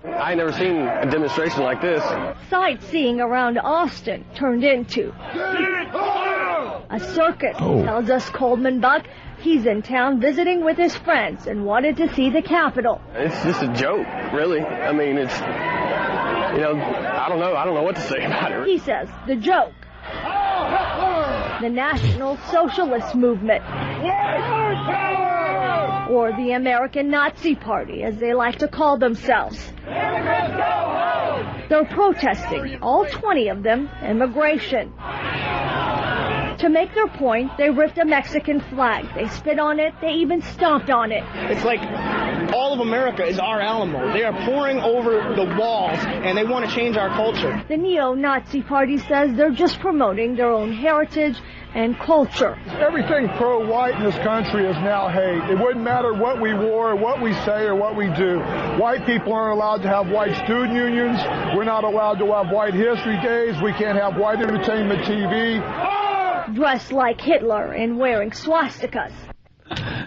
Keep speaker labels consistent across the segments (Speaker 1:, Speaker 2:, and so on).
Speaker 1: I ain't never seen a demonstration like this.
Speaker 2: Sightseeing around Austin turned into a circus, tells us Coleman Buck. He's in town visiting with his friends and wanted to see the Capitol.
Speaker 1: It's just a joke, really. I mean, it's, you know, I don't know what to say about it.
Speaker 2: He says the joke, the National Socialist Movement, or the American Nazi Party, as they like to call themselves. They're protesting, all 20 of them, immigration. To make their point, they ripped a Mexican flag. They spit on it. They even stomped on it.
Speaker 3: It's like all of America is our Alamo. They are pouring over the walls, and they want to change our culture.
Speaker 2: The neo-Nazi party says they're just promoting their own heritage and culture.
Speaker 4: Everything pro-white in this country is now hate. It wouldn't matter what we wore, or what we say, or what we do. White people aren't allowed to have white student unions. We're not allowed to have white history days. We can't have white entertainment TV.
Speaker 2: Dressed like Hitler and wearing swastikas.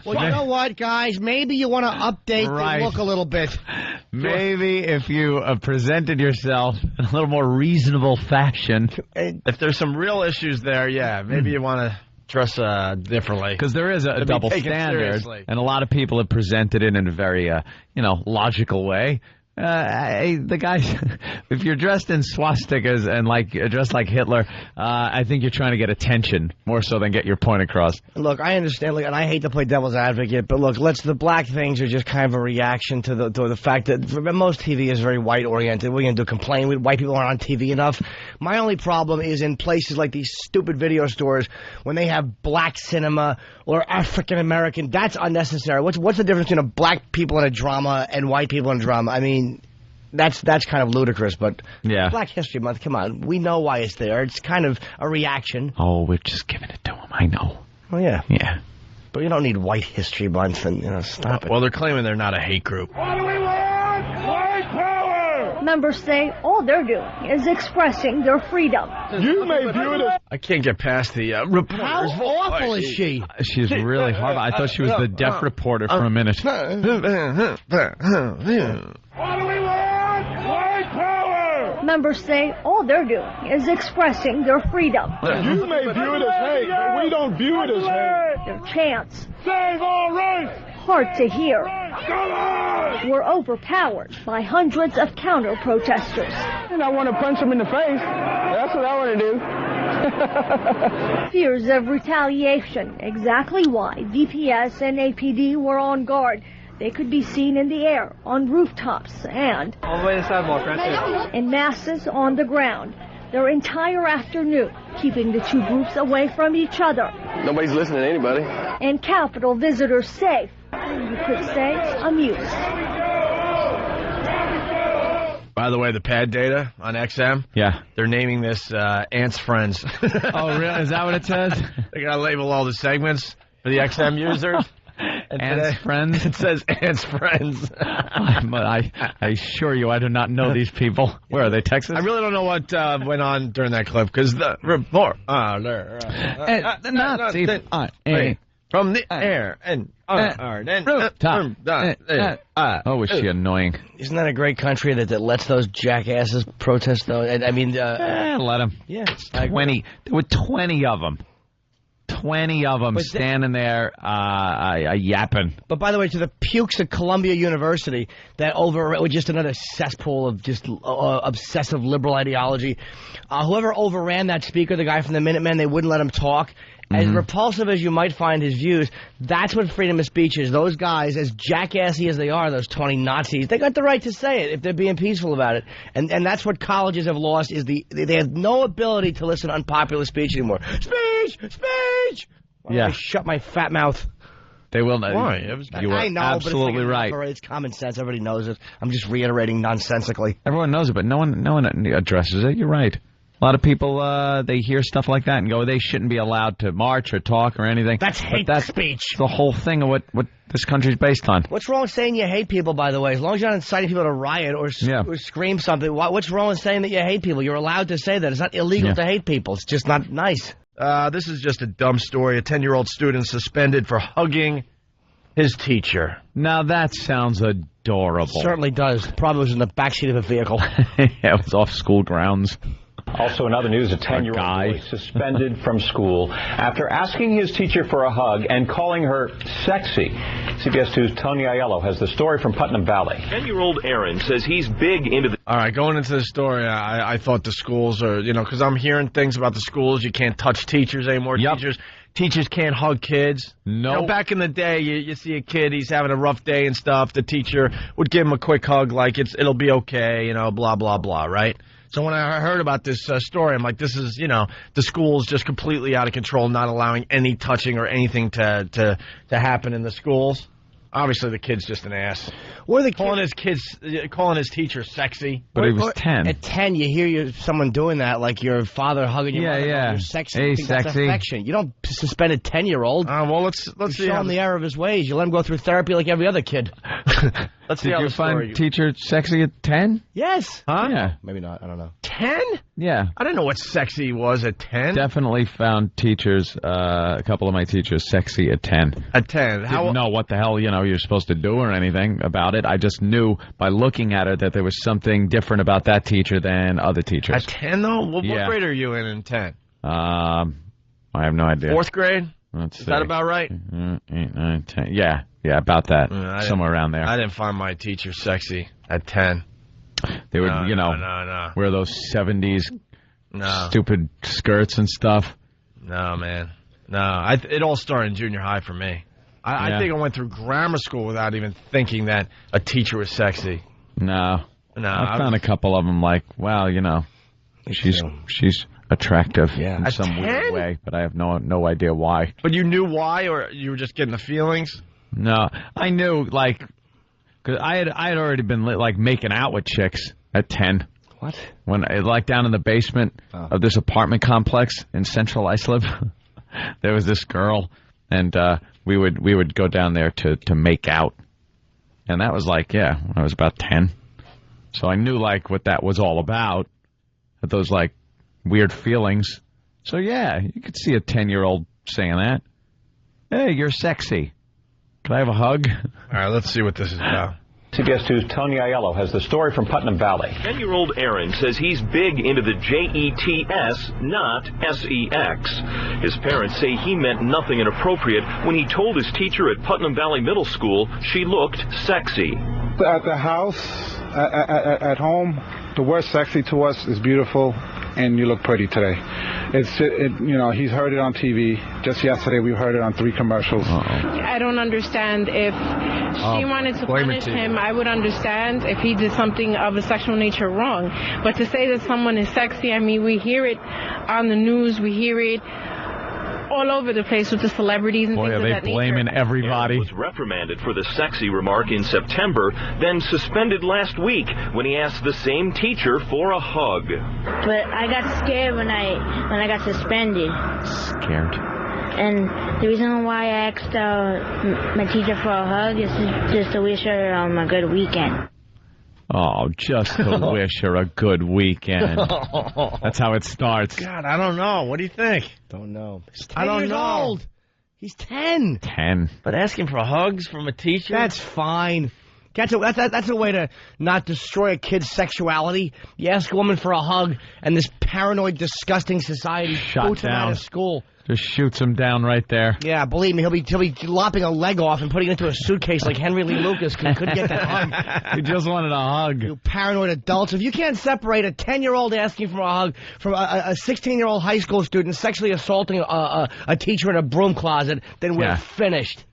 Speaker 3: Well, you know what, guys? Maybe you want to update the look a little bit.
Speaker 5: Maybe if you presented yourself in a little more reasonable fashion.
Speaker 6: If there's some real issues there, yeah, maybe you want to dress differently.
Speaker 5: Because there is a double standard, and a lot of people have presented it in a very, logical way. The guys, if you're dressed in swastikas and dressed like Hitler, I think you're trying to get attention more so than get your point across.
Speaker 3: Look, I understand, and I hate to play devil's advocate, but look, the black things are just kind of a reaction to the fact that most TV is very white oriented. We're going to complain white people aren't on TV enough. My only problem is in places like these stupid video stores when they have black cinema or African American. That's unnecessary. What's the difference between black people in a drama and white people in a drama? I mean, that's kind of ludicrous, but
Speaker 5: yeah.
Speaker 3: Black History Month, come on. We know why it's there. It's kind of a reaction.
Speaker 5: Oh, we're just giving it to them. I know.
Speaker 3: Oh, yeah.
Speaker 5: Yeah.
Speaker 3: But you don't need White History Month and, stop it.
Speaker 6: Well, they're claiming they're not a hate group.
Speaker 4: What do we want? White power!
Speaker 2: Members say all they're doing is expressing their freedom.
Speaker 4: You may view it as...
Speaker 6: I can't get past the reporter's
Speaker 3: How awful is she?
Speaker 5: She's really horrible. I thought she was the deaf reporter for a minute.
Speaker 4: What do we want? White power!
Speaker 2: Members say all they're doing is expressing their freedom.
Speaker 4: You may view it as hate, but we don't view it as hate.
Speaker 2: Their chants,
Speaker 4: Save all race!
Speaker 2: hard to hear,
Speaker 4: Come on!
Speaker 2: were overpowered by hundreds of counter-protesters.
Speaker 1: And I want to punch him in the face. That's what I want to do.
Speaker 2: Fears of retaliation, exactly why DPS and APD were on guard. They could be seen in the air, on rooftops, and
Speaker 1: All the way to the sidewalk, right there.
Speaker 2: in masses on the ground. Their entire afternoon, keeping the two groups away from each other.
Speaker 1: Nobody's listening to anybody.
Speaker 2: And Capitol visitors safe, you could say amused.
Speaker 6: By the way, the pad data on XM,
Speaker 5: Yeah.
Speaker 6: they're naming this Ants Friends.
Speaker 5: Oh, really? Is that what it says?
Speaker 6: They got to label all the segments for the XM users. And
Speaker 5: Ants
Speaker 6: today,
Speaker 5: Friends?
Speaker 6: It says Ants Friends.
Speaker 5: I assure you, I do not know these people. Where are they, Texas?
Speaker 6: I really don't know what went on during that clip, because the report
Speaker 5: the Nazi
Speaker 6: from the air and
Speaker 5: Oh, was she annoying?
Speaker 3: Isn't that a great country that lets those jackasses protest, though? I mean,
Speaker 5: Let them.
Speaker 3: yeah.
Speaker 5: 20. There were 20 of them. 20 of them standing there yapping.
Speaker 3: But by the way, to the pukes at Columbia University, that just another cesspool of just obsessive liberal ideology. Whoever overran that speaker, the guy from the Minutemen, they wouldn't let him talk. As repulsive as you might find his views, that's what freedom of speech is. Those guys, as jackassy as they are, those 20 Nazis, they got the right to say it if they're being peaceful about it. And that's what colleges have lost, is they have no ability to listen to unpopular speech anymore. Speech! Why don't I shut my fat mouth?
Speaker 5: They will not.
Speaker 6: Why?
Speaker 5: You were
Speaker 3: I know,
Speaker 5: absolutely
Speaker 3: but
Speaker 5: right.
Speaker 3: It's common sense. Everybody knows it. I'm just reiterating nonsensically.
Speaker 5: Everyone knows it, but no one addresses it. You're right. A lot of people, they hear stuff like that and go, they shouldn't be allowed to march or talk or anything.
Speaker 3: That's hate speech.
Speaker 5: The whole thing of what this country's based on.
Speaker 3: What's wrong with saying you hate people, by the way? As long as you're not inciting people to riot or scream something, what's wrong with saying that you hate people? You're allowed to say that. It's not illegal to hate people. It's just not nice.
Speaker 6: This is just a dumb story. A 10-year-old student suspended for hugging his teacher.
Speaker 5: Now that sounds adorable.
Speaker 3: Certainly does. Probably was in the backseat of a vehicle.
Speaker 5: Yeah, it was off school grounds.
Speaker 7: Also in other news, a 10-year-old boy suspended from school after asking his teacher for a hug and calling her sexy. CBS 2's Tony Aiello has the story from Putnam Valley.
Speaker 8: 10-year-old Aaron says he's big into the...
Speaker 6: All right, going into the story, I thought the schools are, because I'm hearing things about the schools. You can't touch teachers anymore.
Speaker 5: Yep.
Speaker 6: Teachers can't hug kids.
Speaker 5: No.
Speaker 6: Back in the day, you see a kid, he's having a rough day and stuff. The teacher would give him a quick hug like it'll be okay, blah, blah, blah, right? So when I heard about this story, I'm like, this is, the school's just completely out of control, not allowing any touching or anything to happen in the schools. Obviously, the kid's just an ass.
Speaker 3: What are the
Speaker 6: calling his teacher sexy?
Speaker 5: But he was 10.
Speaker 3: At 10, you hear someone doing that, like your father hugging your mother.
Speaker 5: Yeah.
Speaker 3: You're sexy.
Speaker 5: Hey,
Speaker 3: You think that's
Speaker 5: sexy.
Speaker 3: affection. You don't suspend a 10-year-old.
Speaker 6: Well, let's see
Speaker 3: show
Speaker 6: how
Speaker 3: him the error of his ways. You let him go through therapy like every other kid.
Speaker 6: Let's see
Speaker 5: Did
Speaker 6: how
Speaker 5: you
Speaker 6: the story.
Speaker 5: find teacher sexy at 10?
Speaker 3: Yes.
Speaker 6: Huh?
Speaker 5: Yeah.
Speaker 3: Maybe not. I don't know.
Speaker 6: 10?
Speaker 5: Yeah.
Speaker 6: I didn't know what sexy was at 10.
Speaker 5: Definitely found teachers, a couple of my teachers, sexy at 10.
Speaker 6: At 10.
Speaker 5: Didn't know what the hell, you're supposed to do or anything about it. I just knew by looking at her that there was something different about that teacher than other teachers.
Speaker 6: At 10, though? What
Speaker 5: Yeah.
Speaker 6: grade are you in 10?
Speaker 5: I have no idea.
Speaker 6: 4th grade?
Speaker 5: Let's
Speaker 6: Is
Speaker 5: see.
Speaker 6: that about right?
Speaker 5: 8, 9, 10. Yeah, about that. Somewhere around there.
Speaker 6: I didn't find my teacher sexy at 10.
Speaker 5: They would,
Speaker 6: No.
Speaker 5: wear those 70s
Speaker 6: No.
Speaker 5: stupid skirts and stuff.
Speaker 6: No, man. No. It all started in junior high for me. I think I went through grammar school without even thinking that a teacher was sexy.
Speaker 5: No.
Speaker 6: No.
Speaker 5: I found a couple of them like, well, she's attractive in
Speaker 6: At
Speaker 5: some
Speaker 6: 10?
Speaker 5: weird way, but I have no idea why.
Speaker 6: But you knew why, or you were just getting the feelings?
Speaker 5: No, I knew, because I had already been making out with chicks at 10.
Speaker 3: What?
Speaker 5: When down in the basement of this apartment complex in Central Islip, there was this girl, and we would go down there to make out, and that was when I was about 10. So I knew what that was all about, those weird feelings. So yeah, you could see a 10-year-old saying that. Hey, you're sexy. Can I have a hug?
Speaker 6: All right, let's see what this is about.
Speaker 7: CBS 2's Tony Aiello has the story from Putnam Valley.
Speaker 8: 10-year-old Aaron says he's big into the JETS, not SEX. His parents say he meant nothing inappropriate when he told his teacher at Putnam Valley Middle School she looked sexy.
Speaker 9: At the house, at home, the word sexy to us is beautiful, and you look pretty today. He's heard it on TV. Just yesterday, we heard it on 3 commercials.
Speaker 10: I don't understand. If she wanted to punish him, I would understand if he did something of a sexual nature wrong. But to say that someone is sexy, we hear it on the news, we hear it all over the place with the celebrities and things of that nature.
Speaker 5: Boy, are they blaming everybody.
Speaker 8: Aaron was reprimanded for the sexy remark in September, then suspended last week when he asked the same teacher for a hug.
Speaker 11: But I got scared when I got suspended.
Speaker 5: Scared.
Speaker 11: And the reason why I asked my teacher for a hug is just to wish her a good weekend.
Speaker 5: Oh, just to wish her a good weekend. That's how it starts.
Speaker 6: God, I don't know. What do you think?
Speaker 3: Don't know. He's 10
Speaker 6: I don't
Speaker 3: years
Speaker 6: know.
Speaker 3: old. He's 10.
Speaker 5: 10.
Speaker 6: But asking for hugs from a teacher?
Speaker 3: That's fine. That's a way to not destroy a kid's sexuality. You ask a woman for a hug, and this paranoid, disgusting society boots him out of school.
Speaker 5: Just shoots him down right there.
Speaker 3: Yeah, believe me, he'll be lopping a leg off and putting it into a suitcase like Henry Lee Lucas because he couldn't get that hug.
Speaker 5: He just wanted a hug.
Speaker 3: You paranoid adults. If you can't separate a 10-year-old asking for a hug from a 16-year-old high school student sexually assaulting a teacher in a broom closet, then we're finished.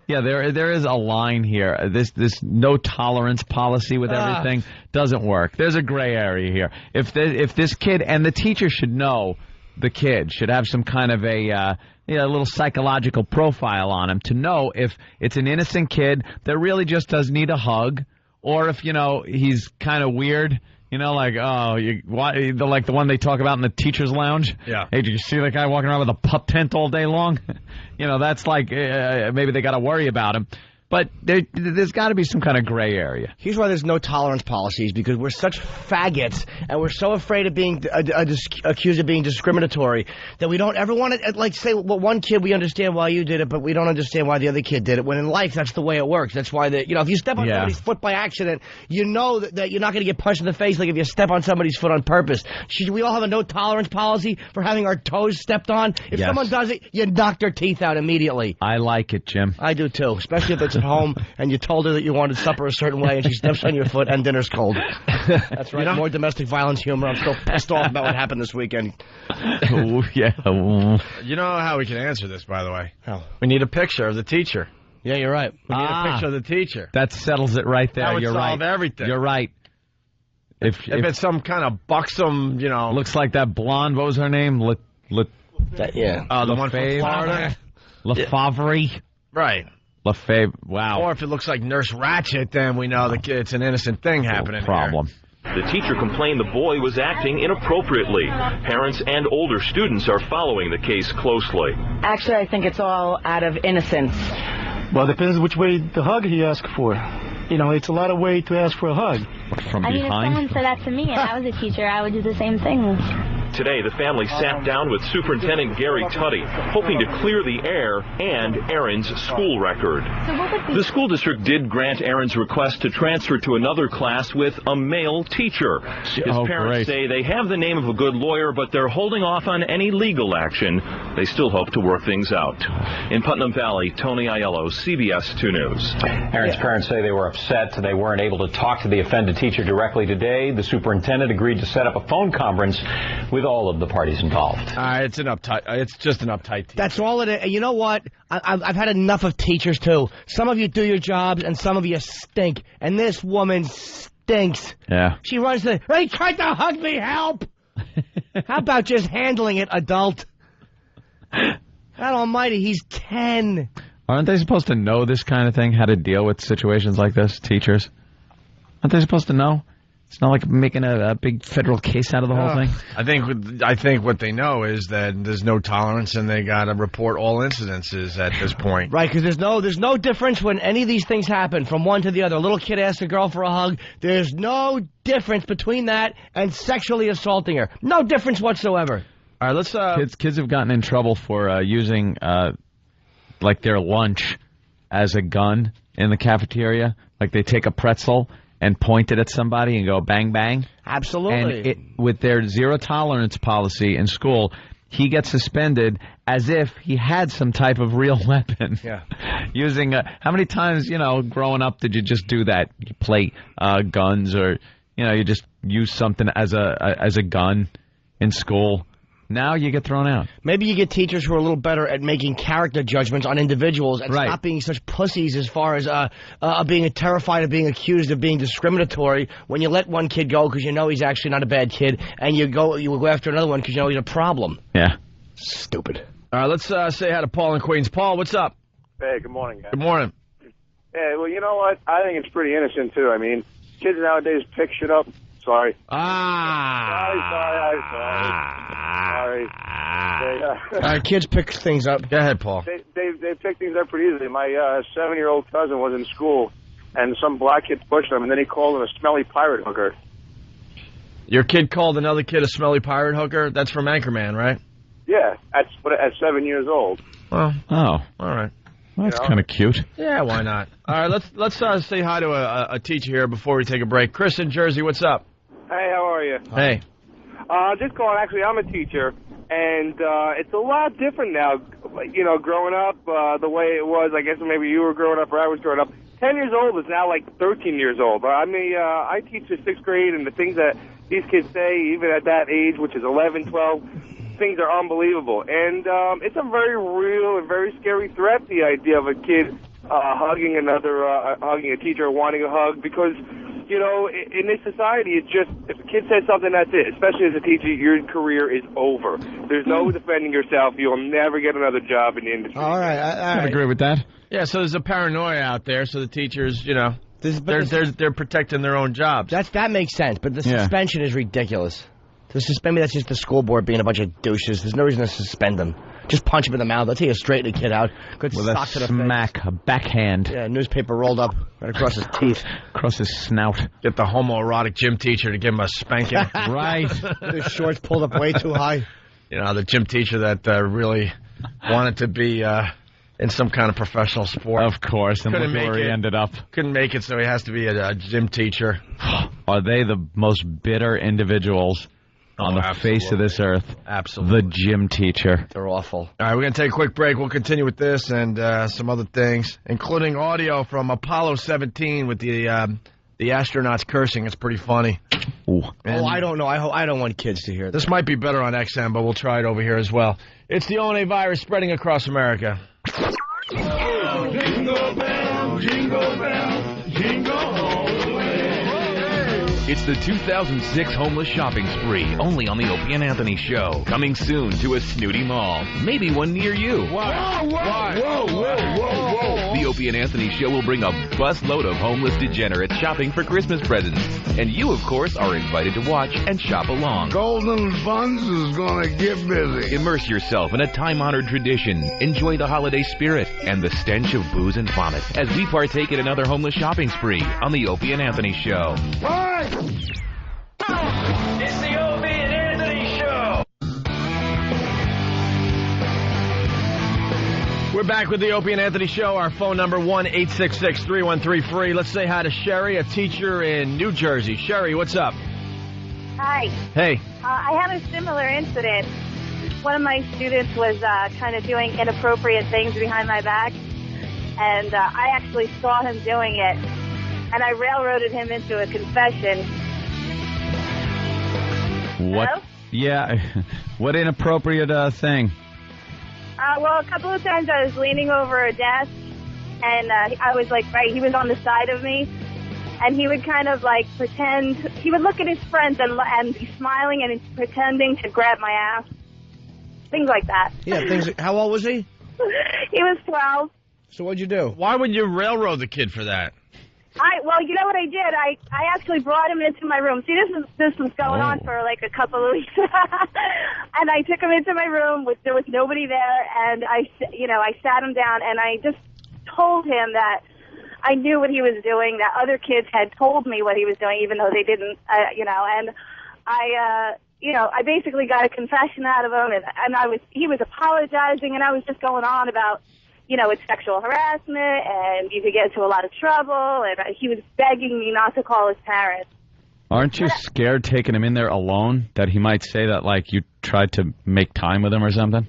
Speaker 5: Yeah, there is a line here. This no tolerance policy with everything doesn't work. There's a gray area here. If this kid, and the teacher should know, the kid should have some kind of a little psychological profile on him to know if it's an innocent kid that really just does need a hug, or if he's kind of weird. Like the one they talk about in the teacher's lounge.
Speaker 6: Yeah.
Speaker 5: Hey, did you see that guy walking around with a pup tent all day long? That's maybe they got to worry about him. But there's got to be some kind of gray area.
Speaker 3: Here's why there's no tolerance policies, because we're such faggots and we're so afraid of being accused of being discriminatory that we don't ever want to, like, say, well, one kid, we understand why you did it, but we don't understand why the other kid did it. When in life, that's the way it works. That's why, if you step on somebody's foot by accident, you know that you're not going to get punched in the face like if you step on somebody's foot on purpose. Should we all have a no tolerance policy for having our toes stepped on? If someone does it, you knock their teeth out immediately.
Speaker 5: I like it, Jim.
Speaker 3: I do too, especially if it's at home and you told her that you wanted supper a certain way and she steps on your foot and dinner's cold. That's right. More domestic violence humor. I'm still pissed off about what happened this weekend.
Speaker 5: Oh, yeah.
Speaker 6: You know how we can answer this, by the way?
Speaker 3: How?
Speaker 6: We need a picture of the teacher.
Speaker 3: Yeah, you're right.
Speaker 6: We need a picture of the teacher.
Speaker 5: That settles it right there.
Speaker 6: That would
Speaker 5: You're
Speaker 6: solve
Speaker 5: right.
Speaker 6: everything.
Speaker 5: You're right. If
Speaker 6: it's some kind of buxom,
Speaker 5: looks like that blonde. What was her name?
Speaker 6: The
Speaker 5: one
Speaker 6: from Florida.
Speaker 5: LaFavre.
Speaker 6: Right.
Speaker 5: LaFave. Wow.
Speaker 6: Or if it looks like Nurse Ratched, then we know it's an innocent thing happening.
Speaker 5: Problem.
Speaker 8: The teacher complained the boy was acting inappropriately. Parents and older students are following the case closely.
Speaker 12: Actually, I think it's all out of innocence.
Speaker 13: Well, it depends which way the hug he asked for. It's a lot of way to ask for a hug.
Speaker 5: From
Speaker 11: I mean, if someone said that to me and I was a teacher, I would do the same thing.
Speaker 8: Today, the family sat down with Superintendent Gary Tutty, hoping to clear the air and Aaron's school record. The school district did grant Aaron's request to transfer to another class with a male teacher. His parents say they have the name of a good lawyer, but they're holding off on any legal action. They still hope to work things out. In Putnam Valley, Tony Aiello, CBS 2 News.
Speaker 7: Aaron's parents say they were upset they weren't able to talk to the offended teacher directly today. The superintendent agreed to set up a phone conference with all of the parties involved.
Speaker 6: It's just an uptight teacher.
Speaker 3: That's all it is. You know what? I've had enough of teachers, too. Some of you do your jobs, and some of you stink. And this woman stinks.
Speaker 5: Yeah.
Speaker 3: She runs to, hey, tried to hug me, help! How about just handling it, adult? God almighty, he's 10.
Speaker 5: Aren't they supposed to know this kind of thing, how to deal with situations like this, teachers? Aren't they supposed to know? It's not like making a big federal case out of the whole thing.
Speaker 6: I think what they know is that there's no tolerance, and they got to report all incidences at this point.
Speaker 3: Right, because there's no difference when any of these things happen from one to the other. A little kid asks a girl for a hug. There's no difference between that and sexually assaulting her. No difference whatsoever.
Speaker 6: All right, let's.
Speaker 5: Kids have gotten in trouble for using like their lunch as a gun in the cafeteria. Like they take a pretzel and point it at somebody and go bang, bang.
Speaker 3: Absolutely.
Speaker 5: And with their zero tolerance policy in school, he gets suspended as if he had some type of real weapon.
Speaker 3: Yeah.
Speaker 5: Using how many times, growing up, did you just do that? You play guns, or you just use something as a gun in school. Now you get thrown out.
Speaker 3: Maybe you get teachers who are a little better at making character judgments on individuals and stop being such pussies as far as being terrified of being accused of being discriminatory when you let one kid go because you know he's actually not a bad kid, and you go after another one because you know he's a problem.
Speaker 5: Yeah.
Speaker 3: Stupid.
Speaker 6: All right, let's say hi to Paul in Queens. Paul, what's up?
Speaker 14: Hey, good morning, guys.
Speaker 6: Good morning.
Speaker 14: Yeah, well, you know what? I think it's pretty innocent, too. I mean, kids nowadays pick shit up. Sorry.
Speaker 3: Sorry. Kids pick things up.
Speaker 6: Go ahead, Paul.
Speaker 14: They pick things up pretty easily. My 7-year-old cousin was in school, and some black kid pushed him, and then he called him a smelly pirate hooker.
Speaker 6: Your kid called another kid a smelly pirate hooker? That's from Anchorman, right?
Speaker 14: Yeah, at 7 years old.
Speaker 6: Well,
Speaker 5: all
Speaker 6: right.
Speaker 5: Well, that's kind of cute.
Speaker 6: Yeah, why not? All right, let's say hi to a teacher here before we take a break. Chris in Jersey, what's up?
Speaker 14: Hey, how are you?
Speaker 6: Hey.
Speaker 14: Just calling. Actually, I'm a teacher, and it's a lot different now. Growing up, the way it was, I guess maybe you were growing up or I was growing up. 10 years old is now like 13 years old. I mean, I teach the 6th grade, and the things that these kids say, even at that age, which is 11, 12, things are unbelievable. And it's a very real and very scary threat, the idea of a kid hugging a teacher or wanting a hug, because in this society, it's just, if a kid says something, that's it. Especially as a teacher, your career is over. There's no defending yourself. You'll never get another job in the industry.
Speaker 3: All right.
Speaker 5: I agree with that.
Speaker 6: Yeah, so there's a paranoia out there, so the teachers, they're protecting their own jobs.
Speaker 3: That makes sense, but the suspension is ridiculous. Maybe that's just the school board being a bunch of douches. There's no reason to suspend them. Just punch him in the mouth. That's how you straighten a kid out. Good
Speaker 5: With
Speaker 3: sock
Speaker 5: a
Speaker 3: to the
Speaker 5: smack,
Speaker 3: face.
Speaker 5: a backhand.
Speaker 3: Yeah, newspaper rolled up right across his teeth.
Speaker 5: Across his snout.
Speaker 6: Get the homoerotic gym teacher to give him a spanking.
Speaker 5: Right.
Speaker 3: His shorts pulled up way too high.
Speaker 6: You know, the gym teacher that really wanted to be in some kind of professional sport.
Speaker 5: Of course, and look where he ended up.
Speaker 6: Couldn't make it, so he has to be a gym teacher.
Speaker 5: Are they the most bitter individuals on the face of this earth?
Speaker 6: Absolutely.
Speaker 5: The gym teacher.
Speaker 3: They're awful.
Speaker 6: All right, we're going to take a quick break. We'll continue with this and some other things, including audio from Apollo 17 with the astronauts cursing. It's pretty funny.
Speaker 5: Ooh.
Speaker 3: I don't know. I don't want kids to hear this.
Speaker 6: This might be better on XM, but we'll try it over here as well. It's the ONA virus spreading across America.
Speaker 15: Oh, jingle bell, jingle bell, jingle all the way.
Speaker 16: It's the 2006 Homeless Shopping Spree, only on the Opie and Anthony Show. Coming soon to a snooty mall. Maybe one near you.
Speaker 15: Whoa, whoa, whoa, whoa, whoa, whoa.
Speaker 16: The Opie and Anthony Show will bring a busload of homeless degenerates shopping for Christmas presents. And you, of course, are invited to watch and shop along.
Speaker 15: Golden Funds is gonna get busy.
Speaker 16: Immerse yourself in a time-honored tradition. Enjoy the holiday spirit and the stench of booze and vomit as we partake in another homeless shopping spree on the Opie and Anthony Show.
Speaker 15: Right.
Speaker 16: It's the Opie and Anthony Show.
Speaker 6: We're back with the Opie and Anthony Show. Our phone number, 1-866-313-FREE. Let's say hi to Sherry, a teacher in New Jersey. Sherry, what's up?
Speaker 17: Hi.
Speaker 6: Hey.
Speaker 17: I had a similar incident. One of my students was kind of doing inappropriate things behind my back, and I actually saw him doing it, and I railroaded him into a confession.
Speaker 5: What?
Speaker 17: Hello?
Speaker 5: Yeah. What inappropriate thing?
Speaker 17: Well, a couple of times I was leaning over a desk, and I was like, right, he was on the side of me, and he would kind of like pretend, he would look at his friends and be smiling and pretending to grab my ass. Things like that.
Speaker 3: Yeah, how old was he?
Speaker 17: He was 12.
Speaker 3: So what'd you do?
Speaker 6: Why would you railroad the kid for that?
Speaker 17: Well, you know what I did? I actually brought him into my room. See, this was going on for like a couple of weeks. And I took him into my room. There was nobody there. And I sat him down and I just told him that I knew what he was doing, that other kids had told me what he was doing, even though they didn't, and I basically got a confession out of him, and he was apologizing, and I was just going on about, it's sexual harassment, and you could get into a lot of trouble, and he was begging me not to call his parents.
Speaker 5: Aren't you scared taking him in there alone, that he might say that, like, you tried to make time with him or something?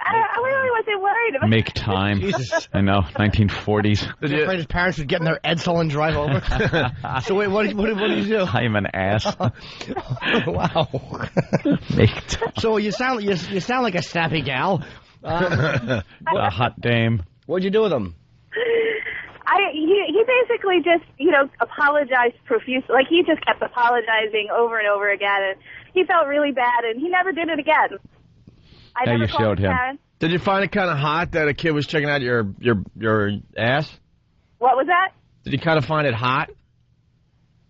Speaker 17: I really wasn't worried about
Speaker 5: Make time.
Speaker 3: Jesus.
Speaker 5: I know, 1940s.
Speaker 3: Did you afraid his parents would get in their Edsel and drive over? So wait, what did you do?
Speaker 5: I am an ass.
Speaker 3: Wow.
Speaker 5: Make time.
Speaker 3: So you sound like a snappy gal.
Speaker 5: A hot dame.
Speaker 3: What'd you do with him?
Speaker 17: He basically just, apologized profusely. Like, he just kept apologizing over and over again, and he felt really bad, and he never did it again. I never
Speaker 5: you
Speaker 17: called
Speaker 5: showed
Speaker 17: his
Speaker 5: him.
Speaker 17: parents.
Speaker 6: Did you find it kind of hot that a kid was checking out your ass?
Speaker 17: What was that?
Speaker 6: Did you kind of find it hot?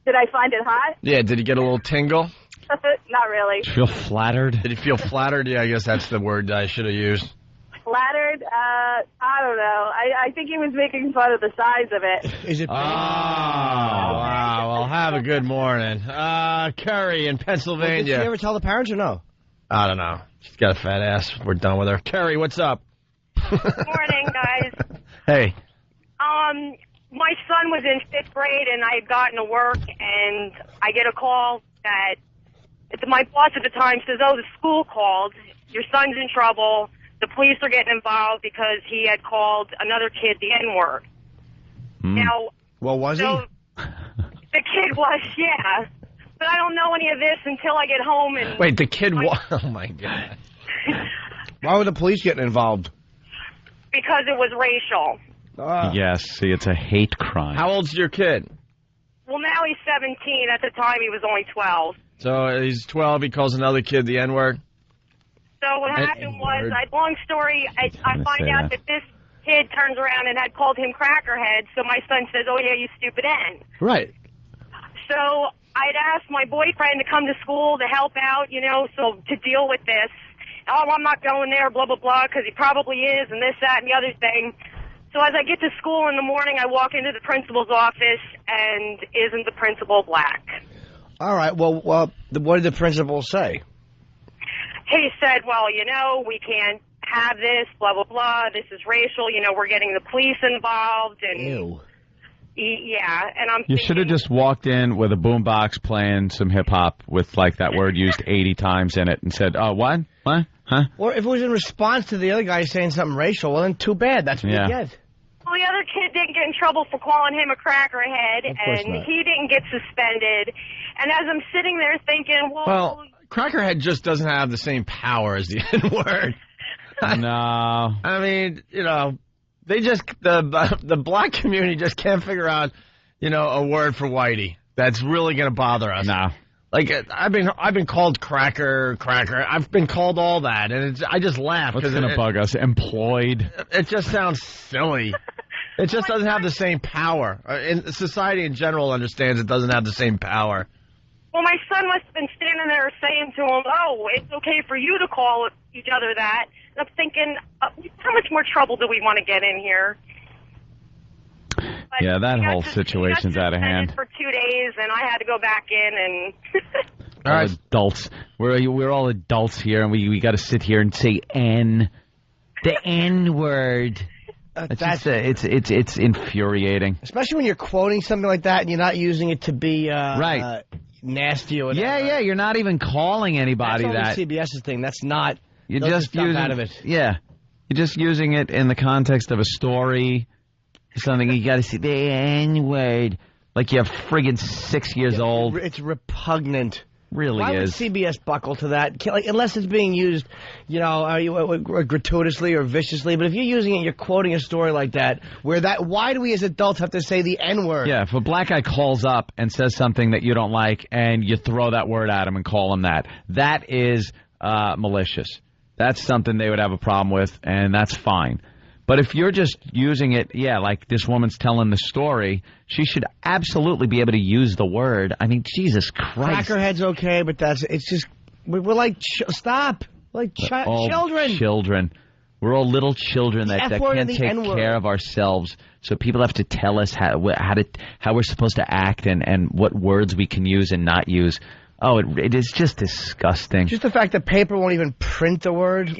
Speaker 17: Did I find it hot?
Speaker 6: Yeah, did you get a little tingle?
Speaker 17: Not really.
Speaker 5: Did you feel flattered?
Speaker 6: Did you feel flattered? Yeah, I guess that's the word I should have used.
Speaker 17: Flattered? I don't know. I think he was making fun of the size of it.
Speaker 3: Is it?
Speaker 6: Oh, wow. Well, have a good morning. Kerry in Pennsylvania.
Speaker 3: Did she ever tell the parents or no?
Speaker 6: I don't know. She's got a fat ass. We're done with her. Kerry, what's up?
Speaker 18: Morning, guys.
Speaker 6: Hey.
Speaker 18: My son was in 5th grade, and I had gotten to work, and I get a call that my boss at the time says, "Oh, the school called. Your son's in trouble. The police are getting involved because he had called another kid the N-word." Now,
Speaker 3: well, was
Speaker 18: so
Speaker 3: he?
Speaker 18: The kid was, yeah. But I don't know any of this until I get home. And
Speaker 6: wait, the kid was? Oh, my God.
Speaker 3: Why were the police getting involved?
Speaker 18: Because it was racial.
Speaker 5: Yes, see, it's a hate crime.
Speaker 6: How old's your kid?
Speaker 18: Well, now he's 17. At the time, he was only 12.
Speaker 6: So he's 12. He calls another kid the N-word?
Speaker 18: So what happened was, long story, I find out that this kid turns around and had called him crackerhead. So my son says, "Oh, yeah, you stupid N."
Speaker 3: Right.
Speaker 18: So I'd asked my boyfriend to come to school to help out, so to deal with this. Oh, I'm not going there, blah, blah, blah, because he probably is, and this, that, and the other thing. So as I get to school in the morning, I walk into the principal's office, and isn't the principal black?
Speaker 3: All right, well, what did the principal say?
Speaker 18: He said, well, we can't have this, blah, blah, blah, this is racial, we're getting the police involved, and...
Speaker 3: Ew.
Speaker 18: Yeah, and I'm
Speaker 5: You should have just walked in with a boombox playing some hip-hop with, like, that word used 80 times in it and said, oh, what? What? Huh?
Speaker 3: Or if it was in response to the other guy saying something racial, well, then too bad. That's what you get.
Speaker 18: Well, the other kid didn't get in trouble for calling him a crackerhead, and
Speaker 6: not.
Speaker 18: he didn't get suspended. And as I'm sitting there thinking,
Speaker 6: well, crackerhead just doesn't have the same power as the N-word.
Speaker 5: No.
Speaker 6: I mean, they just, the black community just can't figure out, a word for whitey that's really going to bother us.
Speaker 5: No.
Speaker 6: Like, I've been called cracker. I've been called all that, and I just laugh.
Speaker 5: What's going to bug us? Employed.
Speaker 6: It just sounds silly. It just doesn't have the same power. And society in general understands it doesn't have the same power.
Speaker 18: well, my son must have been standing there saying to him, oh, it's okay for you to call each other that. And I'm thinking, how much more trouble do we want to get in here? But
Speaker 5: yeah, that whole situation's out of hand.
Speaker 18: For 2 days, and I had to go back in and...
Speaker 5: All right. Adults. We're all adults here, and we got to sit here and say N. The N word. It's infuriating.
Speaker 3: Especially when you're quoting something like that and you're not using it to be
Speaker 5: right.
Speaker 3: Nasty or whatever.
Speaker 5: Yeah, you're not even calling anybody
Speaker 3: that's
Speaker 5: that.
Speaker 3: CBS's thing. That's not.
Speaker 5: You're just using
Speaker 3: out of it.
Speaker 5: Yeah, you're just using it in the context of a story, something you got to see the N word, like you're friggin' 6 years old.
Speaker 3: It's repugnant.
Speaker 5: Really
Speaker 3: Why
Speaker 5: is.
Speaker 3: would CBS buckle to that? Like, unless it's being used, gratuitously or viciously. But if you're using it, you're quoting a story like that. Why do we as adults have to say the N-word?
Speaker 5: Yeah, if a black guy calls up and says something that you don't like, and you throw that word at him and call him that is malicious. That's something they would have a problem with, and that's fine. But if you're just using it, like this woman's telling the story, she should absolutely be able to use the word. I mean, Jesus Christ.
Speaker 3: Crackerhead's okay, but it's just, we're like, stop. Like children.
Speaker 5: Children. We're all little children that can't take care of ourselves. So people have to tell us how we're supposed to act and what words we can use and not use. Oh, it is just disgusting.
Speaker 3: Just the fact that paper won't even print the word,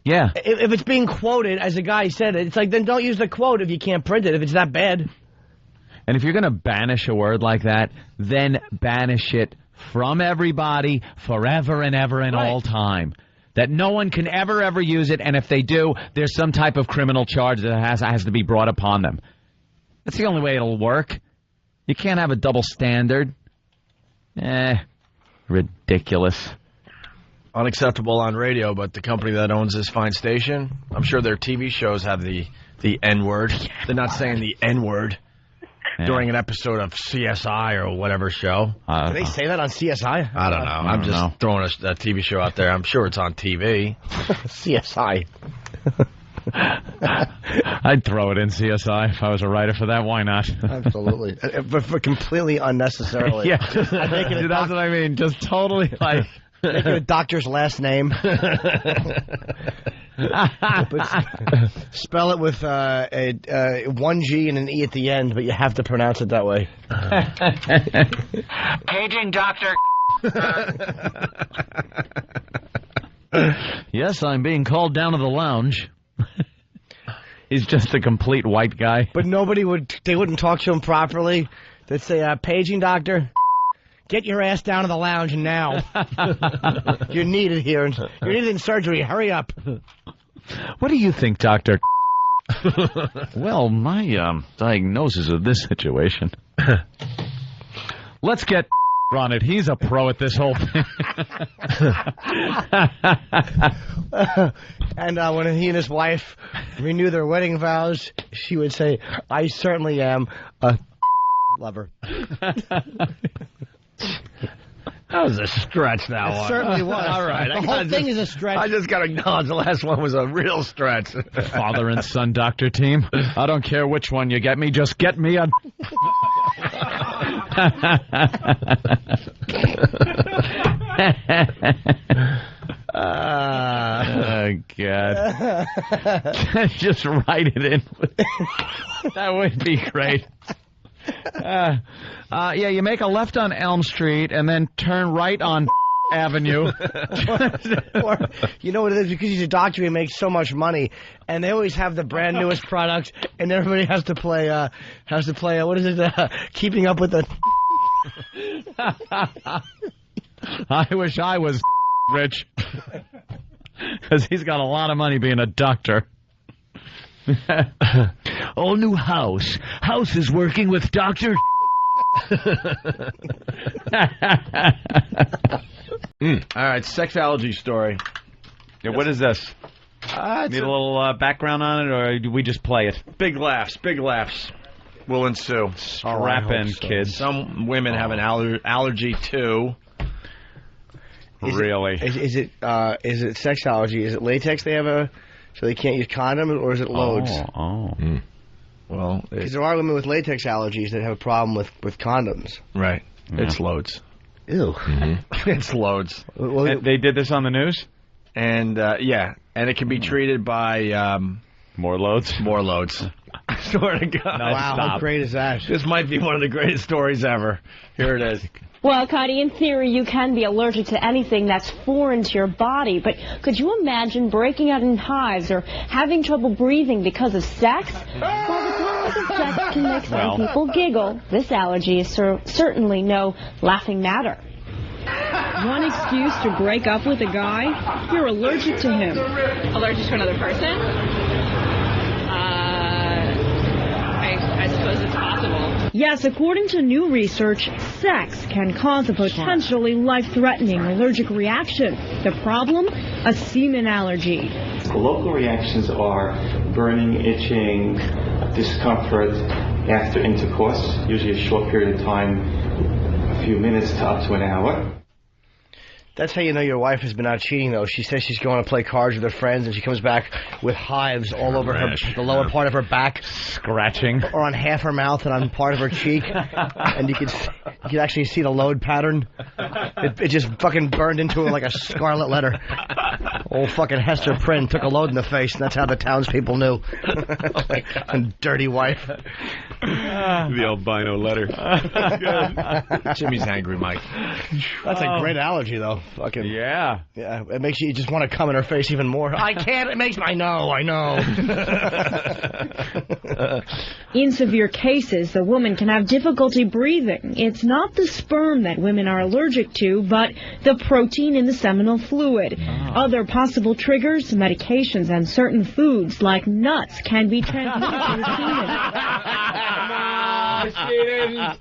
Speaker 5: yeah.
Speaker 3: If it's being quoted, as a guy said it, it's like, then don't use the quote if you can't print it, if it's that bad.
Speaker 5: And if you're going to banish a word like that, then banish it from everybody forever and ever and all time. That no one can ever use it, and if they do, there's some type of criminal charge that has to be brought upon them. That's the only way it'll work. You can't have a double standard. Ridiculous.
Speaker 6: Unacceptable on radio, but the company that owns this fine station, I'm sure their TV shows have the N-word. They're not saying the N-word during an episode of CSI or whatever show.
Speaker 3: Do they say that on CSI?
Speaker 6: I don't know. I'm just throwing a TV show out there. I'm sure it's on TV.
Speaker 3: CSI.
Speaker 5: I'd throw it in CSI if I was a writer for that. Why not?
Speaker 3: Absolutely. But for completely unnecessarily.
Speaker 5: Yeah. That's what I mean. Just totally like...
Speaker 3: Make it a doctor's last name. Spell it with one G and an E at the end, but you have to pronounce it that way.
Speaker 5: Paging Dr. Yes, I'm being called down to the lounge. He's just a complete white guy.
Speaker 3: But they wouldn't talk to him properly. They'd say, paging doctor. Get your ass down to the lounge now. You're needed here. You're needed in surgery. Hurry up.
Speaker 5: What do you think, Doctor? Well, my diagnosis of this situation. Let's get on it. He's a pro at this whole thing.
Speaker 3: And when he and his wife renew their wedding vows, she would say, I certainly am a lover.
Speaker 6: That was a stretch, that one.
Speaker 3: It certainly was.
Speaker 6: All right.
Speaker 3: The whole thing is a stretch.
Speaker 6: I just got to acknowledge the last one was a real stretch.
Speaker 5: Father and son doctor team. I don't care which one you get me. Just get me a... Oh, God. Just write it in. That would be great. Yeah, you make a left on Elm Street and then turn right on Avenue.
Speaker 3: Or, you know what it is? Because he's a doctor, he makes so much money, and they always have the brand newest product, and everybody has to play, what is it, Keeping Up with the...
Speaker 5: I wish I was rich. Because he's got a lot of money being a doctor. All new house. House is working with Dr.
Speaker 6: All right, sexology story.
Speaker 5: Yeah, what is this? Need a little background on it, or do we just play it?
Speaker 6: Big laughs will ensue.
Speaker 5: Strap in, kids.
Speaker 6: Some women have an allergy too.
Speaker 5: Really?
Speaker 3: Is it sexology? Is it latex they have so they can't use condoms, or is it loads?
Speaker 6: Well,
Speaker 3: because there are women with latex allergies that have a problem with condoms.
Speaker 6: Right.
Speaker 5: Yeah.
Speaker 6: It's loads.
Speaker 3: Ew.
Speaker 6: It's loads.
Speaker 3: Well,
Speaker 5: they did this on the news?
Speaker 6: And, yeah. And it can be treated by...
Speaker 5: more loads?
Speaker 6: More loads. I swear to God.
Speaker 3: No, wow, how great is that?
Speaker 6: This might be one of the greatest stories ever. Here it is.
Speaker 19: Well, Connie, in theory, you can be allergic to anything that's foreign to your body, but could you imagine breaking out in hives or having trouble breathing because of sex? While the topic of sex can make some people giggle, this allergy is certainly no laughing matter.
Speaker 20: One excuse to break up with a guy? You're allergic to him.
Speaker 21: Allergic to another person? I suppose it's possible.
Speaker 20: Yes, according to new research, sex can cause a potentially life-threatening allergic reaction. The problem? A semen allergy.
Speaker 22: The local reactions are burning, itching, discomfort after intercourse, usually a short period of time, a few minutes to up to an hour.
Speaker 3: That's how you know your wife has been out cheating, though. She says she's going to play cards with her friends, and she comes back with hives all over the lower part of her back,
Speaker 5: scratching,
Speaker 3: or on half her mouth and on part of her cheek, and you could actually see the load pattern. It just fucking burned into her like a scarlet letter. Old fucking Hester Prynne took a load in the face, and that's how the townspeople knew. And dirty wife.
Speaker 23: The albino letter.
Speaker 6: Jimmy's angry, Mike.
Speaker 3: That's a great allergy, though. Fucking yeah. It makes you just want to come in her face even more. I can't. It makes I know.
Speaker 20: In severe cases, the woman can have difficulty breathing. It's not the sperm that women are allergic to, but the protein in the seminal fluid. Other possible triggers, medications, and certain foods like nuts can be transmitted to the semen.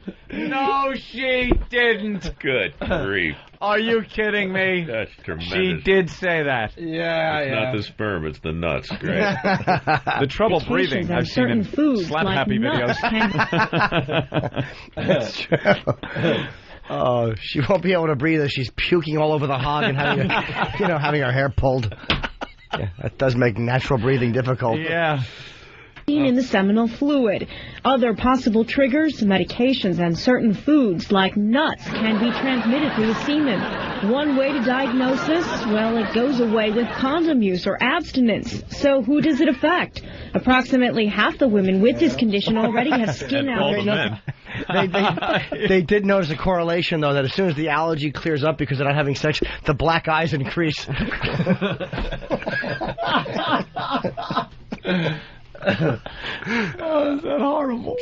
Speaker 5: No, she didn't.
Speaker 23: Good grief.
Speaker 5: Are you kidding me?
Speaker 23: That's tremendous.
Speaker 5: She did say that.
Speaker 23: It's not the sperm, it's the nuts. Great.
Speaker 5: The trouble breathing. I've seen in slap happy videos.
Speaker 3: That's true. Oh, she won't be able to breathe as she's puking all over the hog and having her hair pulled. Yeah, that does make natural breathing difficult.
Speaker 5: Yeah.
Speaker 20: In the seminal fluid. Other possible triggers, medications, and certain foods like nuts can be transmitted through the semen. One way to diagnose this, well, it goes away with condom use or abstinence. So who does it affect? Approximately half the women with this condition already have skin allergies.
Speaker 3: They did notice a correlation, though, that as soon as the allergy clears up because they're not having sex, the black eyes increase.
Speaker 6: Oh, is that horrible?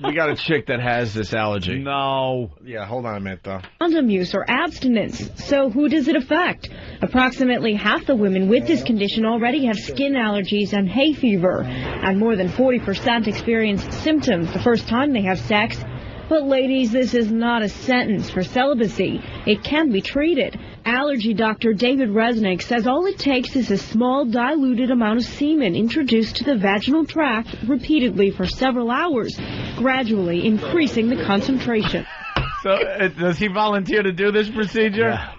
Speaker 6: We got a chick that has this allergy.
Speaker 5: No.
Speaker 6: Yeah, hold on a minute, though.
Speaker 20: Condom use or abstinence. So who does it affect? Approximately half the women with this condition already have skin allergies and hay fever, and more than 40% experience symptoms the first time they have sex. But ladies, this is not a sentence for celibacy. It can be treated. Allergy doctor David Resnick says all it takes is a small diluted amount of semen introduced to the vaginal tract repeatedly for several hours, gradually increasing the concentration.
Speaker 5: So does he volunteer to do this procedure?
Speaker 6: Yeah.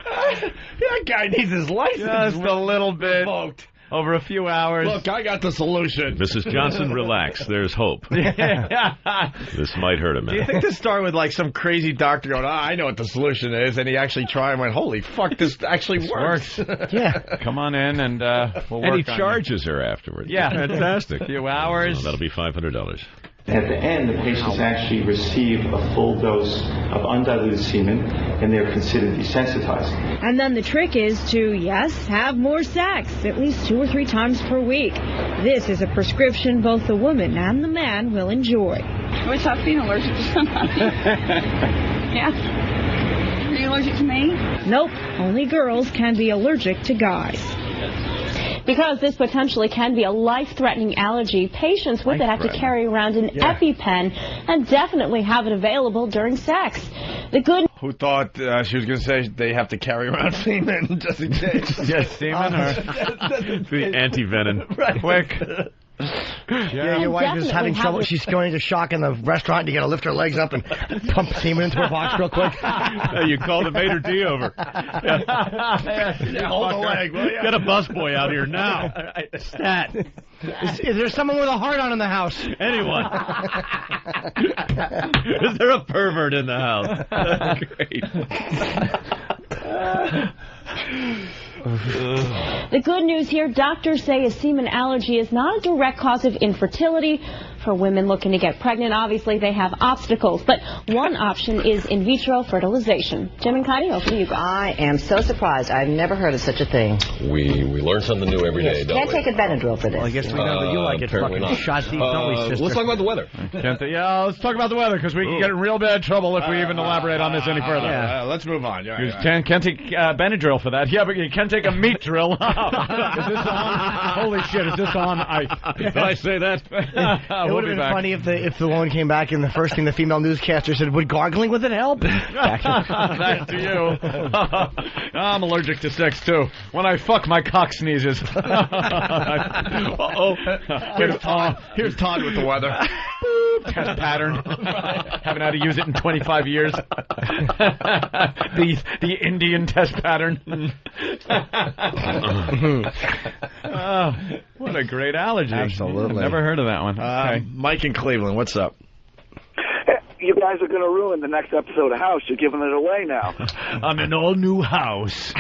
Speaker 6: That guy needs his license.
Speaker 5: Just a little bit.
Speaker 6: Revoked.
Speaker 5: over a few hours.
Speaker 15: Look, I got the solution.
Speaker 23: Mrs. Johnson, relax. There's hope. This might hurt a
Speaker 6: Do you
Speaker 23: minute.
Speaker 6: think this started with like some crazy doctor going, I know what the solution is, and he actually tried and went, holy fuck, this actually works.
Speaker 5: Yeah. Come on in and we'll work
Speaker 23: And he
Speaker 5: on
Speaker 23: charges her afterwards.
Speaker 5: Yeah.
Speaker 23: Fantastic.
Speaker 5: A few hours.
Speaker 23: That'll be $500.
Speaker 22: At the end, the patients actually receive a full dose of undiluted semen, and they're considered desensitized.
Speaker 20: And then the trick is to, yes, have more sex, at least 2 or 3 times per week. This is a prescription both the woman and the man will enjoy.
Speaker 21: What's up being allergic to somebody? Yeah. Are you allergic to me?
Speaker 20: Nope, only girls can be allergic to guys.
Speaker 19: Because this potentially can be a life-threatening allergy, patients with it have to carry around an EpiPen and definitely have it available during sex. The good
Speaker 6: Who thought she was going to say they have to carry around semen just in case?
Speaker 5: Yes, semen or
Speaker 23: the anti-venom.
Speaker 6: Right.
Speaker 5: quick.
Speaker 3: Yeah, your wife is having trouble. She's going into shock in the restaurant, and you got to lift her legs up and pump semen into her box real quick.
Speaker 23: You call the maitre d' over.
Speaker 6: Hold the leg, will you?
Speaker 23: Get a busboy out here now.
Speaker 3: Stat. Is there someone with a heart on in the house?
Speaker 23: Anyone? Is there a pervert in the house? Great.
Speaker 19: The good news here, doctors say a semen allergy is not a direct cause of infertility. For women looking to get pregnant, obviously they have obstacles, but one option is in vitro fertilization. Jim and Connie, over to you guys.
Speaker 12: I am so surprised. I've never heard of such a thing.
Speaker 1: We learn something new every day, don't
Speaker 12: Can't
Speaker 1: we?
Speaker 12: take a Benadryl for this.
Speaker 3: Well, I guess we know that you like it
Speaker 1: apparently
Speaker 3: fucking
Speaker 1: not.
Speaker 3: shot deep, don't we, sister?
Speaker 1: Let's talk about the weather.
Speaker 5: Let's talk about the weather, because we can get in real bad trouble if we even elaborate on this any further.
Speaker 6: Let's move on.
Speaker 5: You can't take Benadryl for that. Yeah, but you can take a meat drill. Is this on? Holy shit, is this on?
Speaker 23: Did I say that?
Speaker 3: It would have been funny if the woman came back and the first thing the female newscaster said, would gargling with it help?
Speaker 5: Back to you. I'm allergic to sex, too. When I fuck, my cock sneezes. Uh-oh.
Speaker 6: Here's Todd with the weather.
Speaker 5: Test pattern. Haven't had to use it in 25 years. The Indian test pattern. What a great allergy.
Speaker 6: Absolutely.
Speaker 5: Never heard of that one. Okay.
Speaker 6: Mike in Cleveland, what's up?
Speaker 2: You guys are going to ruin the next episode of House. You're giving it away now.
Speaker 5: I'm an all-new House.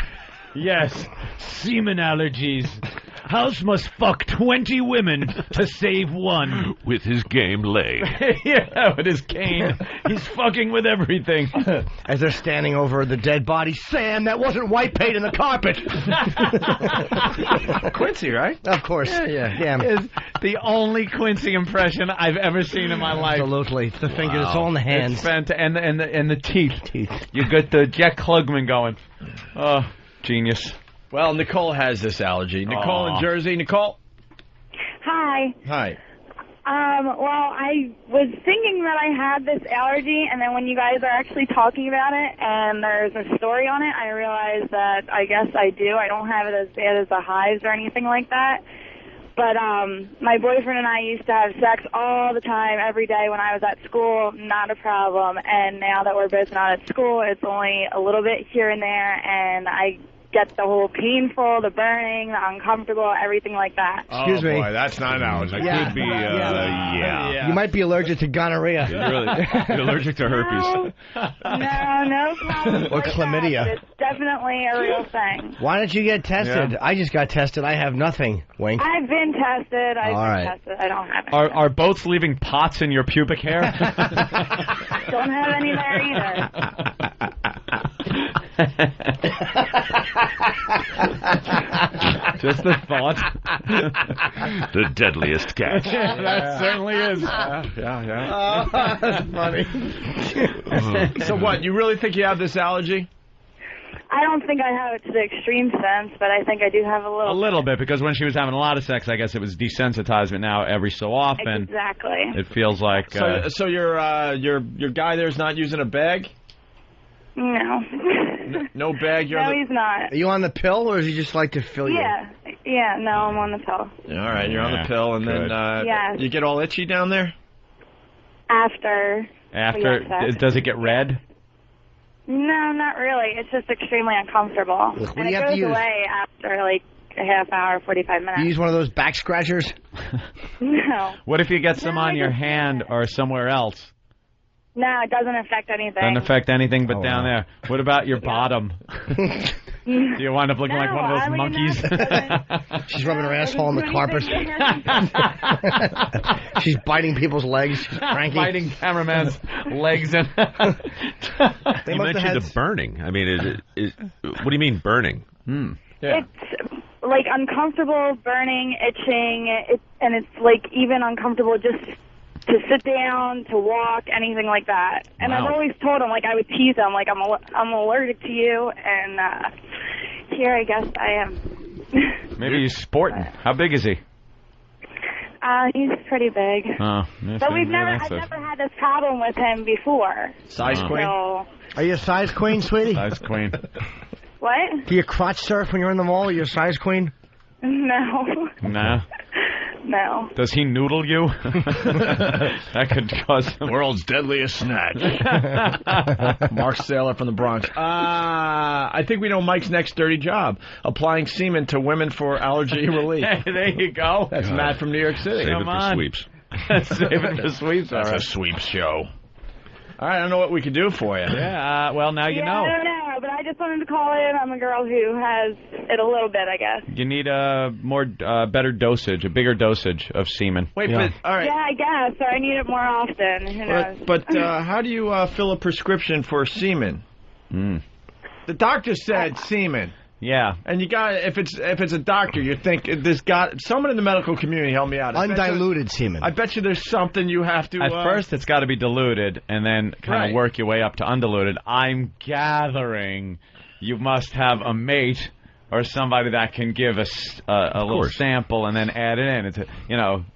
Speaker 5: Yes, semen allergies. House must fuck 20 women to save one.
Speaker 23: With his game leg.
Speaker 5: Yeah, with his cane. He's fucking with everything.
Speaker 3: As they're standing over the dead body, Sam, that wasn't white paint in the carpet.
Speaker 6: Quincy, right?
Speaker 3: Of course.
Speaker 5: Yeah. Is the only Quincy impression I've ever seen in my life.
Speaker 3: Absolutely. It's the finger, it's all in the hands.
Speaker 5: It's fantastic. And the teeth. You got the Jack Klugman going. Oh, genius.
Speaker 6: Well, Nicole has this allergy. Nicole in Jersey. Nicole?
Speaker 17: Hi.
Speaker 6: Hi.
Speaker 17: Well, I was thinking that I had this allergy, and then when you guys are actually talking about it, and there's a story on it, I realized that I guess I do. I don't have it as bad as the hives or anything like that. But my boyfriend and I used to have sex all the time, every day when I was at school, not a problem. And now that we're both not at school, it's only a little bit here and there, and I get the whole painful, the burning, the uncomfortable, everything like that.
Speaker 3: Excuse me.
Speaker 6: Boy, that's not an allergy.
Speaker 23: That could be, yeah.
Speaker 3: You might be allergic to gonorrhea.
Speaker 23: You're allergic to herpes.
Speaker 17: No problem.
Speaker 3: Or chlamydia.
Speaker 17: But it's definitely a real thing.
Speaker 3: Why don't you get tested?
Speaker 5: Yeah.
Speaker 3: I just got tested. I have nothing. Wink.
Speaker 17: I've been tested.
Speaker 3: All right.
Speaker 17: I don't have it.
Speaker 5: Are both leaving pots in your pubic hair?
Speaker 17: Don't have any there either.
Speaker 5: Just the thought.
Speaker 23: The deadliest catch.
Speaker 5: That certainly is. Yeah.
Speaker 3: Oh, that's funny.
Speaker 6: So what, you really think you have this allergy?
Speaker 17: I don't think I have it to the extreme sense, but I think I do have a little.
Speaker 5: A little bit, because when she was having a lot of sex, I guess it was desensitized, but now every so often,
Speaker 17: Exactly.
Speaker 5: it feels like...
Speaker 6: So your guy there's not using a bag?
Speaker 17: No.
Speaker 6: No bag?
Speaker 17: No, he's not.
Speaker 3: Are you on the pill, or does he just like to fill you?
Speaker 17: Yeah, no, I'm on the pill.
Speaker 6: All right, you're on the pill, and then
Speaker 17: Yes.
Speaker 6: you get all itchy down there?
Speaker 17: After.
Speaker 5: Does it get red?
Speaker 17: No, not really. It's just extremely uncomfortable.
Speaker 3: Look, what
Speaker 17: and
Speaker 3: do
Speaker 17: it
Speaker 3: you have to
Speaker 17: goes
Speaker 3: use?
Speaker 17: away after, like, a half hour, 45 minutes.
Speaker 3: You use one of those back scratchers?
Speaker 17: No.
Speaker 5: What if you get some on your hand or somewhere else?
Speaker 17: No, it doesn't affect anything.
Speaker 5: Doesn't affect anything but down there. What about your bottom? Do you wind up looking like one of those monkeys?
Speaker 3: She's rubbing her asshole on the carpet. She's biting people's legs. She's cranky.
Speaker 5: Biting cameraman's legs.
Speaker 23: You mentioned the burning. I mean, what do you mean burning?
Speaker 5: Yeah.
Speaker 17: It's like uncomfortable, burning, itching, and it's like even uncomfortable just to sit down, to walk, anything like that. And
Speaker 23: Wow.
Speaker 17: I've always told him, like I would tease him, like I'm allergic to you, and here I guess I am.
Speaker 5: Maybe he's sporting. How big is he?
Speaker 17: He's pretty big.
Speaker 5: Oh,
Speaker 17: But I've never had this problem with him before.
Speaker 3: Size queen?
Speaker 17: So,
Speaker 3: Are you a size queen, sweetie?
Speaker 5: Size queen.
Speaker 17: what?
Speaker 3: Do you crotch surf when you're in the mall? Are you a size queen?
Speaker 17: No.
Speaker 5: Nah.
Speaker 17: No.
Speaker 5: Does he noodle you? That could cause some...
Speaker 6: World's deadliest snatch. Mark Saylor from the Bronx. I think we know Mike's next dirty job. Applying semen to women for allergy relief.
Speaker 5: Hey, there you go.
Speaker 6: That's Matt from New York City.
Speaker 23: Save
Speaker 5: Come
Speaker 23: it for
Speaker 5: on.
Speaker 23: sweeps.
Speaker 5: Save it for sweeps. All
Speaker 6: That's
Speaker 5: right.
Speaker 6: a sweeps show. All right, I don't know what we can do for you.
Speaker 5: Yeah, well, now you know.
Speaker 17: I don't know, but I just wanted to call in. I'm a girl who has it a little bit, I guess.
Speaker 5: You need a better dosage, a bigger dosage of semen.
Speaker 6: Wait, but all right.
Speaker 17: Yeah, I guess. So I need it more often. Who knows?
Speaker 6: But how do you fill a prescription for semen? The doctor said semen.
Speaker 5: Yeah.
Speaker 6: And you got if it's a doctor, you think someone in the medical community help me out.
Speaker 3: Undiluted semen.
Speaker 6: I bet you there's something you have to.
Speaker 5: At first, it's got to be diluted, and then kind of work your way up to undiluted. I'm gathering you must have a mate or somebody that can give us a little sample and then add it in,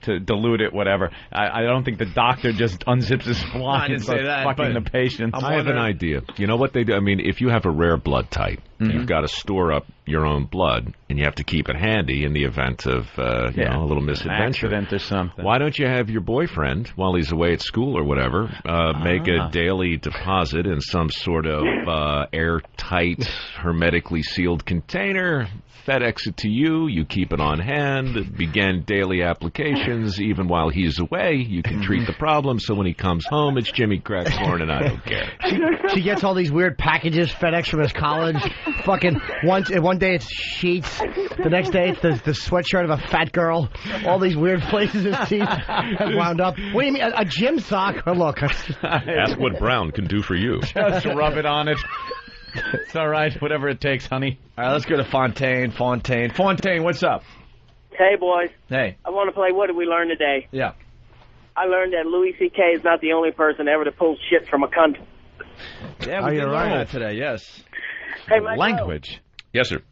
Speaker 5: to dilute it, whatever. I don't think the doctor just unzips his fly and starts fucking the patient.
Speaker 23: I have an idea. You know what they do? I mean, if you have a rare blood type, you've got to store up your own blood, and you have to keep it handy in the event of a little misadventure.
Speaker 5: An accident or something.
Speaker 23: Why don't you have your boyfriend, while he's away at school or whatever, make a daily deposit in some sort of airtight, hermetically sealed container, FedEx it to you, you keep it on hand, begin daily applications. Even while he's away, you can treat the problem, so when he comes home, it's Jimmy Crackthorne and I don't care.
Speaker 3: She gets all these weird packages FedEx from his college. Fucking one day it's sheets, the next day it's the sweatshirt of a fat girl. All these weird places his teeth have wound up. What do you mean, a gym sock? Oh, look.
Speaker 23: Ask what Brown can do for you.
Speaker 5: Just rub it on it. It's all right, whatever it takes, honey.
Speaker 6: All right, let's go to Fontaine, what's up?
Speaker 4: Hey, boys.
Speaker 6: Hey.
Speaker 4: I want to play What Did We Learn Today?
Speaker 6: Yeah.
Speaker 4: I learned that Louis C.K. is not the only person ever to pull shit from a cunt.
Speaker 6: Yeah, we did learn that today, yes.
Speaker 4: Hey, Michael.
Speaker 5: Language.
Speaker 23: Yes, sir.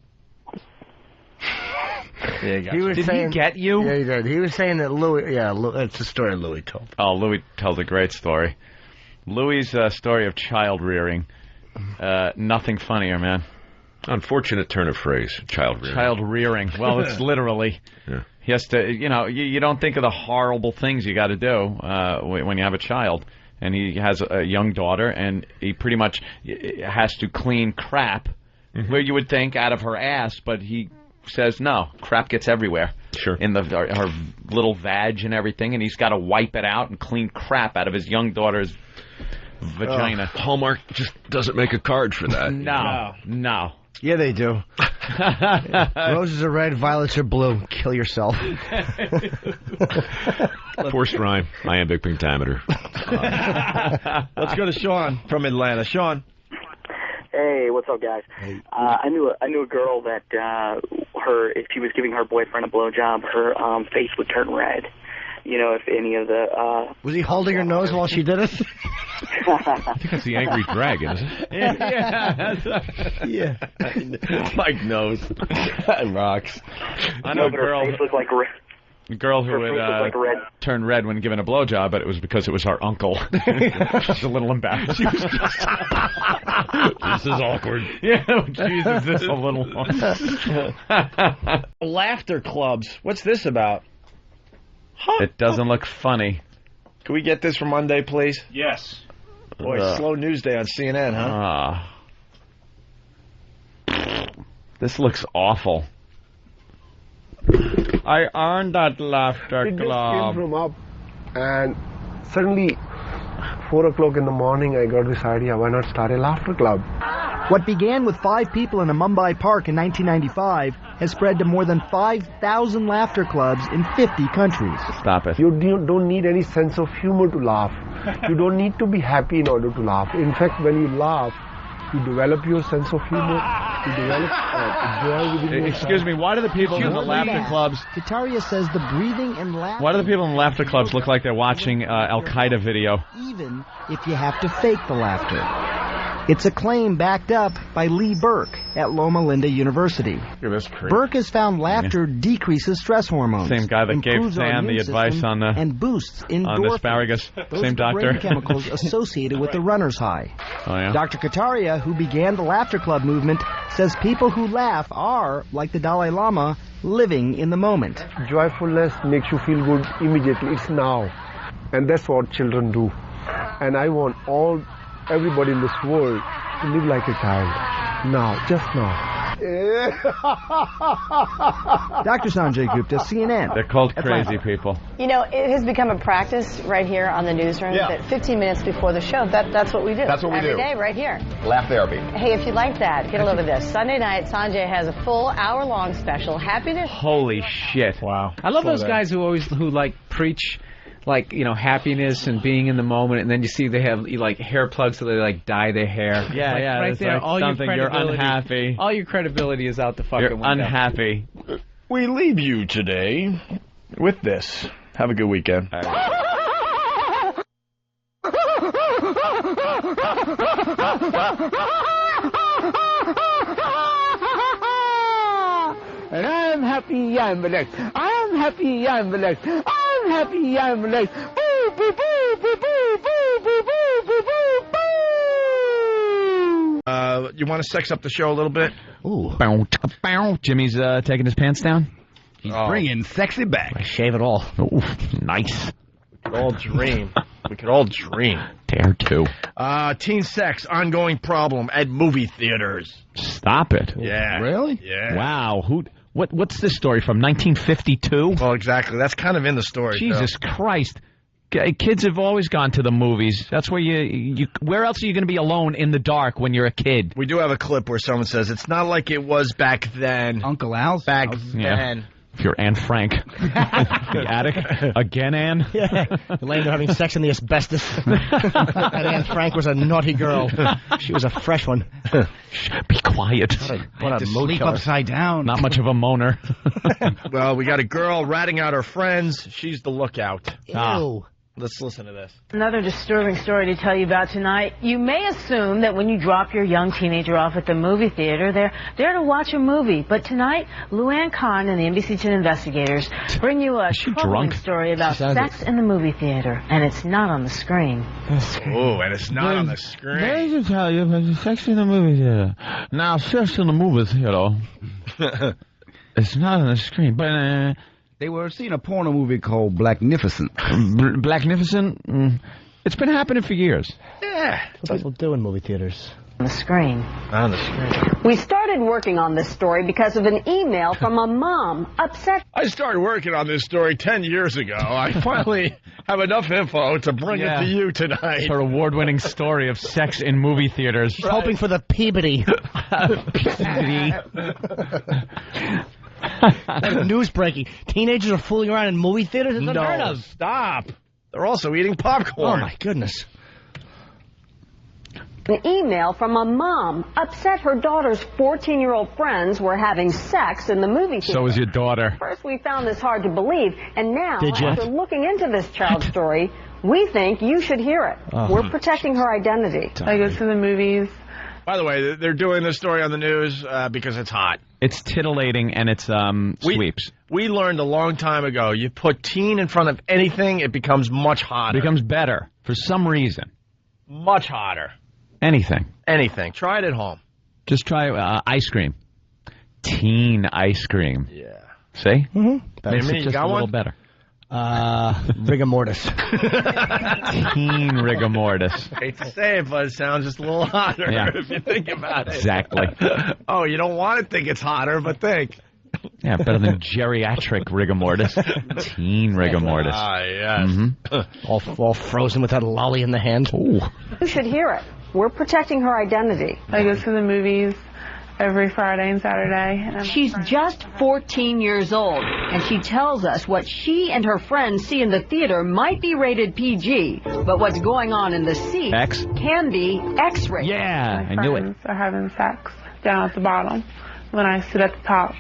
Speaker 6: There you go.
Speaker 3: He was
Speaker 5: Did
Speaker 3: saying,
Speaker 5: he get you?
Speaker 3: Yeah, he did. He was saying that Louis, it's the story Louis told.
Speaker 5: Oh, Louis tells a great story. Louis' story of child rearing. Nothing funnier, man.
Speaker 23: Unfortunate turn of phrase, child rearing.
Speaker 5: Child rearing. Well, it's literally.
Speaker 23: Yeah.
Speaker 5: He has to, you don't think of the horrible things you got to do when you have a child. And he has a young daughter, and he pretty much has to clean crap, where you would think out of her ass, but he says no, crap gets everywhere.
Speaker 23: Sure.
Speaker 5: In her little vag and everything, and he's got to wipe it out and clean crap out of his young daughter's vagina.
Speaker 23: Hallmark just doesn't make a card for that.
Speaker 5: No.
Speaker 3: Yeah, they do. Roses are red, violets are blue. Kill yourself.
Speaker 23: Forced rhyme. Iambic pentameter.
Speaker 6: Let's go to Sean from Atlanta. Sean.
Speaker 9: Hey, what's up, guys? I knew a girl that if she was giving her boyfriend a blowjob, her face would turn red. If any of the
Speaker 3: was he holding her nose while she did it?
Speaker 23: I think that's the Angry Dragon, isn't it?
Speaker 3: Yeah.
Speaker 6: Mike knows. That rocks.
Speaker 5: I know a girl.
Speaker 9: Her face looked like red.
Speaker 5: A girl who would turn red when given a blowjob, but it was because it was her uncle. She's a little embarrassed.
Speaker 23: This is awkward.
Speaker 5: Yeah, Jesus, this is a little.
Speaker 6: Laughter clubs. What's this about?
Speaker 5: It doesn't look funny.
Speaker 6: Can we get this for Monday, please?
Speaker 23: Yes.
Speaker 6: Boy, slow news day on CNN, huh?
Speaker 5: This looks awful.
Speaker 6: I earned that laughter
Speaker 10: It just came
Speaker 6: club.
Speaker 10: from up, and suddenly, 4 o'clock in the morning, I got this idea, why not start a laughter club?
Speaker 11: What began with 5 people in a Mumbai park in 1995 has spread to more than 5,000 laughter clubs in 50 countries.
Speaker 5: Stop it.
Speaker 10: You don't need any sense of humor to laugh. You don't need to be happy in order to laugh. In fact, when you laugh, you develop your sense of humor, you develop joy within yourself.
Speaker 6: Excuse me, why do the people in the laughter clubs...
Speaker 11: Kataria says the breathing and laughter...
Speaker 6: Why do the people in the laughter clubs look like they're watching Al-Qaeda video?
Speaker 11: Even if you have to fake the laughter. It's a claim backed up by Lee Burke at Loma Linda University. Burke has found laughter decreases stress hormones.
Speaker 5: Same guy that gave
Speaker 11: improves our
Speaker 5: Sam the
Speaker 11: immune
Speaker 5: advice
Speaker 11: system,
Speaker 5: on the
Speaker 11: and boosts
Speaker 5: on
Speaker 11: endorphins.
Speaker 5: asparagus.
Speaker 11: Those
Speaker 5: Same
Speaker 11: are the
Speaker 5: doctor.
Speaker 11: brain chemicals associated with the runner's high.
Speaker 5: Oh yeah.
Speaker 11: Dr. Kataria, who began the Laughter Club movement, says people who laugh are, like the Dalai Lama, living in the moment.
Speaker 10: Joyfulness makes you feel good immediately. It's now. And that's what children do. And I want everybody in this world to live like a child. Now, just now.
Speaker 11: Dr. Sanjay Gupta, CNN.
Speaker 5: They're called crazy
Speaker 11: Atlanta.
Speaker 5: people.
Speaker 12: You know, it has become a practice right here on the newsroom that 15 minutes before the show, that's what we do.
Speaker 1: That's what we do.
Speaker 12: Every day, right here.
Speaker 1: Laugh therapy.
Speaker 12: Hey, if you like that, get a load of this. Sunday night, Sanjay has a full hour-long special. Happy to...
Speaker 5: Holy shit.
Speaker 6: Wow.
Speaker 5: I love those guys who preach happiness and being in the moment, and then you see they have hair plugs so they dye their hair.
Speaker 6: Yeah,
Speaker 5: right
Speaker 6: it's
Speaker 5: there.
Speaker 6: like
Speaker 5: All your
Speaker 6: something,
Speaker 5: credibility.
Speaker 6: you're unhappy.
Speaker 5: All your credibility is out the fucking
Speaker 6: You're
Speaker 5: window.
Speaker 6: unhappy. We leave you today with this. Have a good weekend.
Speaker 15: And I'm happy, I'm relaxed. I'm happy, I'm relaxed. I'm happy, I'm relaxed. Boo, boo, boo, boo, boo, boo, boo, boo, boo, boo.
Speaker 6: You want to sex up the show a little bit?
Speaker 5: Ooh. Bow, bow. Jimmy's taking his pants down.
Speaker 6: He's
Speaker 3: bringing sexy back. I shave it all.
Speaker 5: Ooh, nice.
Speaker 6: We could all dream. We could all dream.
Speaker 5: Dare to.
Speaker 6: Teen sex, ongoing problem at movie theaters.
Speaker 5: Stop it.
Speaker 6: Yeah.
Speaker 5: Really?
Speaker 6: Yeah.
Speaker 5: Wow. What's this story from 1952?
Speaker 6: Well, exactly. That's kind of in the story.
Speaker 5: Jesus Christ. Kids have always gone to the movies. That's where you where else are you going to be alone in the dark when you're a kid?
Speaker 6: We do have a clip where someone says, it's not like it was back then.
Speaker 3: Uncle Al's?
Speaker 6: Back
Speaker 5: Yeah.
Speaker 6: then.
Speaker 5: If you're Anne Frank. The attic. Again, Anne?
Speaker 3: Yeah. Elaine, they're having sex in the asbestos. And Anne Frank was a naughty girl. She was a fresh one.
Speaker 5: Be quiet.
Speaker 3: What a sleep upside down.
Speaker 5: Not much of a moaner.
Speaker 6: Well, we got a girl ratting out her friends. She's the lookout.
Speaker 3: Ew.
Speaker 6: Let's listen to this.
Speaker 13: Another disturbing story to tell you about tonight. You may assume that when you drop your young teenager off at the movie theater, they're there to watch a movie. But tonight, Luann Kahn and the NBC10 investigators bring you a troubling story about sex in the movie theater. And it's not on the screen.
Speaker 6: Oh, and it's not on the screen.
Speaker 5: They just tell you about sex in the movie theater. Now, sex in the movie theater. It's not on the screen, but...
Speaker 24: They were seeing a porno movie called Blacknificent.
Speaker 5: Blacknificent? It's been happening for years.
Speaker 6: Yeah.
Speaker 3: What people do in movie theaters?
Speaker 13: On the screen.
Speaker 6: On the screen.
Speaker 25: We started working on this story because of an email from a mom upset.
Speaker 6: I started working on this story 10 years ago. I finally have enough info to bring it to you tonight.
Speaker 5: Her award-winning story of sex in movie theaters.
Speaker 3: She's hoping for the Peabody. News breaking. Teenagers are fooling around in movie theaters? It's unheard of.
Speaker 6: Stop. They're also eating popcorn.
Speaker 3: Oh, my goodness.
Speaker 25: An email from a mom upset her daughter's 14-year-old friends were having sex in the movie theater.
Speaker 5: So was your daughter.
Speaker 25: First, we found this hard to believe, and now,
Speaker 5: Did you?
Speaker 25: after looking into this child's story, we think you should hear it.
Speaker 6: Oh.
Speaker 25: We're protecting her identity.
Speaker 13: I go to the movies.
Speaker 6: By the way, they're doing this story on the news because it's hot.
Speaker 5: It's titillating and it's sweeps.
Speaker 6: We learned a long time ago, you put teen in front of anything, it becomes much hotter.
Speaker 5: It becomes better for some reason.
Speaker 6: Much hotter.
Speaker 5: Anything.
Speaker 6: Anything. Try it at home.
Speaker 5: Just try ice cream. Teen ice cream.
Speaker 6: Yeah.
Speaker 5: See?
Speaker 3: Mm-hmm.
Speaker 5: Makes it just a little better.
Speaker 3: Rigor mortis.
Speaker 5: Teen rigor mortis.
Speaker 6: Hate to say it, but it sounds just a little hotter if you think about it.
Speaker 5: Exactly.
Speaker 6: Oh, you don't want to think it's hotter, but think.
Speaker 5: Yeah, better than geriatric rigor mortis. Teen rigor mortis.
Speaker 6: Ah, yes.
Speaker 5: Mm-hmm.
Speaker 3: All frozen with that lolly in the hand.
Speaker 5: Ooh.
Speaker 25: You should hear it. We're protecting her identity.
Speaker 21: I go to the movies every Friday and Saturday.
Speaker 25: She's just 14 years old, and she tells us what she and her friends see in the theater might be rated PG, but what's going on in the seat can be X-rated.
Speaker 5: Yeah, I knew it.
Speaker 21: Friends are having sex down at the bottom when I sit at the top.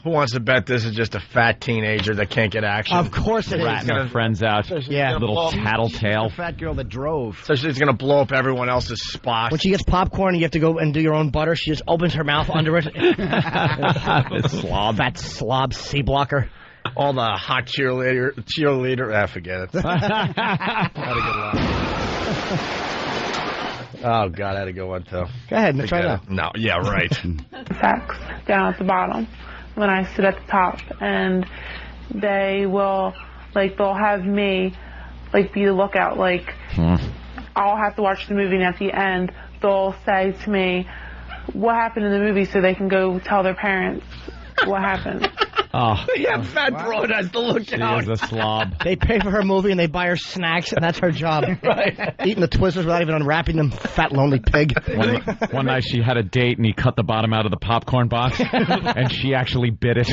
Speaker 6: Who wants to bet this is just a fat teenager that can't get action?
Speaker 3: Of course it is.
Speaker 5: Ratting her friends out.
Speaker 3: Yeah.
Speaker 5: Little tattletale.
Speaker 3: The fat girl that drove.
Speaker 6: So she's going to blow up everyone else's spot.
Speaker 3: When she gets popcorn and you have to go and do your own butter, she just opens her mouth under it.
Speaker 5: Slob.
Speaker 3: Fat slob C blocker.
Speaker 6: All the hot cheerleader. Forget it. Had a good laugh. Oh, God, I had a good one, too.
Speaker 3: Go ahead, try it out.
Speaker 6: No, yeah, right.
Speaker 21: Sex down at the bottom when I sit at the top, and they will, like, they'll have me, like, be the lookout. Like, I'll have to watch the movie, and at the end, they'll say to me what happened in the movie so they can go tell their parents what happened.
Speaker 5: Oh.
Speaker 6: Yeah, fat broad has to look out.
Speaker 5: She is a slob.
Speaker 3: They pay for her movie and they buy her snacks, and that's her job.
Speaker 6: Right.
Speaker 3: Eating the Twizzlers without even unwrapping them. Fat, lonely pig.
Speaker 5: One night she had a date and he cut the bottom out of the popcorn box, and she actually bit it.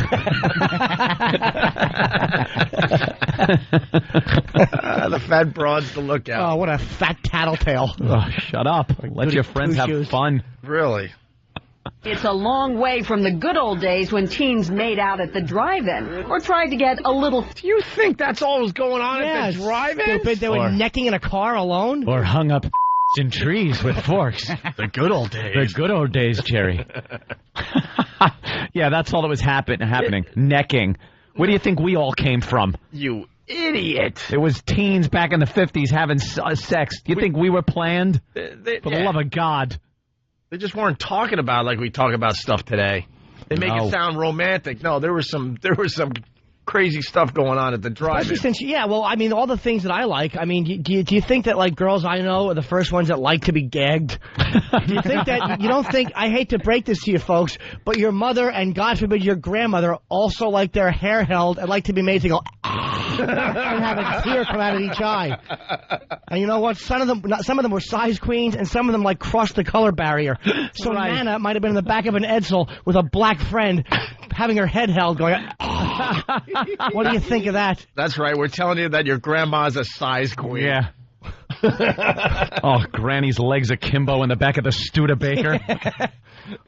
Speaker 6: The fat broad's to look out.
Speaker 3: Oh, what a fat tattletale.
Speaker 5: Oh, shut up. Let your friends have fun.
Speaker 6: Really?
Speaker 25: It's a long way from the good old days when teens made out at the drive-in or tried to get a little...
Speaker 6: You think that's all was going on at the drive-in?
Speaker 3: Stupid. They were necking in a car alone?
Speaker 5: Or hung up in trees with forks.
Speaker 6: The good old days.
Speaker 5: The good old days, Jerry. Yeah, that's all that was happening. Necking. Where do you think we all came from?
Speaker 6: You idiot.
Speaker 5: It was teens back in the 50s having sex. Do you think we were planned? For the love of God.
Speaker 6: They just weren't talking about it like we talk about stuff today. They make it sound romantic. No, there was some crazy stuff going on at the drive-in.
Speaker 3: Well, I mean, all the things that I like. I mean, do you think that, like, girls I know are the first ones that like to be gagged? Do you think that, you don't think, I hate to break this to you folks, but your mother and, God forbid, your grandmother also like their hair held and like to be made to go, and have a tear come out of each eye. And you know what? Some of them were size queens, and some of them, like, crossed the color barrier. So Nana might have been in the back of an Edsel with a black friend having her head held going, what do you think of that?
Speaker 6: That's right. We're telling you that your grandma's a size queen.
Speaker 5: Yeah. Oh, Granny's legs akimbo in the back of the Studebaker.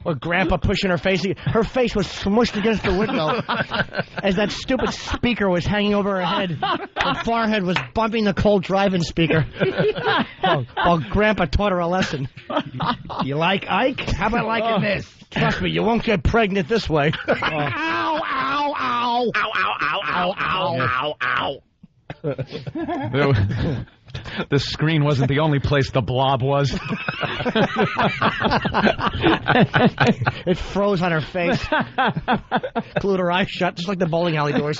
Speaker 3: Or Grandpa pushing her face. Her face was smushed against the window as that stupid speaker was hanging over her head. Her forehead was bumping the cold drive-in speaker. While Grandpa taught her a lesson. You like Ike? How about liking this? Trust me, you won't get pregnant this way. Ow, ow, ow. Ow, ow, ow, ow, ow, ow.
Speaker 5: The screen wasn't the only place the blob was.
Speaker 3: It froze on her face. Glued her eyes shut, just like the bowling alley doors.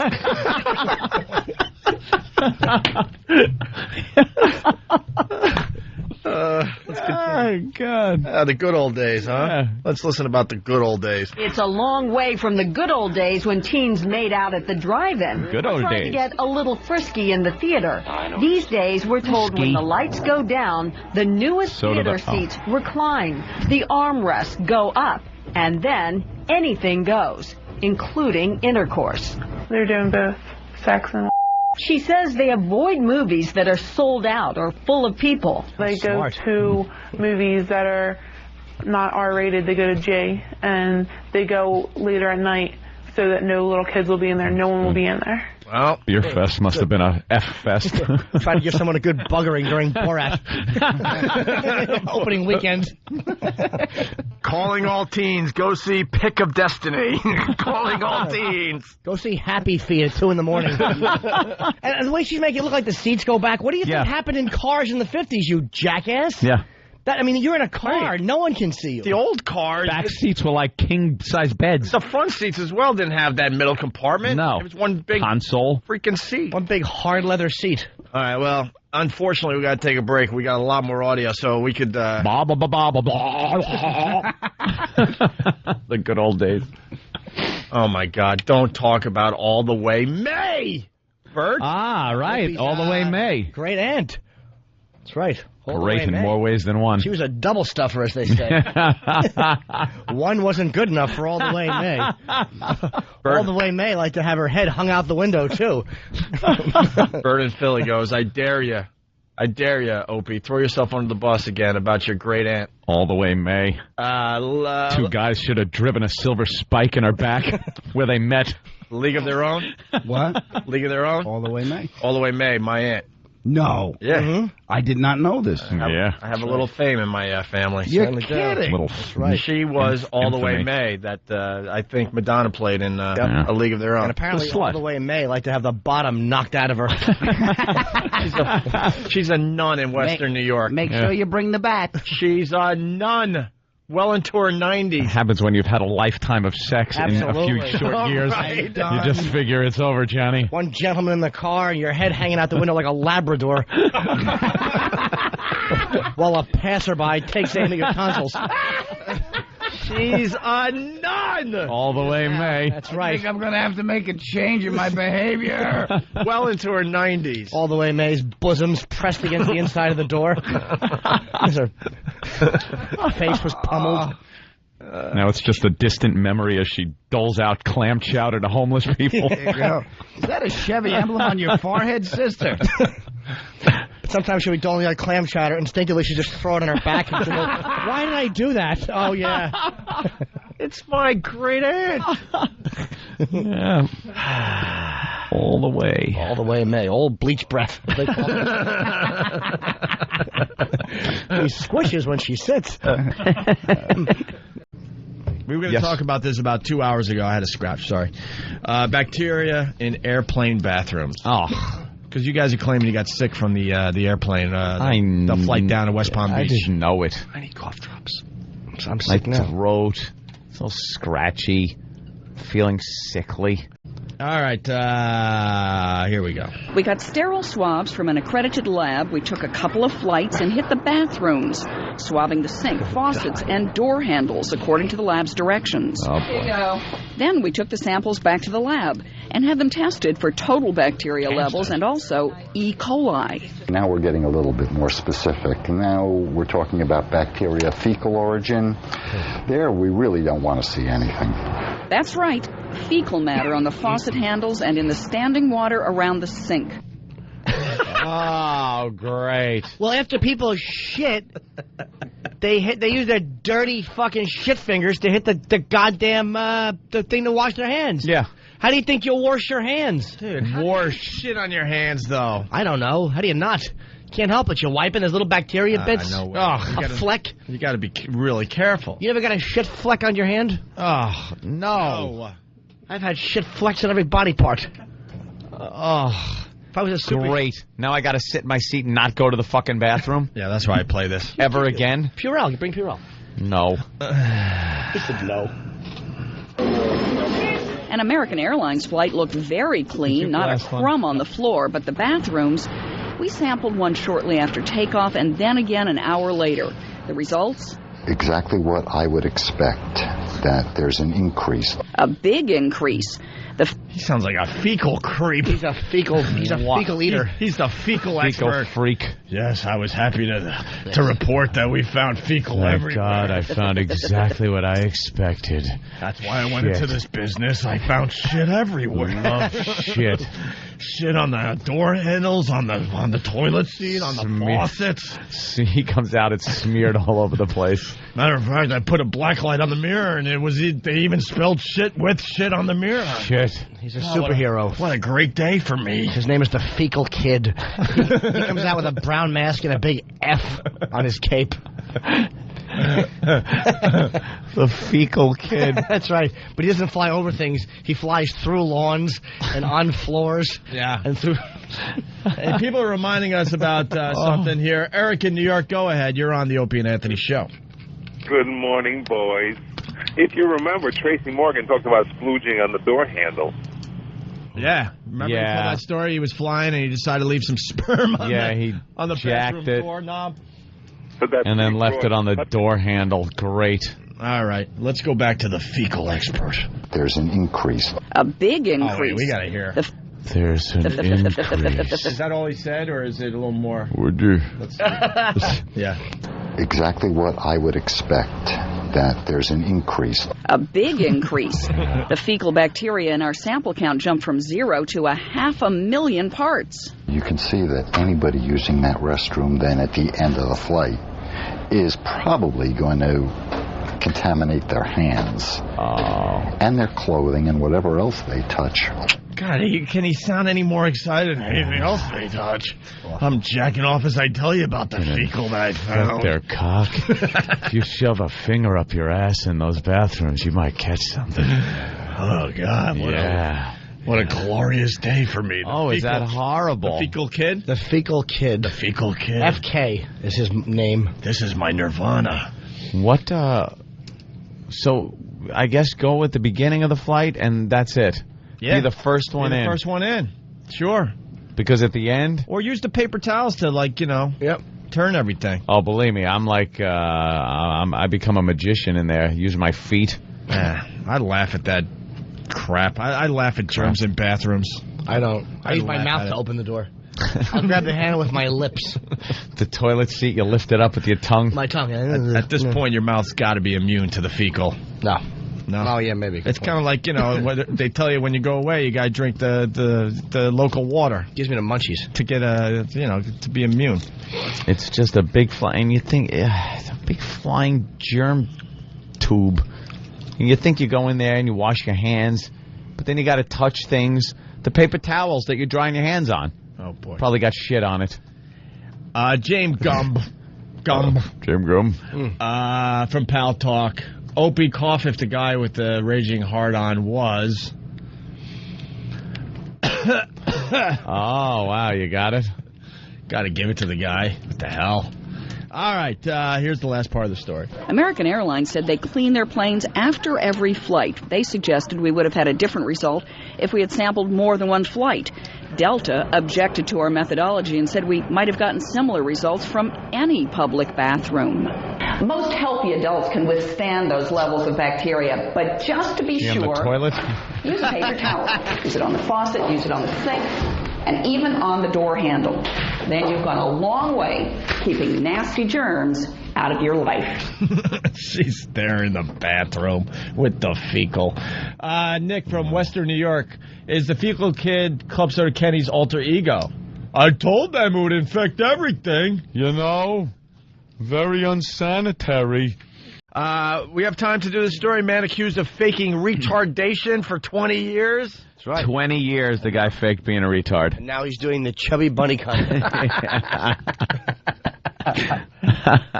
Speaker 6: Let's continue. God. The good old days, huh? Yeah. Let's listen about the good old days.
Speaker 25: It's a long way from the good old days when teens made out at the drive-in.
Speaker 5: Good old
Speaker 25: days. To get a little frisky in the theater. These days, we're told when the lights go down, the newest theater seats recline, the armrests go up, and then anything goes, including intercourse.
Speaker 21: They're doing both sex and...
Speaker 25: She says they avoid movies that are sold out or full of people.
Speaker 21: They go to movies that are not R-rated. They go to J, and they go later at night so that no little kids will be in there. No one will be in there.
Speaker 6: Well,
Speaker 5: Beer Fest must have been a F Fest.
Speaker 3: Trying to give someone a good buggering during Borat. Opening weekend.
Speaker 6: Calling all teens. Go see Pick of Destiny. Calling all teens.
Speaker 3: Go see Happy Feet at 2 in the morning. And the way she's making it look like the seats go back. What do you think happened in cars in the 50s, you jackass?
Speaker 5: Yeah.
Speaker 3: I mean, you're in a car. Right. No one can see you.
Speaker 6: The old cars.
Speaker 5: Back seats were like king-size beds.
Speaker 6: The front seats as well didn't have that middle compartment.
Speaker 5: No.
Speaker 6: It was one big
Speaker 5: console.
Speaker 6: Freaking seat.
Speaker 3: One big hard leather seat.
Speaker 6: All right, well, unfortunately, we got to take a break. We got a lot more audio, so we could...
Speaker 5: Blah, blah, blah, blah, blah. The good old days.
Speaker 6: Oh, my God. Don't talk about All the Way May. Bert?
Speaker 5: Ah, right.
Speaker 3: Opie's,
Speaker 5: All the way May.
Speaker 3: Great aunt. That's right. All the
Speaker 5: Great
Speaker 3: way
Speaker 5: in
Speaker 3: May.
Speaker 5: more ways than one.
Speaker 3: She was a double stuffer, as they say. One wasn't good enough for All the Way May. All the Way May liked to have her head hung out the window, too.
Speaker 6: Bert in Philly goes, I dare you, Opie. Throw yourself under the bus again about your great aunt.
Speaker 5: All the way May. Two guys should have driven a silver spike in her back where they met.
Speaker 6: League of Their Own?
Speaker 24: What?
Speaker 6: League of Their Own?
Speaker 24: All the way May.
Speaker 6: All the Way May, my aunt.
Speaker 24: No.
Speaker 6: Yeah.
Speaker 3: Mm-hmm.
Speaker 24: I did not know this.
Speaker 6: I have a little fame in my family.
Speaker 24: You're kidding.
Speaker 3: Right.
Speaker 6: She was All the Way May that I think Madonna played in A League of Their Own.
Speaker 3: And apparently All the Way May liked to have the bottom knocked out of her.
Speaker 6: She's a nun in Western New York.
Speaker 24: Make sure you bring the bat.
Speaker 6: She's a nun. Well into her 90s.
Speaker 5: It happens when you've had a lifetime of sex in a few short years.
Speaker 6: Right,
Speaker 5: you just figure it's over, Johnny.
Speaker 3: One gentleman in the car and your head hanging out the window like a Labrador. While a passerby takes aim at your tonsils.
Speaker 6: She's a nun!
Speaker 5: All the way May.
Speaker 3: That's right.
Speaker 24: I think I'm going to have to make a change in my behavior.
Speaker 6: Well into her 90s.
Speaker 3: All the way May's bosoms pressed against the inside of the door. Her face was pummeled.
Speaker 5: Now it's just a distant memory as she doles out clam chowder to homeless people.
Speaker 24: There you go. Is that a Chevy emblem on your forehead, sister?
Speaker 3: Sometimes she'll be doling out clam chowder. Instinctively, she just throw it on her back. And she'll go, why did I do that? Oh, yeah.
Speaker 6: It's my great aunt.
Speaker 5: Yeah. All the way.
Speaker 3: All the way May. Old bleach breath. They call it. She squishes when she sits.
Speaker 6: We were going to talk about this about 2 hours ago. I had a scratch, sorry. Bacteria in airplane bathrooms.
Speaker 5: Oh.
Speaker 6: Because you guys are claiming you got sick from the airplane, the flight down to West Palm Beach.
Speaker 5: I didn't know it.
Speaker 6: I need cough drops.
Speaker 3: I'm sick now.
Speaker 5: My throat, so scratchy, feeling sickly.
Speaker 6: All right, here we go.
Speaker 7: We got sterile swabs from an accredited lab. We took a couple of flights and hit the bathrooms, swabbing the sink, faucets, and door handles according to the lab's directions.
Speaker 5: Oh,
Speaker 7: There you go. Then we took the samples back to the lab and had them tested for total bacteria levels and also E. coli.
Speaker 8: Now we're getting a little bit more specific. Now we're talking about bacteria fecal origin. There we really don't want to see anything.
Speaker 7: That's right, fecal matter on the faucet handles and in the standing water around the sink.
Speaker 5: Oh, great.
Speaker 3: Well, after people shit, they use their dirty fucking shit fingers to hit the goddamn the thing to wash their hands.
Speaker 5: Yeah.
Speaker 3: How do you think you'll wash your hands?
Speaker 6: Dude, wash shit on your hands, though.
Speaker 3: I don't know. How do you not? Can't help it. You're wiping those little bacteria bits.
Speaker 6: No way.
Speaker 3: A fleck.
Speaker 6: You got to be really careful.
Speaker 3: You ever got a shit fleck on your hand?
Speaker 6: Oh, no.
Speaker 3: I've had shit flecks on every body part. If I was a super...
Speaker 5: Great. Now I got to sit in my seat and not go to the fucking bathroom?
Speaker 6: Yeah, that's why I play this.
Speaker 5: Ever again?
Speaker 3: Purell. You bring Purell.
Speaker 5: No.
Speaker 3: He said no.
Speaker 7: An American Airlines flight looked very clean, not a crumb on the floor, but the bathrooms, we sampled one shortly after takeoff and then again an hour later. The results?
Speaker 8: Exactly what I would expect, that there's an increase.
Speaker 7: A big increase.
Speaker 6: He sounds like a fecal creep.
Speaker 3: He's a fecal eater.
Speaker 6: He's the fecal expert.
Speaker 5: Freak.
Speaker 6: Yes, I was happy to report that we found fecal everywhere.
Speaker 5: God, I found exactly what I expected.
Speaker 6: That's why I went into this business. I found shit everywhere.
Speaker 5: Love shit.
Speaker 6: Shit on the door handles, on the toilet seat, on the faucets.
Speaker 5: See, he comes out, it's smeared all over the place.
Speaker 6: Matter of fact, I put a black light on the mirror, and they even spelled shit with shit on the mirror.
Speaker 5: Shit.
Speaker 3: He's a superhero.
Speaker 6: What a great day for me.
Speaker 3: His name is the Fecal Kid. He comes out with a brown mask and a big F on his cape.
Speaker 5: The Fecal Kid.
Speaker 3: That's right. But he doesn't fly over things. He flies through lawns and on floors.
Speaker 6: Yeah.
Speaker 3: And through...
Speaker 6: Hey, people are reminding us about something here. Eric in New York, go ahead. You're on the Opie and Anthony show.
Speaker 14: Good morning, boys. If you remember, Tracy Morgan talked about splooging on the door handle.
Speaker 6: Yeah. Remember he told that story? He was flying and he decided to leave some sperm on the
Speaker 5: jacked
Speaker 6: bathroom doorknob.
Speaker 5: And then left it on the door handle. Great.
Speaker 6: All right. Let's go back to the fecal expert.
Speaker 8: there's an increase.
Speaker 7: A big increase.
Speaker 6: Oh, wait, we got to hear.
Speaker 5: There's an increase.
Speaker 6: Is that all he said, or is it a little more?
Speaker 5: Would you?
Speaker 6: Yeah.
Speaker 8: Exactly what I would expect, that there's an increase.
Speaker 7: A big increase. The fecal bacteria in our sample count jumped from 0 to 500,000 parts.
Speaker 8: You can see that anybody using that restroom then at the end of the flight is probably going to contaminate their hands and their clothing and whatever else they touch.
Speaker 6: God, can he sound any more excited than anything else they touch? I'm jacking off as I tell you about the fecal that I found.
Speaker 5: Their cock. If you shove a finger up your ass in those bathrooms, you might catch something.
Speaker 6: Oh, God. What a glorious day for me.
Speaker 5: Is that horrible?
Speaker 6: The fecal kid?
Speaker 3: The fecal kid.
Speaker 6: The fecal kid.
Speaker 3: FK is his name.
Speaker 6: This is my nirvana.
Speaker 5: What, so I guess go at the beginning of the flight and that's it.
Speaker 6: Yeah.
Speaker 5: Be the first one in.
Speaker 6: The first one in. Sure.
Speaker 5: Because at the end...
Speaker 6: Or use the paper towels to, turn everything.
Speaker 5: Oh, believe me, I'm like, I become a magician in there. Use my feet.
Speaker 6: I laugh at that crap. I laugh at germs in bathrooms.
Speaker 3: I don't. I use my mouth to open the door. I'll grab the handle with my lips.
Speaker 5: The toilet seat, you lift it up with your tongue.
Speaker 3: My tongue.
Speaker 6: At this point, your mouth's got to be immune to the fecal.
Speaker 3: No.
Speaker 6: No.
Speaker 3: Oh, yeah, maybe.
Speaker 6: It's kind of like, whether they tell you when you go away, you got to drink the local water.
Speaker 3: Gives me the munchies.
Speaker 6: To get to be immune.
Speaker 5: It's just a big flying, you think, it's a big flying germ tube. And you think you go in there and you wash your hands, but then you got to touch things. The paper towels that you're drying your hands on.
Speaker 6: Oh, boy.
Speaker 5: Probably got shit on it.
Speaker 6: James Gumb.
Speaker 5: Jim Grum.
Speaker 6: From Pal Talk. Opie, cough if the guy with the raging hard-on was.
Speaker 5: Oh, wow, you got it?
Speaker 6: Got to give it to the guy. What the hell? All right, here's the last part of the story.
Speaker 7: American Airlines said they clean their planes after every flight. They suggested we would have had a different result if we had sampled more than one flight. Delta objected to our methodology and said we might have gotten similar results from any public bathroom. Most healthy adults can withstand those levels of bacteria, but just to be sure,
Speaker 5: on the toilet?
Speaker 7: Use a paper towel. Use it on the faucet, use it on the sink, and even on the door handle. Then you've gone a long way keeping nasty germs out of your life.
Speaker 6: She's there in the bathroom with the fecal. Nick from Western New York. Is the fecal kid Club Soda Kenny's alter ego? I told them it would infect everything.
Speaker 5: Very unsanitary.
Speaker 6: We have time to do the story. Man accused of faking retardation for 20 years.
Speaker 3: That's right.
Speaker 5: 20 years the guy faked being a retard.
Speaker 3: And now he's doing the chubby bunny kind.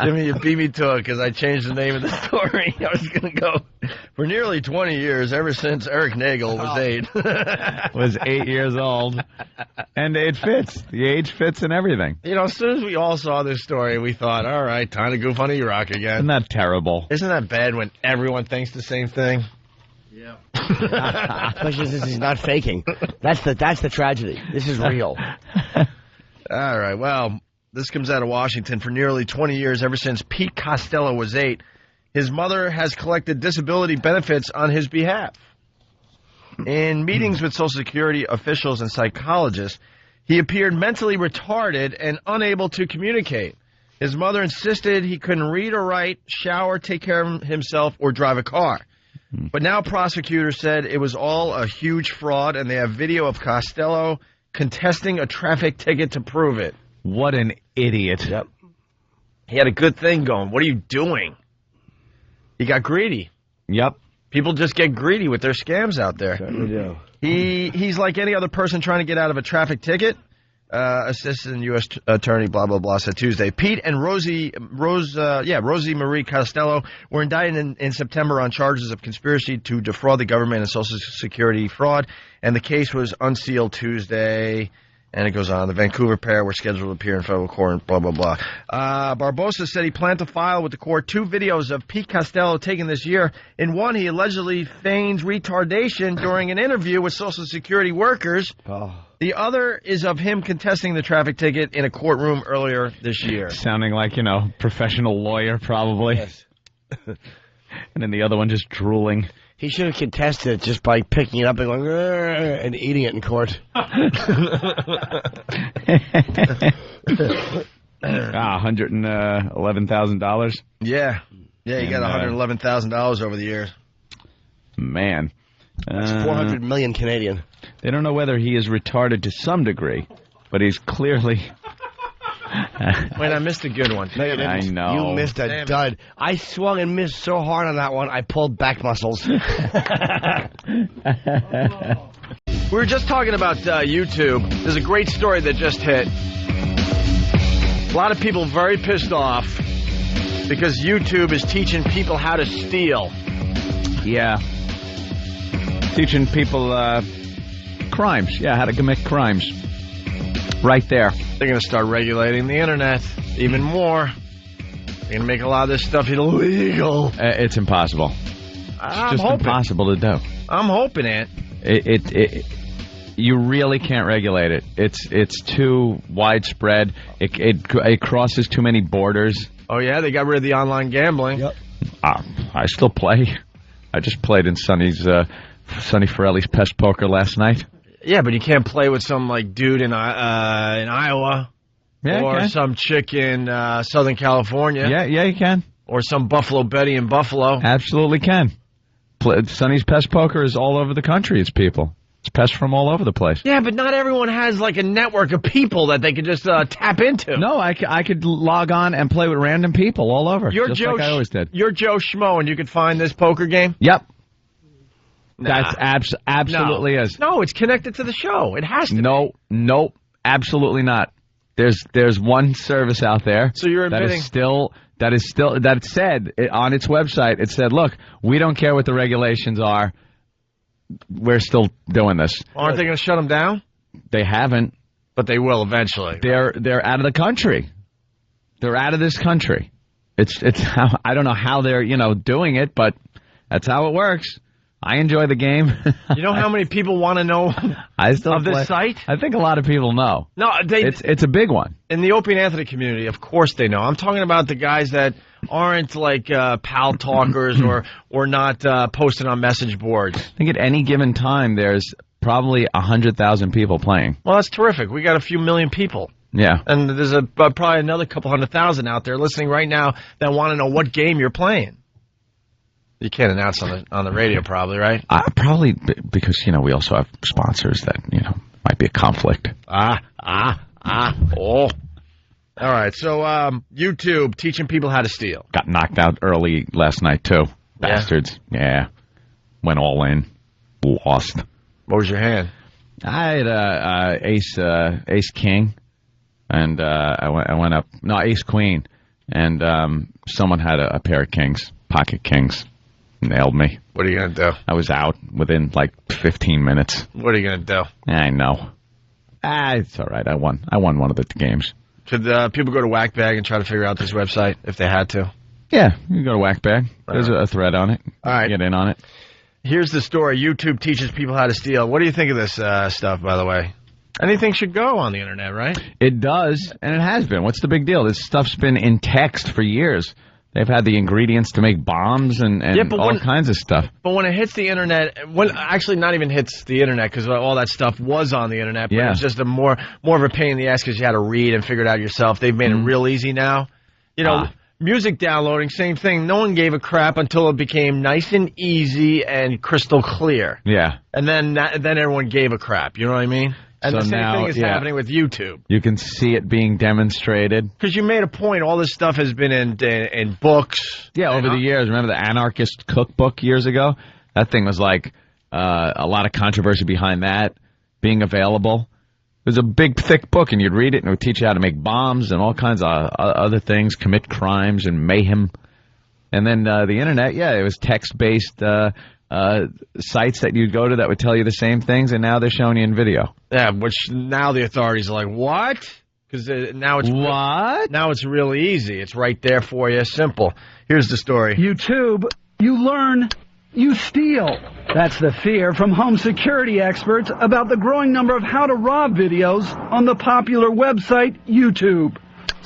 Speaker 6: Jimmy, you beat me to it because I changed the name of the story. I was going to go for nearly 20 years, ever since Eric Nagel was 8.
Speaker 5: Was 8 years old. And it fits. The age fits and everything.
Speaker 6: As soon as we all saw this story, we thought, all right, time to goof on E-Rock again.
Speaker 5: Isn't that terrible?
Speaker 6: Isn't that bad when everyone thinks the same thing?
Speaker 3: Yeah. Especially since he's not faking. That's the tragedy. This is real.
Speaker 6: All right, well, this comes out of Washington. For nearly 20 years, ever since Pete Costello was 8, his mother has collected disability benefits on his behalf. In meetings with Social Security officials and psychologists, he appeared mentally retarded and unable to communicate. His mother insisted he couldn't read or write, shower, take care of himself, or drive a car. But now prosecutors said it was all a huge fraud, and they have video of Costello contesting a traffic ticket to prove it.
Speaker 5: What an idiot.
Speaker 6: Yep. He had a good thing going. What are you doing? He got greedy.
Speaker 5: Yep.
Speaker 6: People just get greedy with their scams out there.
Speaker 3: Certainly do.
Speaker 6: He's like any other person trying to get out of a traffic ticket. Assistant U.S. Attorney, blah, blah, blah, said Tuesday. Pete and Rosie Marie Costello were indicted in September on charges of conspiracy to defraud the government and Social Security fraud, and the case was unsealed Tuesday. And it goes on. The Vancouver pair were scheduled to appear in federal court, blah, blah, blah. Barbosa said he planned to file with the court 2 videos of Pete Costello taken this year. In one, he allegedly feigns retardation during an interview with Social Security workers. Oh. The other is of him contesting the traffic ticket in a courtroom earlier this year.
Speaker 5: Sounding like, professional lawyer, probably.
Speaker 6: Yes.
Speaker 5: And then the other one just drooling.
Speaker 3: He should have contested it just by picking it up and going, "Grr," and eating it in court.
Speaker 5: $111,000.
Speaker 6: Yeah, you got $111,000 over the years.
Speaker 5: Man,
Speaker 3: that's 400 million Canadian.
Speaker 5: They don't know whether he is retarded to some degree, but he's clearly.
Speaker 6: Wait, I missed a good one.
Speaker 3: No, you didn't.
Speaker 5: I know.
Speaker 3: You missed a dud. I swung and missed so hard on that one, I pulled back muscles.
Speaker 6: We were just talking about YouTube. There's a great story that just hit. A lot of people very pissed off because YouTube is teaching people how to steal.
Speaker 5: Yeah. Teaching people crimes. Yeah, how to commit crimes. Right there.
Speaker 6: They're going to start regulating the internet even more. They're going to make a lot of this stuff illegal.
Speaker 5: It's impossible. It's just impossible to do.
Speaker 6: I'm hoping it.
Speaker 5: You really can't regulate it. It's too widespread. It crosses too many borders.
Speaker 6: Oh yeah, they got rid of the online gambling.
Speaker 3: Yep.
Speaker 5: I still play. I just played in Sonny Ferrelli's Pest Poker last night.
Speaker 6: Yeah, but you can't play with some dude in Iowa, or some chick in Southern California.
Speaker 5: Yeah, you can.
Speaker 6: Or some Buffalo Betty in Buffalo.
Speaker 5: Absolutely can. Sonny's Pest Poker is all over the country. It's people. It's pests from all over the place.
Speaker 6: Yeah, but not everyone has a network of people that they could just tap into.
Speaker 5: No, I could log on and play with random people all over. Just like I always did.
Speaker 6: You're Joe Schmo, and you could find this poker game?
Speaker 5: Yep.
Speaker 6: Nah.
Speaker 5: That's absolutely is.
Speaker 6: No, it's connected to the show. It has to be.
Speaker 5: Nope, absolutely not. There's one service out there.
Speaker 6: So you're admitting
Speaker 5: that said on its website. It said, "Look, we don't care what the regulations are. We're still doing this."
Speaker 6: Aren't they going to shut them down?
Speaker 5: They haven't,
Speaker 6: but they will eventually.
Speaker 5: They're out of the country. They're out of this country. It's how, I don't know how they're doing it, but that's how it works. I enjoy the game.
Speaker 6: You know how many people want to know of this site?
Speaker 5: I think a lot of people know.
Speaker 6: No,
Speaker 5: it's a big one.
Speaker 6: In the Opie and Anthony community, of course they know. I'm talking about the guys that aren't pal talkers or not posted on message boards.
Speaker 5: I think at any given time there's probably 100,000 people playing.
Speaker 6: Well, that's terrific. We got a few million people.
Speaker 5: Yeah.
Speaker 6: And there's probably another couple 100,000 out there listening right now that want to know what game you're playing. You can't announce on the radio, probably, right?
Speaker 5: Probably because we also have sponsors that might be a conflict.
Speaker 6: Oh. All right. So YouTube teaching people how to steal.
Speaker 5: Got knocked out early last night too. Bastards. Yeah. Went all in. Lost.
Speaker 6: What was your hand?
Speaker 5: I had ace king, and I went up. No, ace queen, and someone had a pair of kings, pocket kings. Nailed me.
Speaker 6: What are you going to do?
Speaker 5: I was out within 15 minutes.
Speaker 6: What are you going to do?
Speaker 5: I know. It's all right. I won one of the games.
Speaker 6: Could people go to Whackbag and try to figure out this website if they had to?
Speaker 5: Yeah, you can go to Whackbag. There's a thread on it.
Speaker 6: All right.
Speaker 5: Get in on it.
Speaker 6: Here's the story. YouTube teaches people how to steal. What do you think of this stuff, by the way? Anything should go on the internet, right?
Speaker 5: It does, and it has been. What's the big deal? This stuff's been in text for years. They've had the ingredients to make bombs and all kinds of stuff.
Speaker 6: But when it hits the internet, actually not even hits the internet because all that stuff was on the internet, but it's just more of a pain in the ass because you had to read and figure it out yourself. They've made it real easy now. Music downloading, same thing. No one gave a crap until it became nice and easy and crystal clear.
Speaker 5: Yeah.
Speaker 6: And then everyone gave a crap. You know what I mean? And
Speaker 5: so
Speaker 6: the same
Speaker 5: now,
Speaker 6: thing is happening with YouTube.
Speaker 5: You can see it being demonstrated.
Speaker 6: Because you made a point. All this stuff has been in books.
Speaker 5: Yeah, over the years. Remember the Anarchist Cookbook years ago? That thing was a lot of controversy behind that being available. It was a big, thick book, and you'd read it, and it would teach you how to make bombs and all kinds of other things, commit crimes and mayhem. And then the Internet, it was text-based sites that you'd go to that would tell you the same things, and now they're showing you in video.
Speaker 6: Yeah, which now the authorities are like, what? Because now it's
Speaker 5: what?
Speaker 6: Now it's really easy. It's right there for you. Simple. Here's the story.
Speaker 16: YouTube, you learn, you steal. That's the fear from home security experts about the growing number of how to rob videos on the popular website YouTube.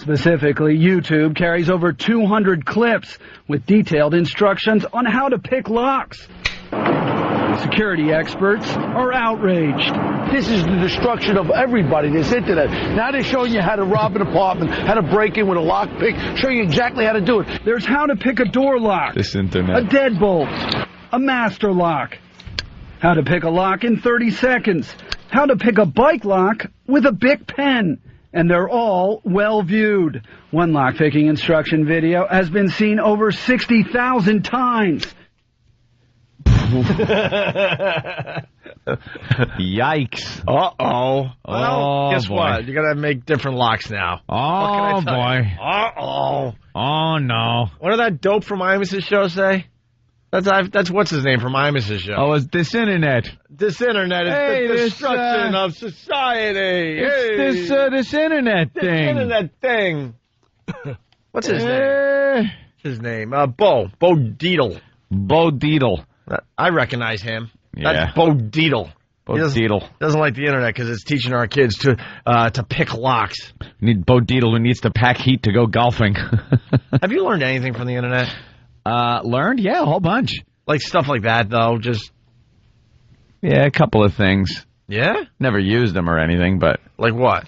Speaker 16: Specifically, YouTube carries over 200 clips with detailed instructions on how to pick locks. Security experts are outraged.
Speaker 2: This is the destruction of everybody, this internet. Now they're showing you how to rob an apartment, how to break in with a lockpick, showing you exactly how to do it.
Speaker 16: There's how to pick a door lock,
Speaker 5: this internet,
Speaker 16: a deadbolt, a master lock, how to pick a lock in 30 seconds, how to pick a bike lock with a Bic pen. And they're all well viewed. One lock-picking instruction video has been seen over 60,000 times.
Speaker 5: Yikes.
Speaker 6: Uh-oh. Well, guess
Speaker 5: boy.
Speaker 6: what? You're going to make different locks now.
Speaker 5: Oh, boy.
Speaker 6: Uh-oh.
Speaker 5: Oh, no.
Speaker 6: What did that dope from Imus's show say? That's what's his name from Imus's show.
Speaker 5: Oh, it's this internet.
Speaker 6: This internet is the destruction of society.
Speaker 5: It's this internet thing.
Speaker 6: This internet thing. What's his name? His name? Bo Deedle.
Speaker 5: Bo Deedle.
Speaker 6: I recognize him.
Speaker 5: Yeah.
Speaker 6: That's Bo Deedle.
Speaker 5: Bo Deedle
Speaker 6: Doesn't like the internet because it's teaching our kids to pick locks.
Speaker 5: We need Bo Deedle who needs to pack heat to go golfing.
Speaker 6: Have you learned anything from the internet?
Speaker 5: Learned? Yeah, a whole bunch.
Speaker 6: Like stuff like that, though, just...
Speaker 5: Yeah, a couple of things.
Speaker 6: Yeah?
Speaker 5: Never used them or anything, but...
Speaker 6: Like what?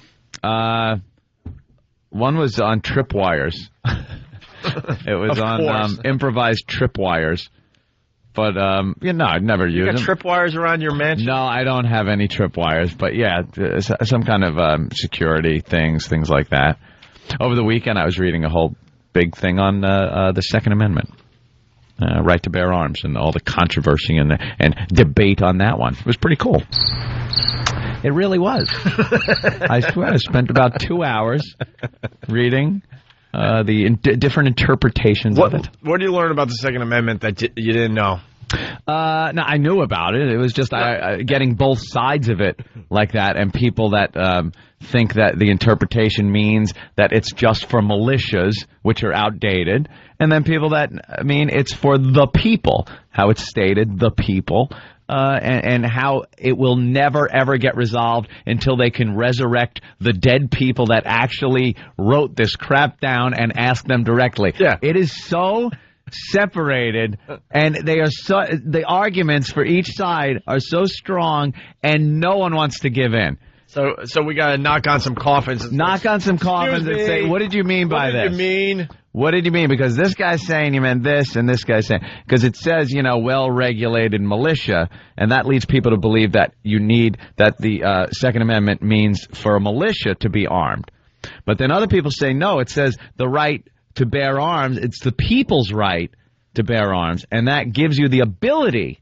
Speaker 5: One was on tripwires. It was on improvised tripwires. But, I'd never used them.
Speaker 6: You got tripwires around your mansion?
Speaker 5: No, I don't have any tripwires, but yeah, some kind of security things like that. Over the weekend, I was reading a whole big thing on the Second Amendment. Right to bear arms and all the controversy and debate on that one. It was pretty cool. It really was. I swear I spent about 2 hours reading the different interpretations of it.
Speaker 6: What did you learn about the Second Amendment that you didn't know?
Speaker 5: No, I knew about it. It was just getting both sides of it like that, and people that think that the interpretation means that it's just for militias, which are outdated, and then people that mean it's for the people, how it's stated, the people, and how it will never, ever get resolved until they can resurrect the dead people that actually wrote this crap down and ask them directly.
Speaker 6: Yeah.
Speaker 5: It is so separated, and the arguments for each side are so strong, and no one wants to give in.
Speaker 6: So we got to knock on some coffins.
Speaker 5: Knock on some coffins and say, what did you mean by this?
Speaker 6: What did you mean?
Speaker 5: What did you mean? Because this guy's saying you meant this, and this guy's saying... Because it says, well-regulated militia, and that leads people to believe that that the Second Amendment means for a militia to be armed. But then other people say, no, it says the right to bear arms. It's the people's right to bear arms, and that gives you the ability,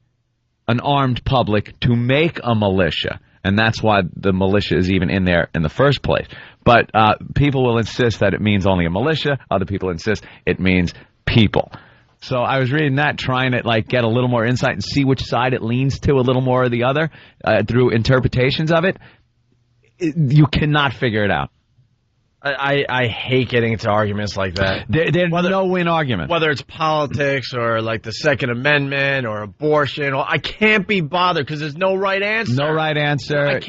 Speaker 5: an armed public, to make a militia. And that's why the militia is even in there in the first place. But people will insist that it means only a militia. Other people insist it means people. So I was reading that, trying to get a little more insight and see which side it leans to a little more or the other through interpretations of it. You cannot figure it out.
Speaker 6: I hate getting into arguments like that.
Speaker 5: They're no-win arguments.
Speaker 6: Whether it's politics or like the Second Amendment or abortion, I can't be bothered because there's no right answer.
Speaker 5: No right answer.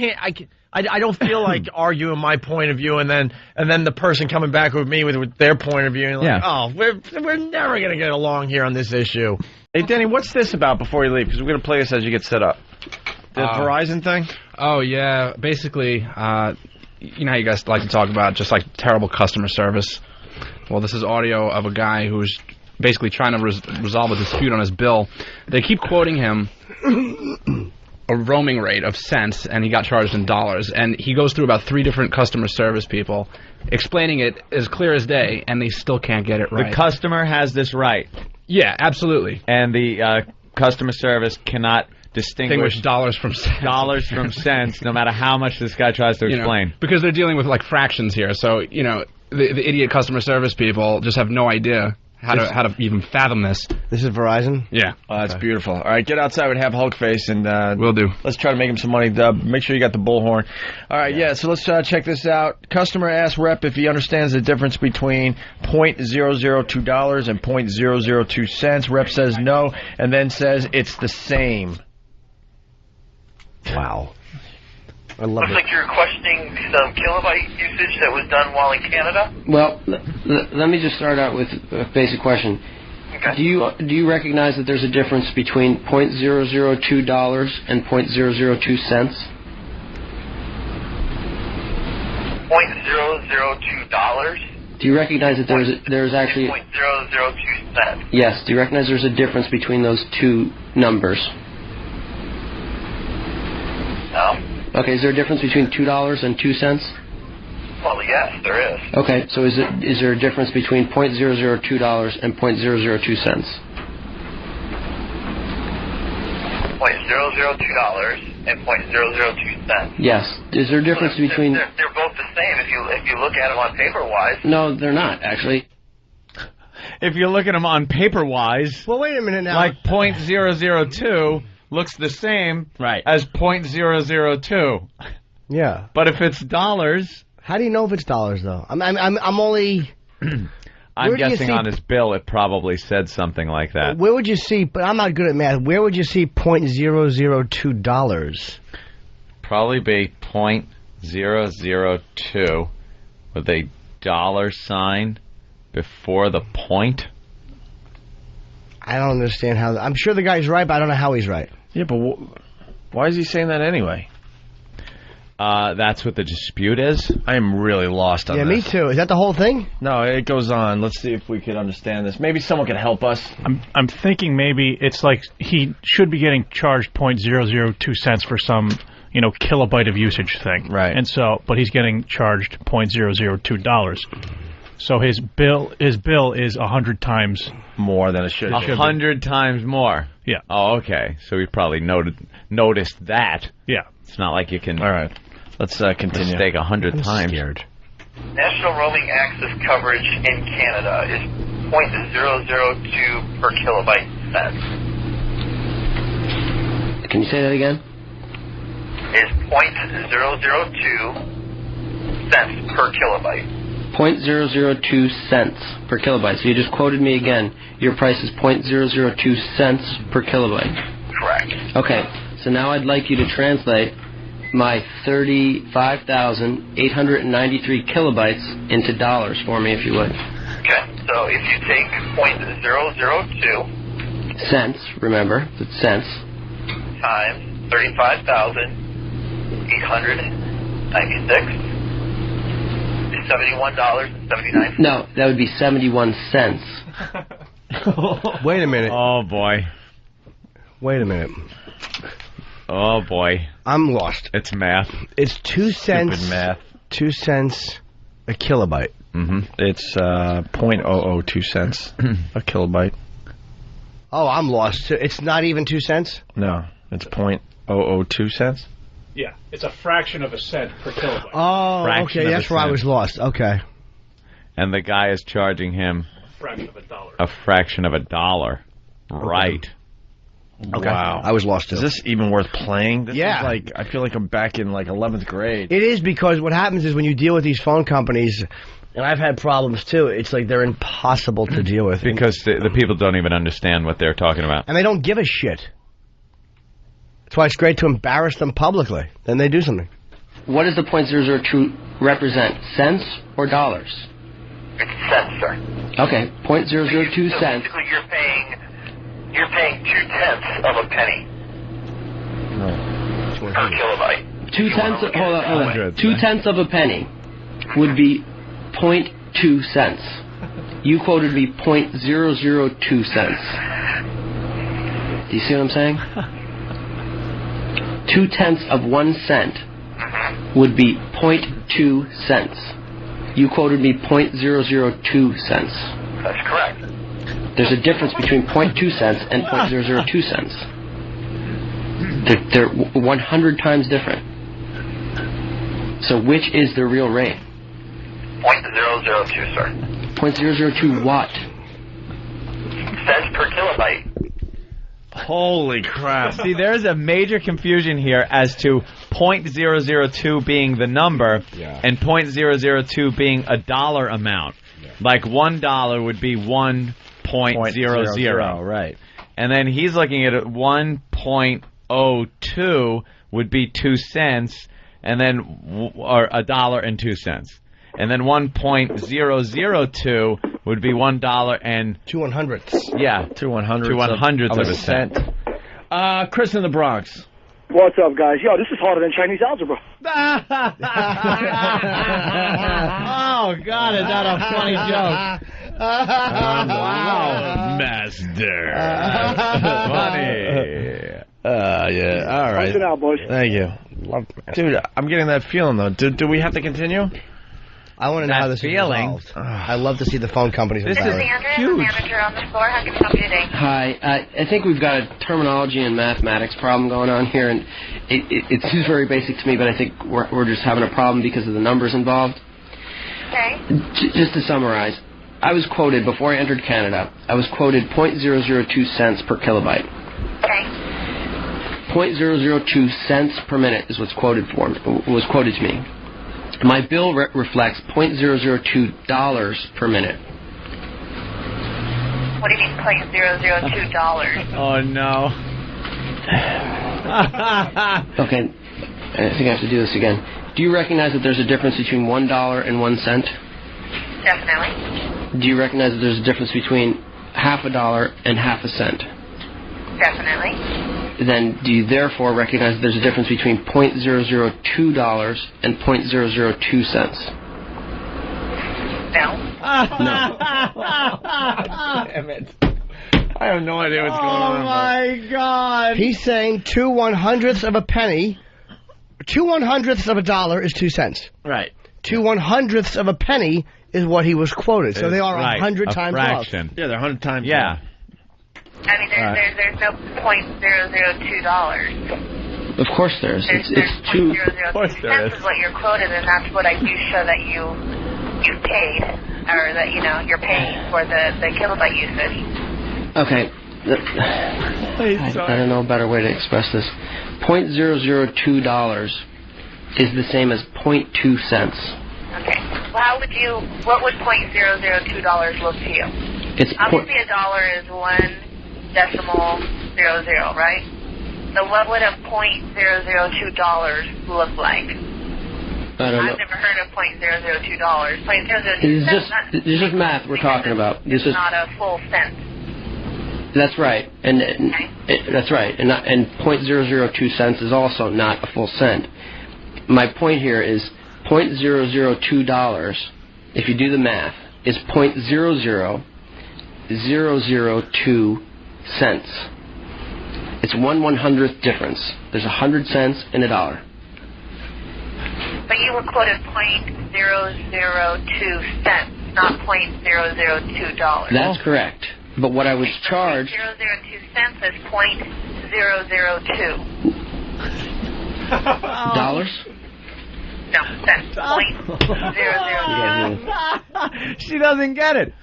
Speaker 6: I don't feel like arguing my point of view and then the person coming back with me with their point of view and we're never gonna get along here on this issue. Hey Denny, what's this about before you leave? Because we're gonna play this as you get set up. The Verizon thing?
Speaker 18: Oh yeah, basically. You know how you guys like to talk about just like terrible customer service? Well, this is audio of a guy who's basically trying to resolve a dispute on his bill. They keep quoting him a roaming rate of cents, and he got charged in dollars. And he goes through about 3 different customer service people, explaining it as clear as day, and they still can't get it right.
Speaker 5: The customer has this right.
Speaker 18: Yeah, absolutely.
Speaker 5: And the customer service cannot distinguish
Speaker 18: dollars from cents.
Speaker 5: No matter how much this guy tries to explain.
Speaker 18: Because they're dealing with fractions here. So, the idiot customer service people just have no idea how to even fathom this.
Speaker 6: This is Verizon?
Speaker 18: Yeah.
Speaker 6: Oh, that's beautiful. All right, get outside with Have Hulk Face and
Speaker 18: we'll do.
Speaker 6: Let's try to make him some money, Dub. Make sure you got the bullhorn. All right, so let's check this out. Customer asks rep if he understands the difference between $0.002 and 0.002 cents. Rep says no, and then says it's the same.
Speaker 5: Wow.
Speaker 3: I love
Speaker 4: Looks
Speaker 3: it.
Speaker 4: like you're questioning some kilobyte usage that was done while in Canada.
Speaker 17: Well, let me just start out with a basic question.
Speaker 4: Okay.
Speaker 17: Do you recognize that there's a difference between $0.002 and $0.002 cents?
Speaker 4: $0.002.
Speaker 17: Do you recognize that there's actually
Speaker 4: $0.002.
Speaker 17: Yes. Do you recognize there's a difference between those two numbers?
Speaker 4: No.
Speaker 17: Okay. Is there a difference between $2 and 2 cents?
Speaker 4: Well, yes, there is.
Speaker 17: Okay. So is there a difference between $0.002 and $0.002 cents?
Speaker 4: $0.002 and $0.002.
Speaker 17: Yes. Is there a difference between?
Speaker 4: They're both the same if you look at them on paper-wise.
Speaker 17: No, they're not actually.
Speaker 5: If you look at them on paper-wise,
Speaker 3: well, wait a minute now.
Speaker 5: Like .002 looks the same as .002.
Speaker 3: Yeah.
Speaker 5: But if it's dollars,
Speaker 3: how do you know if it's dollars though? I'm only.
Speaker 5: I'm guessing on his bill it probably said something like that.
Speaker 3: Where would you see? But I'm not good at math. Where would you see $0.002?
Speaker 5: Probably be .002 with a dollar sign before the point.
Speaker 3: I don't understand how. I'm sure the guy's right, but I don't know how he's right.
Speaker 6: Yeah, but why is he saying that anyway?
Speaker 5: That's what the dispute is.
Speaker 6: I am really lost on this.
Speaker 3: Yeah, me too. Is that the whole thing?
Speaker 6: No, it goes on. Let's see if we could understand this. Maybe someone can help us.
Speaker 19: I'm thinking maybe it's like he should be getting charged .002 cents for some, kilobyte of usage thing.
Speaker 6: Right.
Speaker 19: And so, but he's getting charged $0.002. So his bill is 100 times
Speaker 6: more than it should.
Speaker 5: 100 times more.
Speaker 19: Yeah.
Speaker 5: Oh, okay. So he probably noticed that.
Speaker 19: Yeah.
Speaker 5: It's not like you can.
Speaker 6: All right. Let's continue.
Speaker 5: Mistake 100
Speaker 3: I'm
Speaker 5: times.
Speaker 3: Scared.
Speaker 4: National roaming access coverage in Canada is .002 per kilobyte cents.
Speaker 17: Can you say that again?
Speaker 4: Is .002 cents per kilobyte.
Speaker 17: .002 cents per kilobyte. So you just quoted me again. Your price is .002 cents per kilobyte.
Speaker 4: Correct.
Speaker 17: Okay. So now I'd like you to translate my 35,893 kilobytes into dollars for me, if you would.
Speaker 4: Okay. So if you take .002
Speaker 17: cents, remember, it's cents,
Speaker 4: times 35,896. $71.79.
Speaker 17: No, that would be 71 cents.
Speaker 3: Wait a minute.
Speaker 5: Oh, boy.
Speaker 3: Wait a minute.
Speaker 5: Oh, boy.
Speaker 3: I'm lost.
Speaker 5: It's math.
Speaker 3: It's 2 cents.
Speaker 6: Stupid math.
Speaker 3: 2 cents a kilobyte.
Speaker 6: Mm-hmm. It's .002 cents a kilobyte.
Speaker 3: Oh, I'm lost. It's not even 2 cents?
Speaker 6: No, it's .002 cents.
Speaker 19: Yeah, it's a fraction of a cent per kilobyte.
Speaker 3: Oh,
Speaker 5: Fraction
Speaker 3: okay,
Speaker 5: of
Speaker 3: that's
Speaker 5: a
Speaker 3: where I
Speaker 5: cent.
Speaker 3: was lost. Okay.
Speaker 5: And the guy is charging him
Speaker 19: Fraction of a dollar.
Speaker 5: a fraction of a dollar. Right.
Speaker 3: Okay.
Speaker 6: Wow.
Speaker 3: I was lost, too.
Speaker 6: Is this even worth playing? This
Speaker 3: Yeah.
Speaker 6: is like, I feel like I'm back in 11th grade.
Speaker 3: It is, because what happens is when you deal with these phone companies, and I've had problems too, it's like they're impossible to deal with.
Speaker 5: Because the people don't even understand what they're talking about.
Speaker 3: And they don't give a shit. That's why it's great to embarrass them publicly. Then they do something.
Speaker 17: What does the .002 represent? Cents or dollars?
Speaker 4: It's cents, sir.
Speaker 17: Okay, .002
Speaker 4: So
Speaker 17: cents.
Speaker 4: basically, you're paying 2/10 of a penny per kilobyte.
Speaker 17: 2/10 of, hold on. 2/10 of a penny would be 0.2 cents. You quoted me .002 cents. Do you see what I'm saying? 2/10 of 1 cent would be 0.2 cents. You quoted me .002 cents.
Speaker 4: That's correct.
Speaker 17: There's a difference between 0.2 cents and .002 cents. They're 100 times different. So which is the real rate?
Speaker 4: .002, sir.
Speaker 17: .002 what?
Speaker 4: Cents per kilobyte.
Speaker 6: Holy crap.
Speaker 5: See, there's a major confusion here as to .002 being the number and .002 being a dollar amount. Like $1 would be 1.00.
Speaker 6: Right.
Speaker 5: And then he's looking at it 1.02 would be 2 cents, and then or $1.02, and then 1.002 would be $1 and
Speaker 3: 2/100ths.
Speaker 5: Yeah,
Speaker 6: 2/100ths
Speaker 5: of a cent.
Speaker 6: Chris in the Bronx.
Speaker 9: What's up, guys? Yo, this is harder than Chinese algebra.
Speaker 5: Oh, God, is that a funny joke?
Speaker 6: Wow, master.
Speaker 5: Funny.
Speaker 6: Yeah, all right.
Speaker 9: Punch it out, boys.
Speaker 6: Thank you. Dude, I'm getting that feeling, though. Do we have to continue?
Speaker 3: I want to know how this is resolved. I love to see the phone companies.
Speaker 10: This is huge. Manager on the floor. How can I help you today?
Speaker 17: Hi, I think we've got a terminology and mathematics problem going on here, and it seems very basic to me, but I think we're just having a problem because of the numbers involved.
Speaker 10: Okay.
Speaker 17: Just to summarize, I was quoted, before I entered Canada, I was quoted 0.002 cents per kilobyte.
Speaker 10: Okay.
Speaker 17: 0.002 cents per minute is what's quoted to me. My bill reflects $0.002 per minute.
Speaker 10: What do you mean $0.002?
Speaker 5: Oh, no.
Speaker 17: Okay, I think I have to do this again. Do you recognize that there's a difference between $1 and 1 cent?
Speaker 10: Definitely.
Speaker 17: Do you recognize that there's a difference between half a dollar and half a cent?
Speaker 10: Definitely.
Speaker 17: Then do you therefore recognize that there's a difference between $0.002 and 0.002 cents?
Speaker 10: No.
Speaker 6: Damn it. I have no idea what's going on.
Speaker 5: Oh, my God.
Speaker 3: He's saying 2/100ths of a penny. 2/100ths of a dollar is 2 cents.
Speaker 6: Right.
Speaker 3: 2/100ths of a penny is what he was quoted. So they are 100 times
Speaker 5: fraction.
Speaker 3: off.
Speaker 6: Yeah, they're 100 times.
Speaker 5: Yeah.
Speaker 10: I mean, there's no $0.002.
Speaker 17: Of course there's.
Speaker 10: There's
Speaker 17: two.
Speaker 10: Of course there is. Is what you're quoted, and that's what I do show that you paid, or that you're paying for the kilobyte usage.
Speaker 17: Okay. I don't know a better way to express this. $0.002 is the same as 0.2 cents.
Speaker 10: Okay. Well, what would $0.002 look to you?
Speaker 17: It's
Speaker 10: obviously a dollar is 1.00, right? So what would a $0.002 look like?
Speaker 17: I don't know.
Speaker 10: I've never heard of $0.002.
Speaker 17: It's just math we're talking about.
Speaker 10: It's not a full cent.
Speaker 17: That's right, that's right, and 0.002 cents is also not a full cent. My point here is $0.002. If you do the math, is 0.00002 cents. It's 1/100th difference. There's 100 cents in a dollar.
Speaker 10: But you were quoted $0.002 cents, not $0.002.
Speaker 17: That's correct. But what I was charged...
Speaker 10: 0.002 cents is $0.002.
Speaker 17: Dollars?
Speaker 10: No, cents. $0.002.
Speaker 5: She doesn't get it.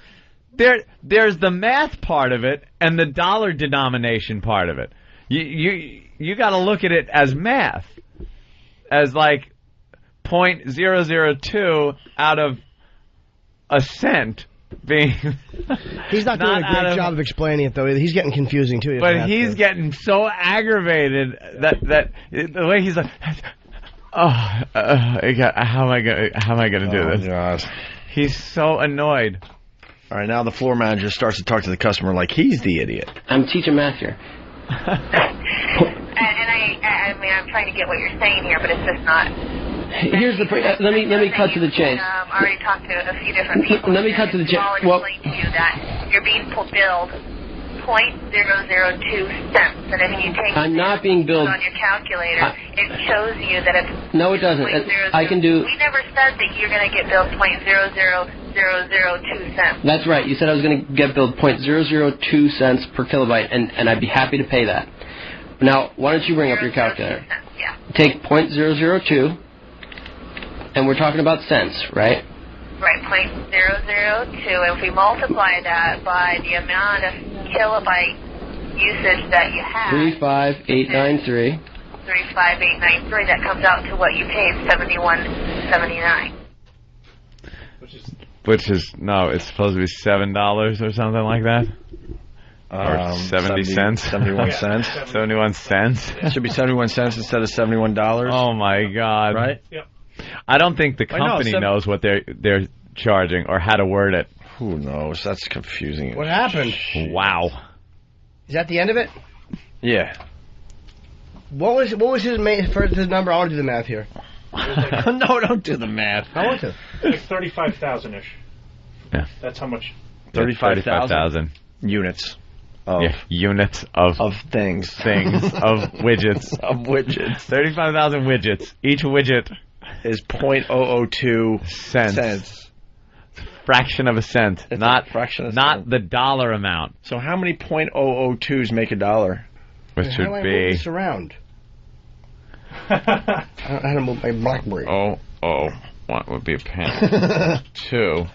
Speaker 5: There's the math part of it and the dollar denomination part of it. You got to look at it as math, as like 0.002 out of a cent being.
Speaker 3: He's not doing a great job of explaining it, though. He's getting confusing too.
Speaker 5: But he's getting so aggravated that the way he's like, how am I gonna do this?
Speaker 6: God.
Speaker 5: He's so annoyed.
Speaker 6: All right, now the floor manager starts to talk to the customer like he's the idiot.
Speaker 17: I'm teaching math here.
Speaker 10: I mean, I'm trying to get what you're saying here, but it's just not.
Speaker 17: Here's the. Let me cut to the chase.
Speaker 10: Already talked to a few different people.
Speaker 17: Let me cut to the chase.
Speaker 10: Well, explain to you that you're being billed 0.002 cents, and if you take
Speaker 17: I'm not being billed
Speaker 10: on your calculator, it shows you that it's.
Speaker 17: No, it doesn't. I can do.
Speaker 10: We never said that you're going to get billed 0.00002 cents.
Speaker 17: That's right. You said I was going to get billed 0.002 cents per kilobyte, and I'd be happy to pay that. Now, why don't you bring up your calculator?
Speaker 10: Yeah.
Speaker 17: Take 0.002, and we're talking about cents, right?
Speaker 10: Right, 0.002. If we multiply that by the amount of kilobyte usage that you have,
Speaker 17: 35893.
Speaker 10: 35893. That comes out to what you paid, $71.79.
Speaker 5: Which is no, it's supposed to be $7 or something like that. Or 70 cents?
Speaker 6: 71 cents.
Speaker 5: 71 cents?
Speaker 6: It should be 71 cents instead of $71.
Speaker 5: Oh, my God.
Speaker 6: Right?
Speaker 19: Yep.
Speaker 5: I don't think the company knows what they're charging or how to word it.
Speaker 6: Who knows? That's confusing.
Speaker 3: What happened?
Speaker 5: Wow.
Speaker 3: Is that the end of it?
Speaker 6: Yeah.
Speaker 3: What was his number? I want to do the math here.
Speaker 6: No, don't do the math.
Speaker 3: I want to.
Speaker 19: Like 35,000-ish.
Speaker 5: Yeah.
Speaker 19: That's how much.
Speaker 6: 35,000 units.
Speaker 5: Units of
Speaker 6: things.
Speaker 5: Of widgets.
Speaker 6: Of widgets.
Speaker 5: 35,000 widgets. Each widget
Speaker 6: is 0.002 cents.
Speaker 5: Fraction of a cent.
Speaker 6: It's
Speaker 5: not
Speaker 6: a fraction of a
Speaker 5: not
Speaker 6: cent.
Speaker 5: the dollar amount.
Speaker 6: So how many 0.002s make a dollar?
Speaker 5: Which
Speaker 3: How do I
Speaker 5: would
Speaker 3: move
Speaker 5: be
Speaker 3: this around? I don't know how to move my BlackBerry.
Speaker 5: What would be a pen? 2.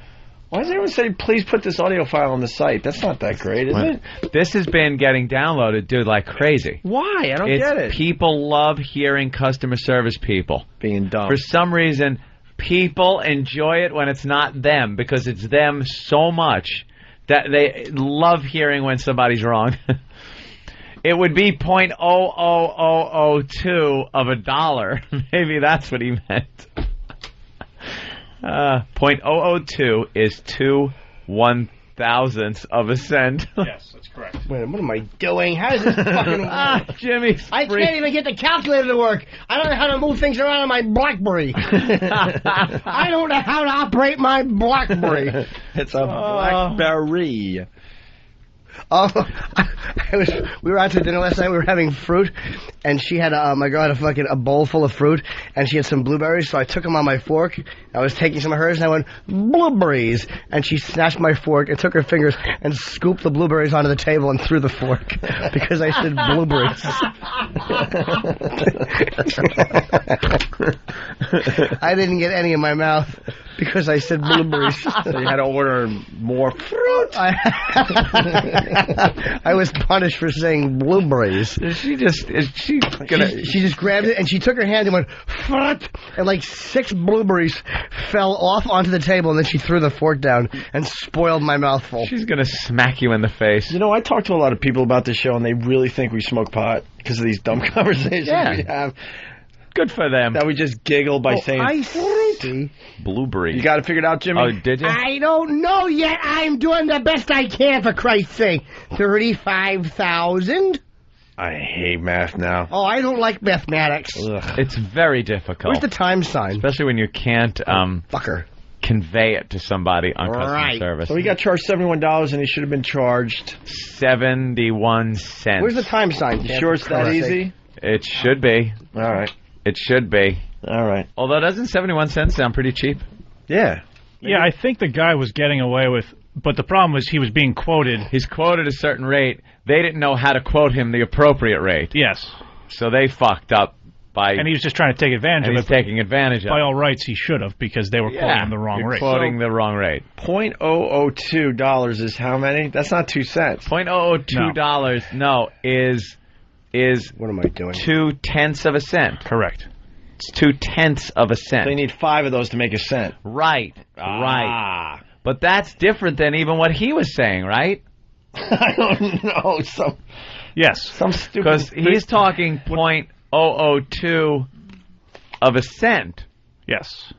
Speaker 6: Why does everyone say, please put this audio file on the site? That's not that great, is it?
Speaker 5: This has been getting downloaded, dude, like crazy.
Speaker 6: Why? I don't get it.
Speaker 5: People love hearing customer service people.
Speaker 6: Being dumb.
Speaker 5: For some reason, people enjoy it when it's not them, because it's them so much that they love hearing when somebody's wrong. It would be 0.00002 of a dollar. Maybe that's what he meant. 0.002 is 2 1,000ths of a cent.
Speaker 19: Yes, that's correct.
Speaker 3: Wait, what am I doing? How does this fucking work?
Speaker 5: Jimmy,
Speaker 3: I can't even get the calculator to work. I don't know how to move things around on my BlackBerry. I don't know how to operate my BlackBerry.
Speaker 6: It's a BlackBerry.
Speaker 3: We were out to dinner last night. We were having fruit, and she had my girl had a bowl full of fruit, and she had some blueberries. So I took them on my fork. I was taking some of hers, and I went blueberries, and she snatched my fork and took her fingers and scooped the blueberries onto the table and threw the fork because I said blueberries. I didn't get any in my mouth because I said blueberries.
Speaker 6: So you had to order more fruit.
Speaker 3: I was punished for saying blueberries.
Speaker 5: She just
Speaker 3: grabbed it and she took her hand and went "Frut," and like 6 blueberries fell off onto the table, and then she threw the fork down and spoiled my mouthful.
Speaker 5: She's gonna smack you in the face.
Speaker 6: You know, I talk to a lot of people about this show, and they really think we smoke pot because of these dumb conversations we have.
Speaker 5: Good for them.
Speaker 6: That we just giggle by saying
Speaker 3: I see.
Speaker 5: Blueberry.
Speaker 6: You got it figured out, Jimmy?
Speaker 5: Oh, did you?
Speaker 3: I don't know yet. I'm doing the best I can, for Christ's sake. 35,000?
Speaker 6: I hate math now.
Speaker 3: Oh, I don't like mathematics.
Speaker 6: Ugh.
Speaker 5: It's very difficult.
Speaker 3: Where's the time sign?
Speaker 5: Especially when you can't convey it to somebody on customer service.
Speaker 6: So he got charged $71, and he should have been charged
Speaker 5: 71 cents.
Speaker 3: Where's the time sign?
Speaker 6: You sure it's that easy?
Speaker 5: It should be.
Speaker 6: All right.
Speaker 5: It should be.
Speaker 6: All right.
Speaker 5: Although, doesn't 71 cents sound pretty cheap?
Speaker 6: Yeah.
Speaker 19: Yeah, I think the guy was getting away with, but the problem was he was being quoted.
Speaker 5: He's quoted a certain rate. They didn't know how to quote him the appropriate rate.
Speaker 19: Yes.
Speaker 5: So they fucked up by...
Speaker 19: And he was just trying to take advantage of it.
Speaker 5: He's taking advantage of it.
Speaker 19: By all rights, he should have, because they were quoting him the wrong rate.
Speaker 5: Quoting the wrong rate.
Speaker 6: $0.002 is how many? That's not 2 cents.
Speaker 5: $0.002 is
Speaker 3: what am I doing?
Speaker 5: 2/10 of a cent.
Speaker 19: Correct.
Speaker 5: It's 2/10 of a cent.
Speaker 6: They need 5 of those to make a cent.
Speaker 5: Right. Right. But that's different than even what he was saying, right?
Speaker 6: I don't know.
Speaker 19: Yes.
Speaker 6: Some stupid...
Speaker 5: Because he's talking 0.002 of a cent.
Speaker 19: Yes.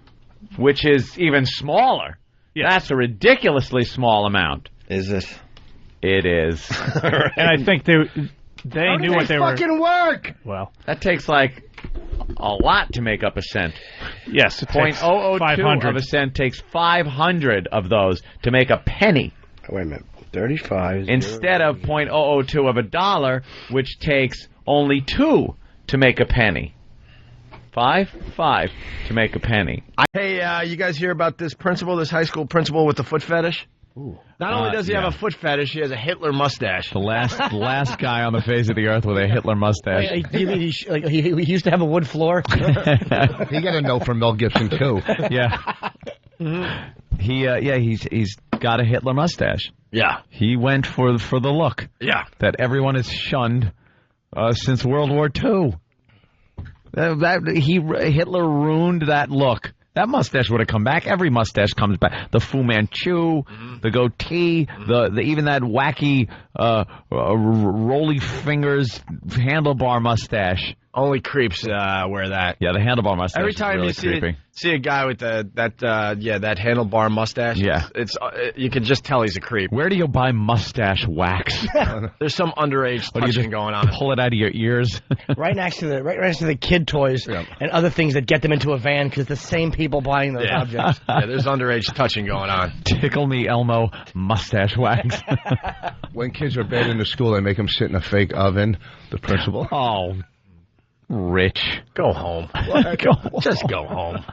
Speaker 5: Which is even smaller.
Speaker 19: Yes.
Speaker 5: That's a ridiculously small amount.
Speaker 6: Is this?
Speaker 5: It is.
Speaker 19: Right. And I think they knew what they were...
Speaker 3: fucking work?
Speaker 19: Well,
Speaker 5: that takes like a lot to make up a cent.
Speaker 19: Yes, it takes
Speaker 5: 0.002 of a cent takes 500 of those to make a penny.
Speaker 3: Wait a minute. 35.
Speaker 5: Instead of 0.002 of a dollar, which takes only 2 to make a penny. 5 to make a penny.
Speaker 6: Hey, you guys hear about this principal, this high school principal with the foot fetish?
Speaker 3: Ooh.
Speaker 6: Not only does he have a foot fetish, he has a Hitler mustache.
Speaker 5: The last guy on the face of the earth with a Hitler mustache.
Speaker 3: You mean he used to have a wood floor?
Speaker 1: He got a note from Mel Gibson too.
Speaker 5: Yeah. He's got a Hitler mustache.
Speaker 6: Yeah.
Speaker 5: He went for the look.
Speaker 6: Yeah.
Speaker 5: That everyone has shunned since World War II. Hitler ruined that look That mustache would have come back. Every mustache comes back. The Fu Manchu, the goatee, the even that wacky roly fingers handlebar mustache.
Speaker 6: Only creeps wear that.
Speaker 5: Yeah, the handlebar mustache.
Speaker 6: Every time
Speaker 5: is really
Speaker 6: you
Speaker 5: creepy.
Speaker 6: see a guy with that handlebar mustache, it's you can just tell he's a creep.
Speaker 5: Where do you buy mustache wax?
Speaker 6: There's some underage touching going on.
Speaker 5: Pull it out of your ears.
Speaker 3: right next to the kid toys and other things that get them into a van because the same people buying those objects.
Speaker 6: Yeah, there's underage touching going on.
Speaker 5: Tickle me, Elmo, mustache wax.
Speaker 1: When kids are bad in the school, they make them sit in a fake oven. The principal.
Speaker 5: Oh, Rich.
Speaker 6: Go home. Just go home.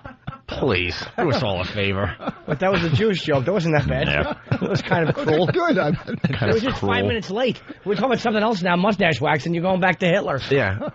Speaker 6: Please. Do us all a favor.
Speaker 3: But that was a Jewish joke. That wasn't that bad.
Speaker 5: Yeah.
Speaker 3: It was kind of cruel.
Speaker 1: Good.
Speaker 3: It was just 5 minutes late. We're talking about something else now, mustache wax, and you're going back to Hitler.
Speaker 6: Yeah.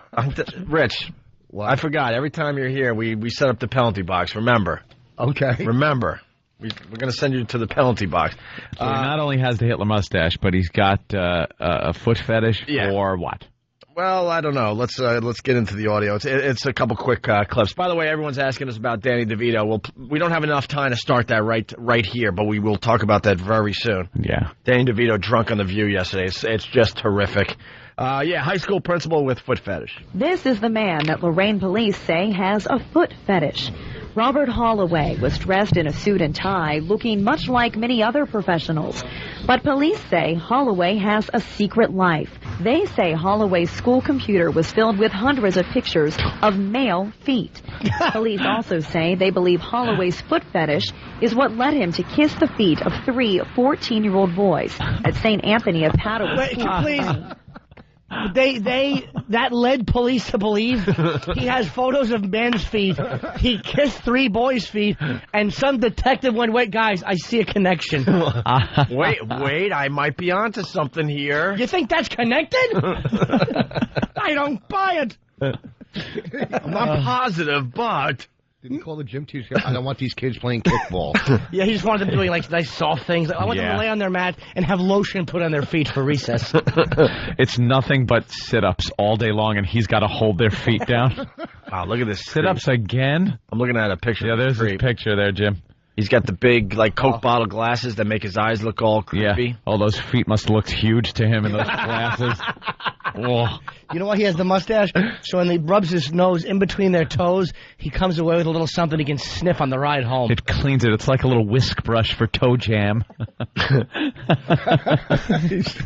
Speaker 6: Rich, I forgot. Every time you're here, we set up the penalty box. Remember.
Speaker 1: Okay.
Speaker 6: Remember. We're going to send you to the penalty box.
Speaker 5: So he not only has the Hitler mustache, but he's got a foot fetish or what?
Speaker 6: Well, I don't know. Let's get into the audio. It's a couple quick clips. By the way, everyone's asking us about Danny DeVito. We don't have enough time to start that right here, but we will talk about that very soon.
Speaker 5: Yeah.
Speaker 6: Danny DeVito drunk on The View yesterday. It's just terrific. High school principal with foot fetish.
Speaker 11: This is the man that Lorraine police say has a foot fetish. Robert Holloway was dressed in a suit and tie, looking much like many other professionals. But police say Holloway has a secret life. They say Holloway's school computer was filled with hundreds of pictures of male feet. Police also say they believe Holloway's foot fetish is what led him to kiss the feet of 3 14-year-old boys at St. Anthony of Padua.
Speaker 3: Wait, please. That led police to believe he has photos of men's feet. He kissed 3 boys' feet, and some detective went, "Wait, guys, I see a connection."
Speaker 6: Wait, I might be onto something here.
Speaker 3: You think that's connected? I don't buy it.
Speaker 6: I'm not positive, but...
Speaker 1: Didn't call the gym teacher. I don't want these kids playing kickball.
Speaker 3: Yeah, he just wanted them doing like nice soft things. I want them to lay on their mat and have lotion put on their feet for recess.
Speaker 5: It's nothing but sit-ups all day long, and he's got to hold their feet down.
Speaker 6: Wow, look at this.
Speaker 5: Sit-ups again?
Speaker 6: I'm looking at a picture.
Speaker 5: Yeah, there's a picture there, Jim.
Speaker 6: He's got the big, Coke bottle glasses that make his eyes look all creepy.
Speaker 5: Yeah. Oh, those feet must look huge to him in those glasses. Whoa.
Speaker 3: You know why he has the mustache? So when he rubs his nose in between their toes, he comes away with a little something he can sniff on the ride home.
Speaker 5: It cleans it. It's like a little whisk brush for toe jam.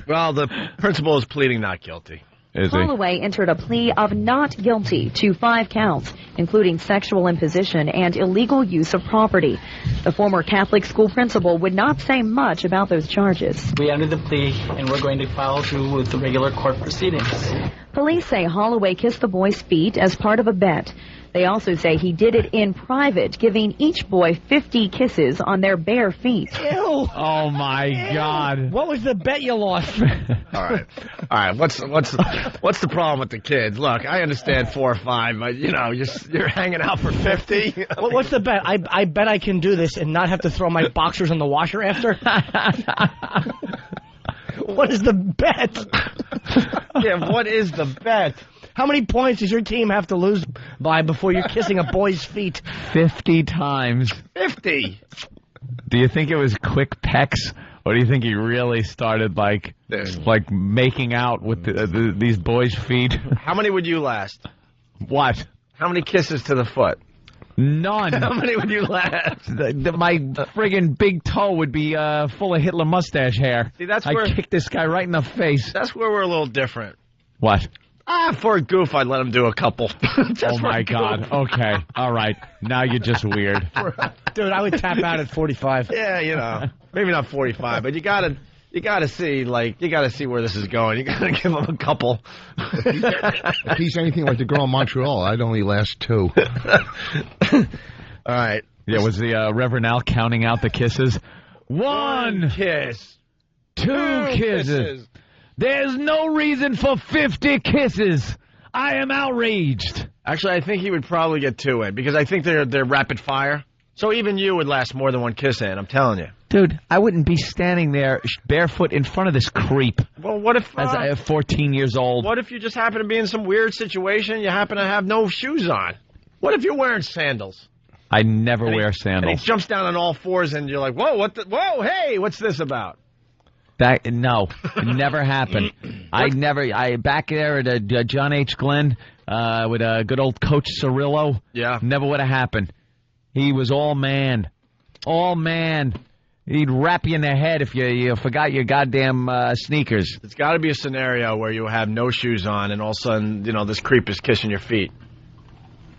Speaker 6: Well, the principal is pleading not guilty.
Speaker 11: Holloway entered a plea of not guilty to 5 counts, including sexual imposition and illegal use of property. The former Catholic school principal would not say much about those charges.
Speaker 12: We entered the plea, and we're going to follow through with the regular court proceedings.
Speaker 11: Police say Holloway kissed the boy's feet as part of a bet. They also say he did it in private, giving each boy 50 kisses on their bare feet.
Speaker 3: Ew!
Speaker 5: Oh my God!
Speaker 3: What was the bet you lost?
Speaker 6: All right. What's the problem with the kids? Look, I understand 4 or 5, but you're hanging out for 50.
Speaker 3: What's the bet? I bet I can do this and not have to throw my boxers in the washer after. What is the bet?
Speaker 6: Yeah, what is the bet?
Speaker 3: How many points does your team have to lose by before you're kissing a boy's feet?
Speaker 5: 50 times.
Speaker 6: 50?
Speaker 5: Do you think it was quick pecks, or do you think he really started like making out with these boys' feet?
Speaker 6: How many would you last?
Speaker 5: What?
Speaker 6: How many kisses to the foot?
Speaker 5: None.
Speaker 6: How many would you last?
Speaker 5: My friggin' big toe would be full of Hitler mustache hair.
Speaker 6: See, I'd
Speaker 5: kick this guy right in the face.
Speaker 6: That's where we're a little different.
Speaker 5: What?
Speaker 6: For a goof, I'd let him do a couple.
Speaker 5: Oh, my God. Okay. All right. Now you're just weird.
Speaker 3: Dude, I would tap out at 45.
Speaker 6: Yeah, maybe not 45, but you gotta see, where this is going. You gotta give him a couple.
Speaker 1: If he's anything like the girl in Montreal, I'd only last 2.
Speaker 6: All right.
Speaker 5: Yeah, was the Reverend Al counting out the kisses? 1
Speaker 6: kiss.
Speaker 5: 2 kisses. There's no reason for 50 kisses. I am outraged.
Speaker 6: Actually, I think he would probably get 2 in, because I think they're rapid fire. So even you would last more than 1 kiss in, I'm telling you.
Speaker 5: Dude, I wouldn't be standing there barefoot in front of this creep.
Speaker 6: Well, what if...
Speaker 5: as I am 14 years old.
Speaker 6: What if you just happen to be in some weird situation, you happen to have no shoes on? What if you're wearing sandals?
Speaker 5: I never wear
Speaker 6: And
Speaker 5: sandals.
Speaker 6: he jumps down on all fours, and you're like, whoa, whoa, hey, what's this about?
Speaker 5: No, it never happened. Back there at John H. Glenn with good old Coach Cirillo.
Speaker 6: Yeah.
Speaker 5: Never would have happened. He was all man. All man. He'd wrap you in the head if you forgot your goddamn sneakers.
Speaker 6: It's got to be a scenario where you have no shoes on, and all of a sudden, this creep is kissing your feet.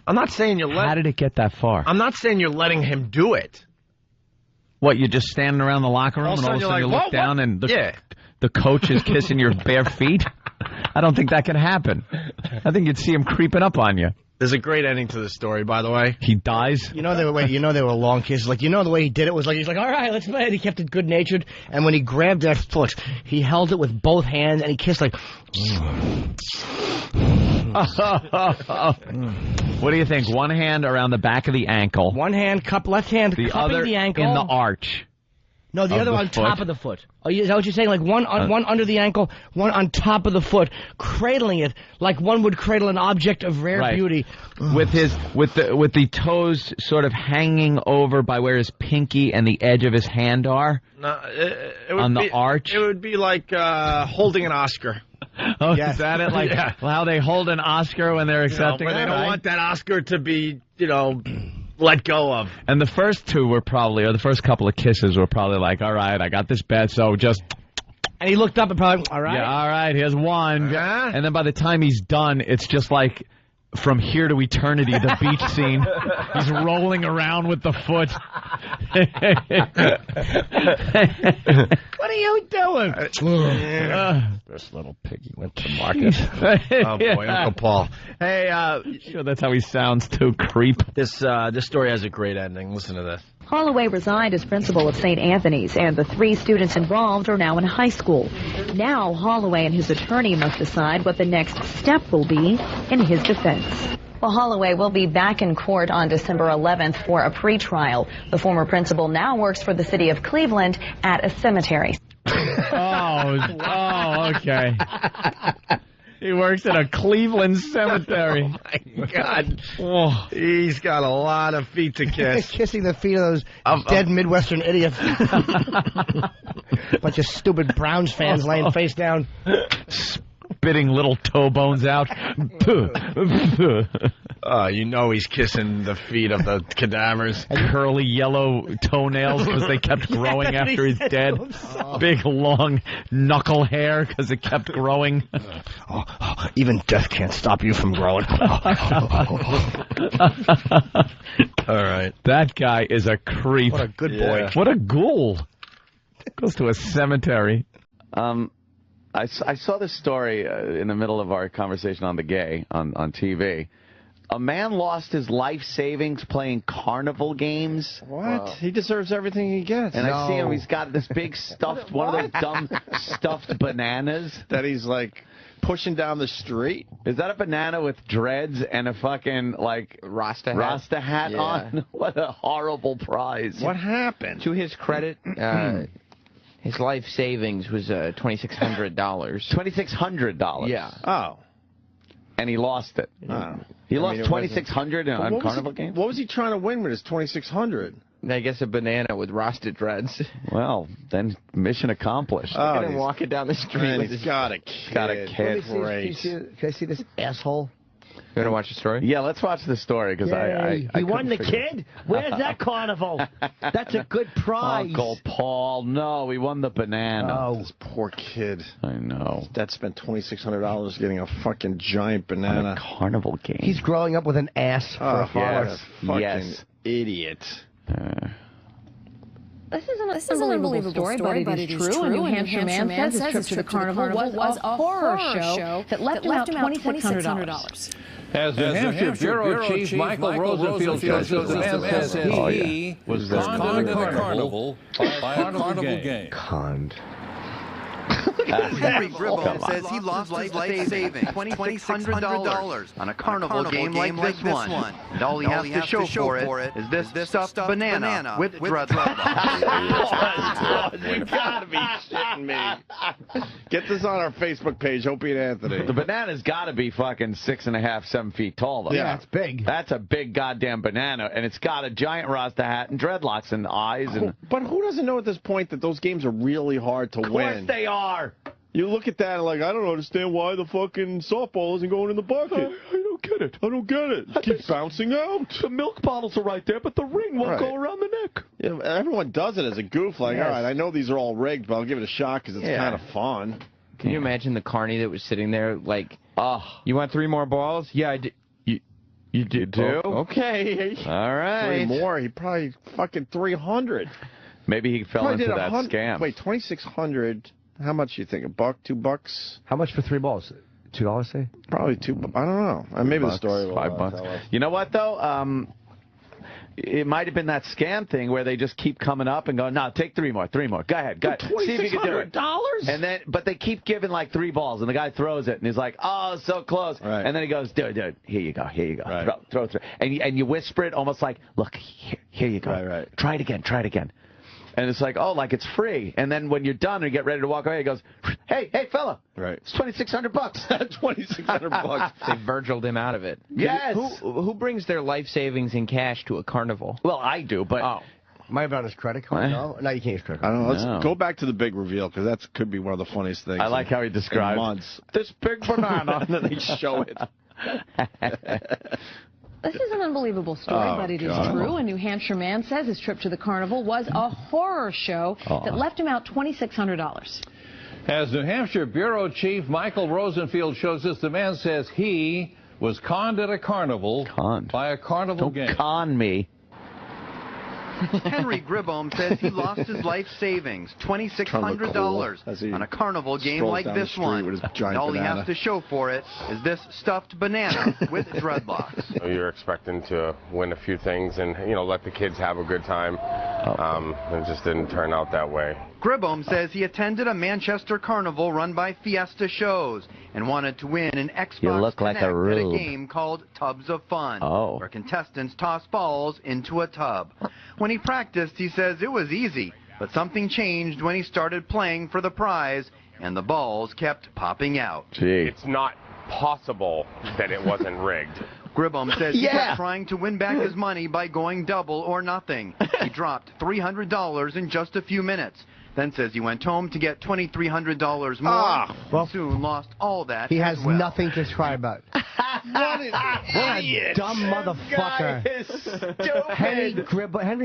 Speaker 6: I'm not saying you're
Speaker 5: How did it get that far?
Speaker 6: I'm not saying you're letting him do it.
Speaker 5: What, you're just standing around the locker room and all of a sudden you look down and the coach is kissing your bare feet? I don't think that can happen. I think you'd see him creeping up on you.
Speaker 6: There's a great ending to this story, by the way.
Speaker 5: He dies.
Speaker 3: They were long kisses. Like, the way he did it was like, he's like, all right, let's play it. He kept it good-natured. And when he grabbed that foot, he held it with both hands and he kissed like...
Speaker 5: What do you think? One hand around the back of the ankle.
Speaker 3: One hand, left hand,
Speaker 5: the
Speaker 3: cupping
Speaker 5: other
Speaker 3: the ankle.
Speaker 5: in the arch.
Speaker 3: No, the other on top of the foot. Oh, is that what you're saying? Like one under the ankle, one on top of the foot, cradling it like one would cradle an object of rare beauty.
Speaker 5: With the toes sort of hanging over by where his pinky and the edge of his hand are.
Speaker 6: No, it would
Speaker 5: on
Speaker 6: be,
Speaker 5: the arch.
Speaker 6: It would be like holding an Oscar.
Speaker 5: Oh, yes. Is that it? Like how they hold an Oscar when they're accepting it?
Speaker 6: When they don't want that Oscar to be, let go of.
Speaker 5: And the first two were probably, or the first couple of kisses were probably like, all right, I got this bet, so just...
Speaker 3: And he looked up and probably, all right.
Speaker 5: Yeah, all right, here's one. And then by the time he's done, it's just like... From here to eternity, the beach scene. He's rolling around with the foot.
Speaker 3: What are you doing?
Speaker 6: This little piggy went to market. Oh, boy, Uncle Paul. Hey,
Speaker 5: sure that's how he sounds, too, creep.
Speaker 6: This story has a great ending. Listen to this.
Speaker 11: Holloway resigned as principal of St. Anthony's, and the 3 students involved are now in high school. Now, Holloway and his attorney must decide what the next step will be in his defense.
Speaker 25: Well, Holloway will be back in court on December 11th for a pretrial. The former principal now works for the city of Cleveland at a cemetery.
Speaker 5: Okay. He works at a Cleveland cemetery.
Speaker 6: Oh, my God. Oh, he's got a lot of feet to kiss.
Speaker 3: Kissing the feet of those dead Midwestern idiots. Bunch of stupid Browns fans laying face down.
Speaker 5: Spitting little toe bones out.
Speaker 6: He's kissing the feet of the cadavers.
Speaker 5: Curly yellow toenails because they kept growing after he's dead. Big long knuckle hair because it kept growing.
Speaker 3: Even death can't stop you from growing.
Speaker 6: All right.
Speaker 5: That guy is a creep.
Speaker 3: What a good boy.
Speaker 5: What a ghoul. Goes to a cemetery.
Speaker 13: I saw this story in the middle of our conversation on the gay on TV. A man lost his life savings playing carnival games.
Speaker 6: What? Wow. He deserves everything he gets.
Speaker 13: And I see him. He's got this big stuffed, one of those dumb stuffed bananas
Speaker 6: that he's like pushing down the street.
Speaker 13: Is that a banana with dreads and a fucking like Rasta hat on? What a horrible prize!
Speaker 6: What happened?
Speaker 15: To his credit. His life savings was $2,600.
Speaker 13: $2,600.
Speaker 15: Yeah.
Speaker 6: Oh.
Speaker 13: And he lost it.
Speaker 6: Oh.
Speaker 13: He lost $2,600 on carnival games.
Speaker 6: What was he trying to win with his $2,600?
Speaker 15: I guess a banana with Rasta dreads.
Speaker 13: Well, then mission accomplished.
Speaker 15: Look at him walking down the street with his...
Speaker 6: Got a kid.
Speaker 13: Got a kid.
Speaker 3: Can I see this asshole?
Speaker 15: You want to watch the story?
Speaker 13: Yeah, let's watch the story because I
Speaker 3: he won the kid? Where's that carnival? That's a good prize.
Speaker 13: Uncle Paul, no, we won the banana.
Speaker 6: Oh, this poor kid.
Speaker 13: I know.
Speaker 6: Dad spent $2,600 getting a fucking giant banana.
Speaker 13: On a carnival game.
Speaker 3: He's growing up with an ass for a father.
Speaker 6: Fucking idiot.
Speaker 11: This is an unbelievable story, but it is true. A New Hampshire man says his trip to the carnival was a horror show that left him out $2,600.
Speaker 20: As the Hampshire Bureau Chief Michael Rosenfield says, the man says he was conned into the carnival by a carnival game.
Speaker 1: Conned.
Speaker 14: Henry Gribble says he lost his life savings, $2,600 on a carnival game like this one. And all he has to show for it is this stuffed banana with dreadlocks.
Speaker 13: You gotta be shitting me. Get this on our Facebook page, Opie and Anthony. The banana's gotta be fucking 6.5, 7 feet tall, though.
Speaker 3: Yeah, it's big.
Speaker 13: That's a big goddamn banana, and it's got a giant Rasta hat and dreadlocks and eyes. And
Speaker 21: But who doesn't know at this point that those games are really hard to win?
Speaker 13: Of course they are.
Speaker 21: You look at that and like, I don't understand why the fucking softball isn't going in the bucket. I don't get it. I don't get it. It keeps bouncing out.
Speaker 13: The milk bottles are right there, but the ring won't go around the neck.
Speaker 21: Yeah, everyone does it as a goof. Like, all right, I know these are all rigged, but I'll give it a shot because it's kind of fun.
Speaker 15: Can you imagine the carny that was sitting there like, you want 3 more balls? Yeah, I do.
Speaker 13: You did too?
Speaker 21: Okay.
Speaker 13: All right.
Speaker 21: 3 more. He probably fucking 300.
Speaker 13: Maybe he fell into that scam.
Speaker 21: Wait, 2,600. How much you think? $1, $2?
Speaker 3: How much for 3 balls? $2, say?
Speaker 21: Probably $2. I don't know. Maybe the story will
Speaker 13: $5. You know what though? It might have been that scam thing where they just keep coming up and going, no, take 3 more. Go ahead. See if you can do it. And then, but they keep giving like 3 balls, and the guy throws it, and he's like, oh, so close. Right. And then he goes, dude, here you go. Right. Throw. And you whisper it almost like, look, here you go. Right. Try it again. And it's like, oh, like it's free. And then when you're done and you get ready to walk away, he goes, hey, fella.
Speaker 21: Right.
Speaker 13: It's $2,600. $2,600.
Speaker 15: They Virgiled him out of it.
Speaker 13: Yes.
Speaker 15: Who brings their life savings in cash to a carnival?
Speaker 13: Well, I do, but...
Speaker 3: Might have been on his credit card. No, you can't use credit card.
Speaker 21: I don't know. Let's go back to the big reveal, because that could be one of the funniest things.
Speaker 13: I like how he describes
Speaker 21: months.
Speaker 13: This big banana.
Speaker 21: And then they show it.
Speaker 22: This is an unbelievable story, but it is true. A New Hampshire man says his trip to the carnival was a horror show that left him out $2,600.
Speaker 20: As New Hampshire Bureau Chief Michael Rosenfield shows us, the man says he was conned at a carnival by a carnival game.
Speaker 13: Don't con me.
Speaker 14: Henry Gribble says he lost his life savings, $2,600 on a carnival game like this one. And all he has to show for it is this stuffed banana with dreadlocks.
Speaker 23: You're expecting to win a few things and, let the kids have a good time. It just didn't turn out that way.
Speaker 14: Gribble says he attended a Manchester carnival run by Fiesta Shows and wanted to win an Xbox Connect at a game called Tubs of Fun, where contestants toss balls into a tub. When he practiced, he says it was easy, but something changed when he started playing for the prize, and the balls kept popping out.
Speaker 23: It's not possible that it wasn't rigged.
Speaker 14: Gribble says he kept trying to win back his money by going double or nothing. He dropped $300 in just a few minutes. Then says he went home to get $2,300 more. Well, soon lost all that.
Speaker 3: He has nothing to cry about.
Speaker 21: What
Speaker 3: a dumb motherfucker. Henry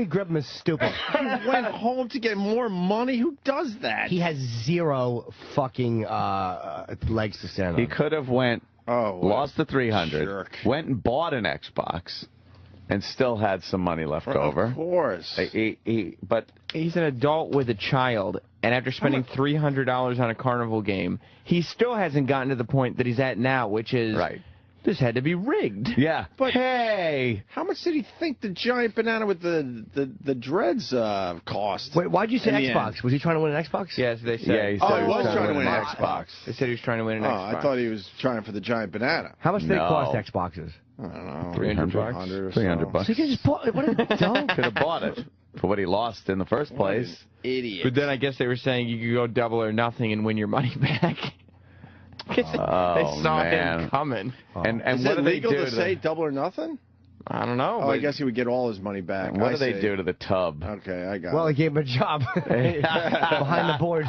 Speaker 3: Gribble is stupid.
Speaker 21: He went home to get more money? Who does that?
Speaker 3: He has 0 fucking legs to stand on.
Speaker 13: He could have lost the $300, went and bought an Xbox, and still had some money left over.
Speaker 21: Of course.
Speaker 15: But he's an adult with a child, and after spending $300 on a carnival game, he still hasn't gotten to the point that he's at now, which is, this had to be rigged.
Speaker 13: Yeah.
Speaker 21: But hey, how much did he think the giant banana with the dreads cost?
Speaker 3: Wait, why'd you say Xbox? Was he trying to win an Xbox?
Speaker 15: Yes, they said.
Speaker 21: Yeah, he was trying to win an Xbox.
Speaker 15: They said he was trying to win an Xbox.
Speaker 21: I thought he was trying for the giant banana.
Speaker 3: How much did it cost Xboxes?
Speaker 21: I don't know.
Speaker 13: $300
Speaker 21: or so.
Speaker 13: $300.
Speaker 3: So you can just what a dumb.
Speaker 13: Could have bought it for what he lost in the first place.
Speaker 21: Idiot.
Speaker 15: But then I guess they were saying you could go double or nothing and win your money back. They saw him coming.
Speaker 13: And
Speaker 21: is
Speaker 13: what
Speaker 21: it
Speaker 13: do they
Speaker 21: legal
Speaker 13: do
Speaker 21: to say double or nothing?
Speaker 15: I don't know.
Speaker 21: Oh, I guess he would get all his money back.
Speaker 13: What do they do to the tub?
Speaker 21: Okay, I got
Speaker 3: Well,
Speaker 21: it.
Speaker 3: he gave him a job behind the board.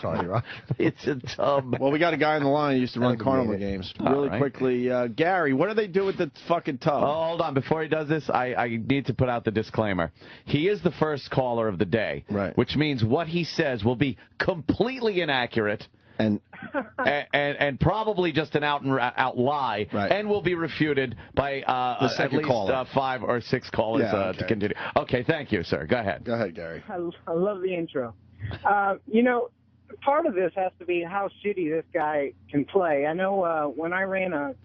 Speaker 3: Sorry, Rob.
Speaker 13: It's a tub.
Speaker 21: Well, we got a guy on the line who used to run carnival games. Really quickly, Gary, what do they do with the fucking tub?
Speaker 13: Oh, hold on. Before he does this, I need to put out the disclaimer. He is the first caller of the day, which means what he says will be completely inaccurate. And probably just an out lie, and will be refuted by at least 5 or 6 callers to continue. Okay, thank you, sir. Go ahead.
Speaker 21: Go ahead, Gary.
Speaker 24: I love the intro. Part of this has to be how shitty this guy can play. I know when I ran a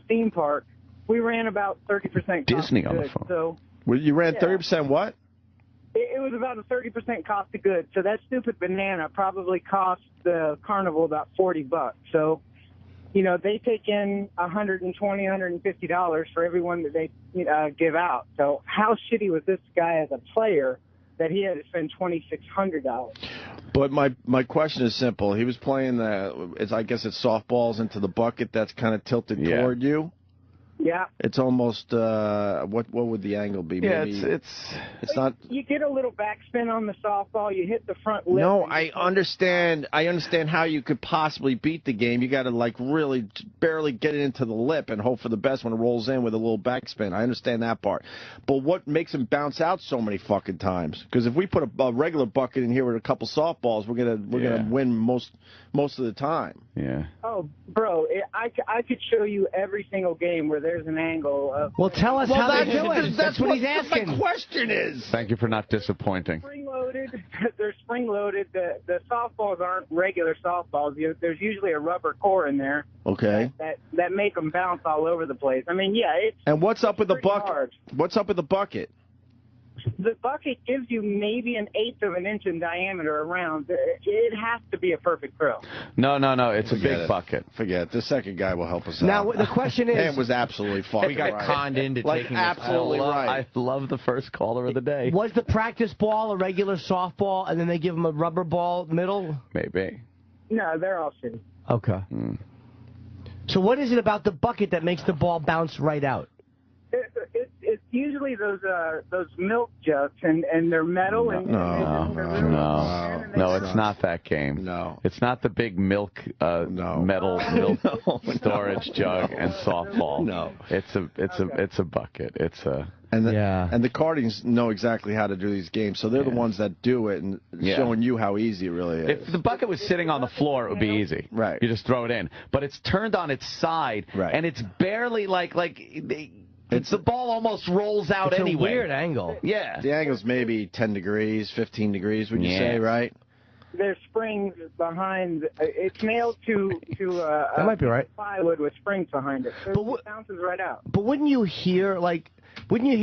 Speaker 24: theme park, we ran about 30%
Speaker 13: Disney on the phone.
Speaker 24: So
Speaker 21: you ran 30% what?
Speaker 24: It was about a 30% cost of goods. So that stupid banana probably cost the Carnival about $40. So, you know, they take in $120, $150 for everyone that they give out. So how shitty was this guy as a player that he had to spend $2,600?
Speaker 21: But my question is simple. He was playing I guess it's softballs into the bucket that's kind of tilted toward you.
Speaker 24: Yeah.
Speaker 21: It's almost what would the angle be?
Speaker 13: Yeah,
Speaker 21: Maybe
Speaker 13: it's
Speaker 21: not.
Speaker 24: You get a little backspin on the softball. You hit the front lip.
Speaker 21: No, I understand. I understand how you could possibly beat the game. You got to like really barely get it into the lip and hope for the best when it rolls in with a little backspin. I understand that part. But what makes him bounce out so many fucking times? Because if we put a regular bucket in here with a couple softballs, we're gonna win most of the time.
Speaker 13: Yeah.
Speaker 24: Oh, bro, I could show you every single game where there's an angle of...
Speaker 3: Well, tell us how they do it. That's what he's asking.
Speaker 21: My question is.
Speaker 13: Thank you for not disappointing.
Speaker 24: Spring-loaded. They're spring-loaded. The softballs aren't regular softballs. There's usually a rubber core in there.
Speaker 21: Okay.
Speaker 24: That make them bounce all over the place. I mean, yeah, it's...
Speaker 21: And what's up with the bucket?
Speaker 24: Hard.
Speaker 21: What's up with the bucket?
Speaker 24: The bucket gives you maybe 1/8 of an inch in diameter around. It has to be a perfect throw.
Speaker 13: No. It's a big bucket.
Speaker 21: Forget it. The second guy will help us
Speaker 3: Now,
Speaker 21: out.
Speaker 3: the question is...
Speaker 21: It was absolutely fucking
Speaker 15: We got
Speaker 21: right.
Speaker 15: conned into taking
Speaker 21: absolutely right.
Speaker 13: I love the first caller of the day.
Speaker 3: Was the practice ball a regular softball, and then they give him a rubber ball middle?
Speaker 13: Maybe.
Speaker 24: No, they're all shitty.
Speaker 3: Okay. So what is it about the bucket that makes the ball bounce right out?
Speaker 24: It's usually those milk jugs, and they're metal.
Speaker 13: No, it's not that game.
Speaker 21: No.
Speaker 13: It's not the big metal milk storage jug and softball.
Speaker 21: No.
Speaker 13: It's a bucket. It's a...
Speaker 21: And the Cardings know exactly how to do these games, so they're the ones that do it and showing you how easy it really is.
Speaker 13: If the bucket was sitting on the floor, it would be easy.
Speaker 21: Right.
Speaker 13: You just throw it in. But it's turned on its side, and it's barely the ball almost rolls out anyway.
Speaker 3: It's a weird angle.
Speaker 13: Yeah.
Speaker 21: The angle's maybe 10 degrees, 15 degrees, would you say, right?
Speaker 24: There's springs behind. It's nailed to
Speaker 3: that might be right.
Speaker 24: Plywood with springs behind it. So it bounces right out.
Speaker 3: But wouldn't you hear like boing? Wouldn't you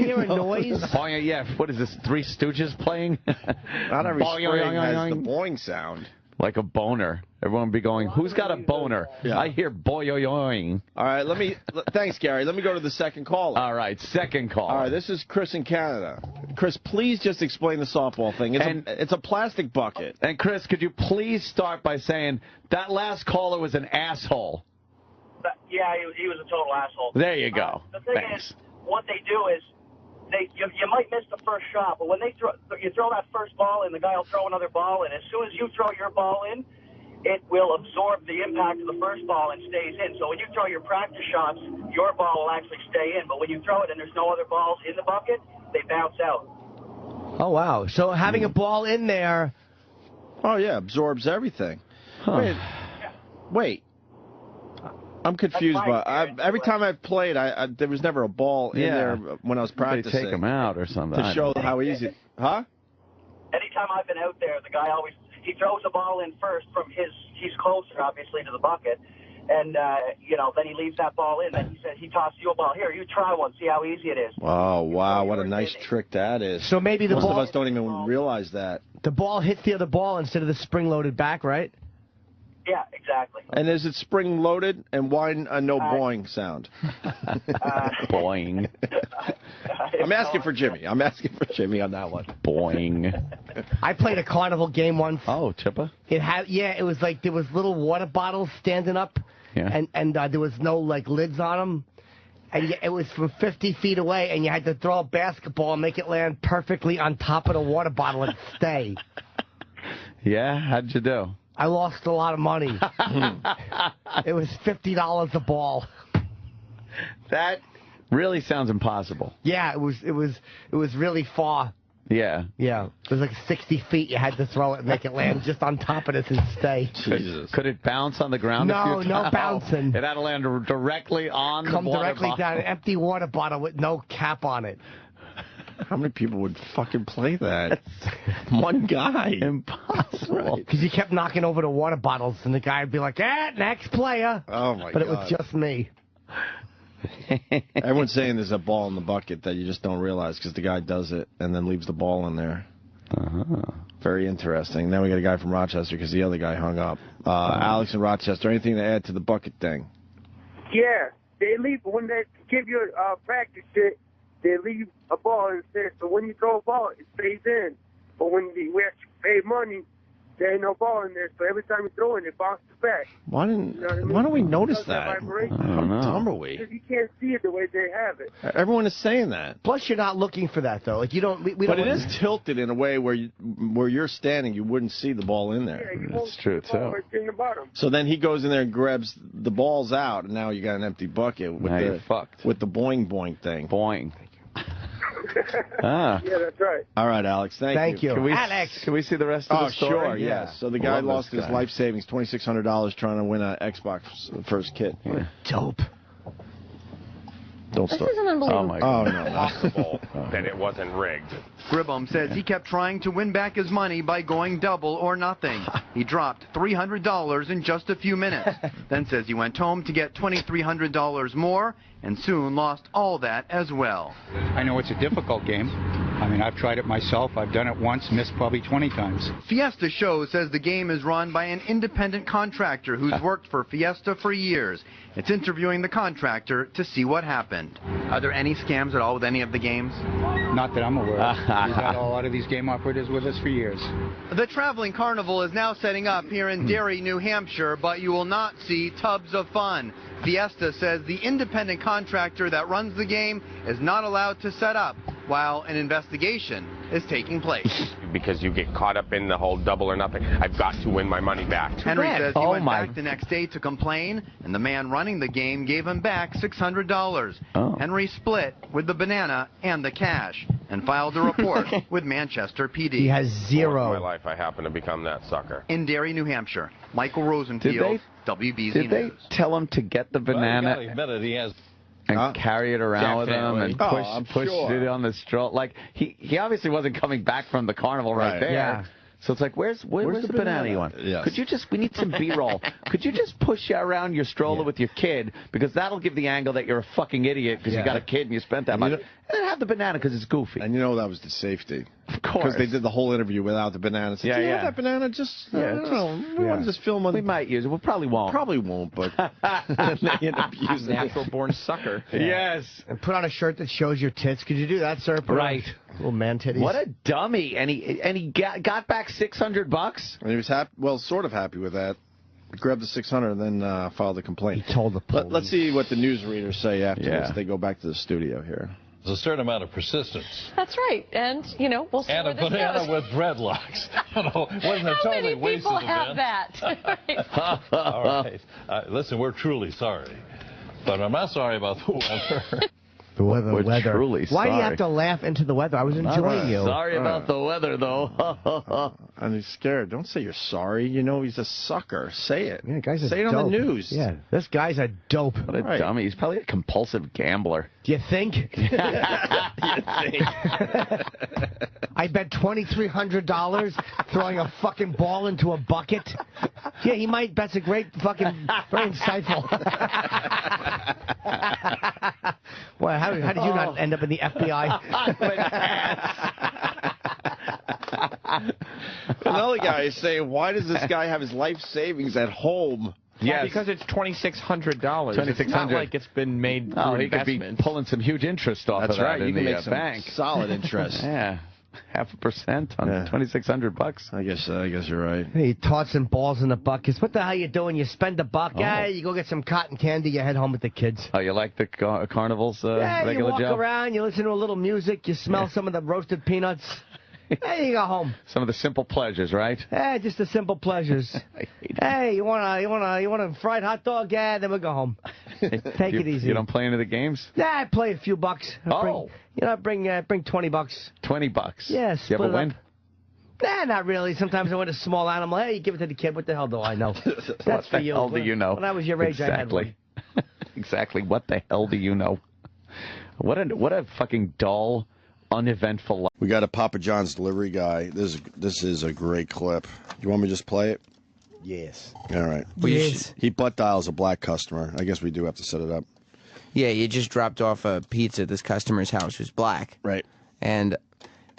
Speaker 3: hear a noise?
Speaker 13: Boing, yeah. What is this? Three Stooges playing?
Speaker 21: Not every spring has the boing sound.
Speaker 13: Like a boner. Everyone would be going, who's got a boner?
Speaker 21: Yeah.
Speaker 13: I hear boing.
Speaker 21: All right, thanks, Gary. Let me go to the second caller.
Speaker 13: All right, second caller.
Speaker 21: All right, this is Chris in Canada. Chris, please just explain the softball thing. It's a plastic bucket.
Speaker 13: And Chris, could you please start by saying that last caller was an asshole?
Speaker 2: Yeah, he was a total asshole.
Speaker 13: There you go.
Speaker 2: The thing is, what they do is, you might miss the first shot, but when you throw that first ball in, the guy will throw another ball in. As soon as you throw your ball in, it will absorb the impact of the first ball and stays in. So when you throw your practice shots, your ball will actually stay in. But when you throw it and there's no other balls in the bucket, they bounce out.
Speaker 3: Oh, wow. So having a ball in there...
Speaker 21: Oh, yeah, absorbs everything.
Speaker 13: Huh.
Speaker 21: Wait. I'm confused, but every time I've played, there was never a ball in there when I was practicing.
Speaker 13: They take them out or something.
Speaker 21: To show how easy... Huh?
Speaker 2: Anytime I've been out there, the guy he throws the ball in first from he's closer, obviously, to the bucket. And, then he leaves that ball in. Then he says, he tosses you a ball. Here, you try one. See how easy it is.
Speaker 21: Oh, wow. What a nice trick that is.
Speaker 3: So maybe the
Speaker 21: Most
Speaker 3: ball...
Speaker 21: of us don't even realize that.
Speaker 3: The ball hits the other ball instead of the spring-loaded back, right?
Speaker 2: Yeah, exactly.
Speaker 21: And is it spring-loaded? And why no boing sound?
Speaker 13: Boing.
Speaker 21: I'm asking for Jimmy. I'm asking for Jimmy on that one.
Speaker 13: Boing.
Speaker 3: I played a Carnival game once.
Speaker 13: Oh, Chippa?
Speaker 3: It was like there was little water bottles standing up, and there was no lids on them, and it was from 50 feet away, and you had to throw a basketball and make it land perfectly on top of the water bottle and stay.
Speaker 13: Yeah, how'd you do?
Speaker 3: I lost a lot of money. It was $50 a ball.
Speaker 13: That really sounds impossible.
Speaker 3: Yeah, it was really far.
Speaker 13: Yeah.
Speaker 3: Yeah. It was like 60 feet. You had to throw it and make it land just on top of this and stay.
Speaker 13: Jesus. Could it bounce on the ground?
Speaker 3: No bouncing.
Speaker 13: It had to land directly on the water bottle.
Speaker 3: Come directly down an empty water bottle with no cap on it.
Speaker 21: How many people would fucking play that? One guy.
Speaker 13: Impossible.
Speaker 3: Because you kept knocking over the water bottles, and the guy would be like, next player.
Speaker 21: Oh, my God.
Speaker 3: But it was just me.
Speaker 21: Everyone's saying there's a ball in the bucket that you just don't realize because the guy does it and then leaves the ball in there. Very interesting. Now we got a guy from Rochester because the other guy hung up. Alex in Rochester, anything to add to the bucket thing?
Speaker 4: Yeah, they leave when they give you a practice shit. They leave a ball in there, so when you throw a ball, it stays in. But when we actually pay money, there ain't no ball in there, so every time you throw it, it bounces back.
Speaker 21: Why don't we notice that? How dumb are we?
Speaker 4: Because you can't see it the way they have it.
Speaker 21: Everyone is saying that.
Speaker 3: Plus, you're not looking for that though. Like you don't. We
Speaker 21: But
Speaker 3: don't
Speaker 21: it is tilted in a way where you're standing, you wouldn't see the ball in there.
Speaker 13: That's true too.
Speaker 4: Right in the bottom.
Speaker 21: So then he goes in there and grabs the balls out, and now you got an empty bucket with
Speaker 13: Now
Speaker 21: the
Speaker 13: you're fucked.
Speaker 21: with the boing boing thing.
Speaker 13: Boing.
Speaker 4: Yeah, that's right.
Speaker 21: All right, Alex. Thank you.
Speaker 13: Can we see the rest of the story?
Speaker 21: Sure. Yes. So the guy lost his life savings, $2,600, trying to win an Xbox first kit. Yeah.
Speaker 3: Dope.
Speaker 21: Don't
Speaker 22: This
Speaker 21: start.
Speaker 22: isn't unbelievable.
Speaker 21: Oh no.
Speaker 23: Possible that it wasn't rigged.
Speaker 14: Gribham says he kept trying to win back his money by going double or nothing. He dropped $300 in just a few minutes. Then says he went home to get $2,300 more and soon lost all that as well.
Speaker 7: I know it's a difficult game. I mean, I've tried it myself. I've done it once, missed probably 20 times.
Speaker 14: Fiesta Show says the game is run by an independent contractor who's worked for Fiesta for years. It's interviewing the contractor to see what happened. Are there any scams at all with any of the games?
Speaker 7: Not that I'm aware of. We've had a lot of these game operators with us for years.
Speaker 14: The traveling carnival is now setting up here in Derry, New Hampshire, but you will not see tubs of fun. Fiesta says the independent contractor that runs the game is not allowed to set up while an investigation is taking place.
Speaker 23: Because you get caught up in the whole double or nothing. I've got to win my money back.
Speaker 14: Henry says he went back the next day to complain, and the man running the game gave him back $600. Henry split with the banana and the cash and filed a report with Manchester PD.
Speaker 3: He has zero.
Speaker 23: In my life, I happen to become that sucker.
Speaker 14: In Derry, New Hampshire, Michael Rosenfield, WBZ
Speaker 13: Did they
Speaker 14: News.
Speaker 13: tell him to get the banana and carry it around with him and push it on the stroll? Like he obviously wasn't coming back from the carnival right there.
Speaker 3: Yeah.
Speaker 13: So it's like, where's the banana you want?
Speaker 21: Yes.
Speaker 13: Could you just, we need some B-roll. Could you just push around your stroller with your kid? Because that'll give the angle that you're a fucking idiot because you got a kid and you spent that much. And then have the banana because it's goofy.
Speaker 21: And you know that was the safety.
Speaker 13: Of course.
Speaker 21: Because they did the whole interview without the banana. So, do you have that banana? Just, I don't know. We want to just film on.
Speaker 13: We might use it. We probably won't.
Speaker 21: Probably won't, but they end up using
Speaker 15: Natural-born sucker.
Speaker 3: Yes. And put on a shirt that shows your tits. Could you do that, sir?
Speaker 13: Right.
Speaker 3: Little man titties.
Speaker 13: What a dummy. And he got back $600.
Speaker 21: And he was happy, well, sort of happy with that. He grabbed the 600 and then filed a complaint.
Speaker 3: He told the police.
Speaker 21: Let's see what the newsreaders say afterwards. They go back to the studio here.
Speaker 20: There's a certain amount of persistence.
Speaker 22: That's right. And, you know, we'll see
Speaker 20: And
Speaker 22: where
Speaker 20: a
Speaker 22: this
Speaker 20: banana
Speaker 22: goes.
Speaker 20: with dreadlocks. Wasn't a totally wasted
Speaker 22: People
Speaker 20: event.
Speaker 22: have that.
Speaker 20: All right. Listen, we're truly sorry. But I'm not sorry about the weather.
Speaker 3: The weather.
Speaker 13: We're truly
Speaker 3: Why do you
Speaker 13: sorry.
Speaker 3: have to laugh into the weather? I was enjoying you.
Speaker 13: Sorry about the weather, though.
Speaker 21: And he's scared. Don't say you're sorry. You know he's a sucker. Say it.
Speaker 3: Yeah, guy's a
Speaker 21: say it
Speaker 3: dope.
Speaker 21: on the news.
Speaker 3: Yeah, this guy's a dope.
Speaker 13: What a dummy. He's probably a compulsive gambler.
Speaker 3: Do you think? I bet $2,300 throwing a fucking ball into a bucket. Yeah, he might. That's a great fucking, very insightful. Well, how did you not end up in the FBI?
Speaker 21: Another guy is saying, why does this guy have his life savings at home?
Speaker 15: Yeah, because it's $2,600. It's not like it's been made through
Speaker 13: he could be pulling some huge interest off of that
Speaker 21: right.
Speaker 13: in
Speaker 21: You can
Speaker 13: the
Speaker 21: make some
Speaker 13: bank.
Speaker 21: Solid interest.
Speaker 13: Yeah. 0.5% on $2,600.
Speaker 21: I guess you're right.
Speaker 3: Hey, you tossing balls in the buckets. What the hell you doing? You spend a buck. Yeah, you go get some cotton candy. You head home with the kids.
Speaker 13: Oh, you like the Carnival's
Speaker 3: yeah,
Speaker 13: regular
Speaker 3: you walk
Speaker 13: Joe?
Speaker 3: around. You listen to a little music. You smell some of the roasted peanuts. Hey, you go home.
Speaker 13: Some of the simple pleasures, right?
Speaker 3: Yeah, just the simple pleasures. Hey, you want a fried hot dog? Yeah, then we'll go home. Take it easy.
Speaker 13: You don't play any of the games?
Speaker 3: Yeah, I play a few bucks. Bring $20.
Speaker 13: $20.
Speaker 3: Yes.
Speaker 13: You ever win?
Speaker 3: Nah, not really. Sometimes I win a small animal. Hey, you give it to the kid. What the hell do I know? That's for you.
Speaker 13: What the hell do you know?
Speaker 3: When I was your age, I had one.
Speaker 13: Exactly. What the hell do you know? What a fucking dull, uneventful life.
Speaker 21: We got a Papa John's delivery guy. This is a great clip. You want me to just play it?
Speaker 3: Yes.
Speaker 21: All right.
Speaker 3: Yes.
Speaker 21: He butt dials a black customer. I guess we do have to set it up.
Speaker 15: Yeah, you just dropped off a pizza at this customer's house who's black.
Speaker 21: Right.
Speaker 15: And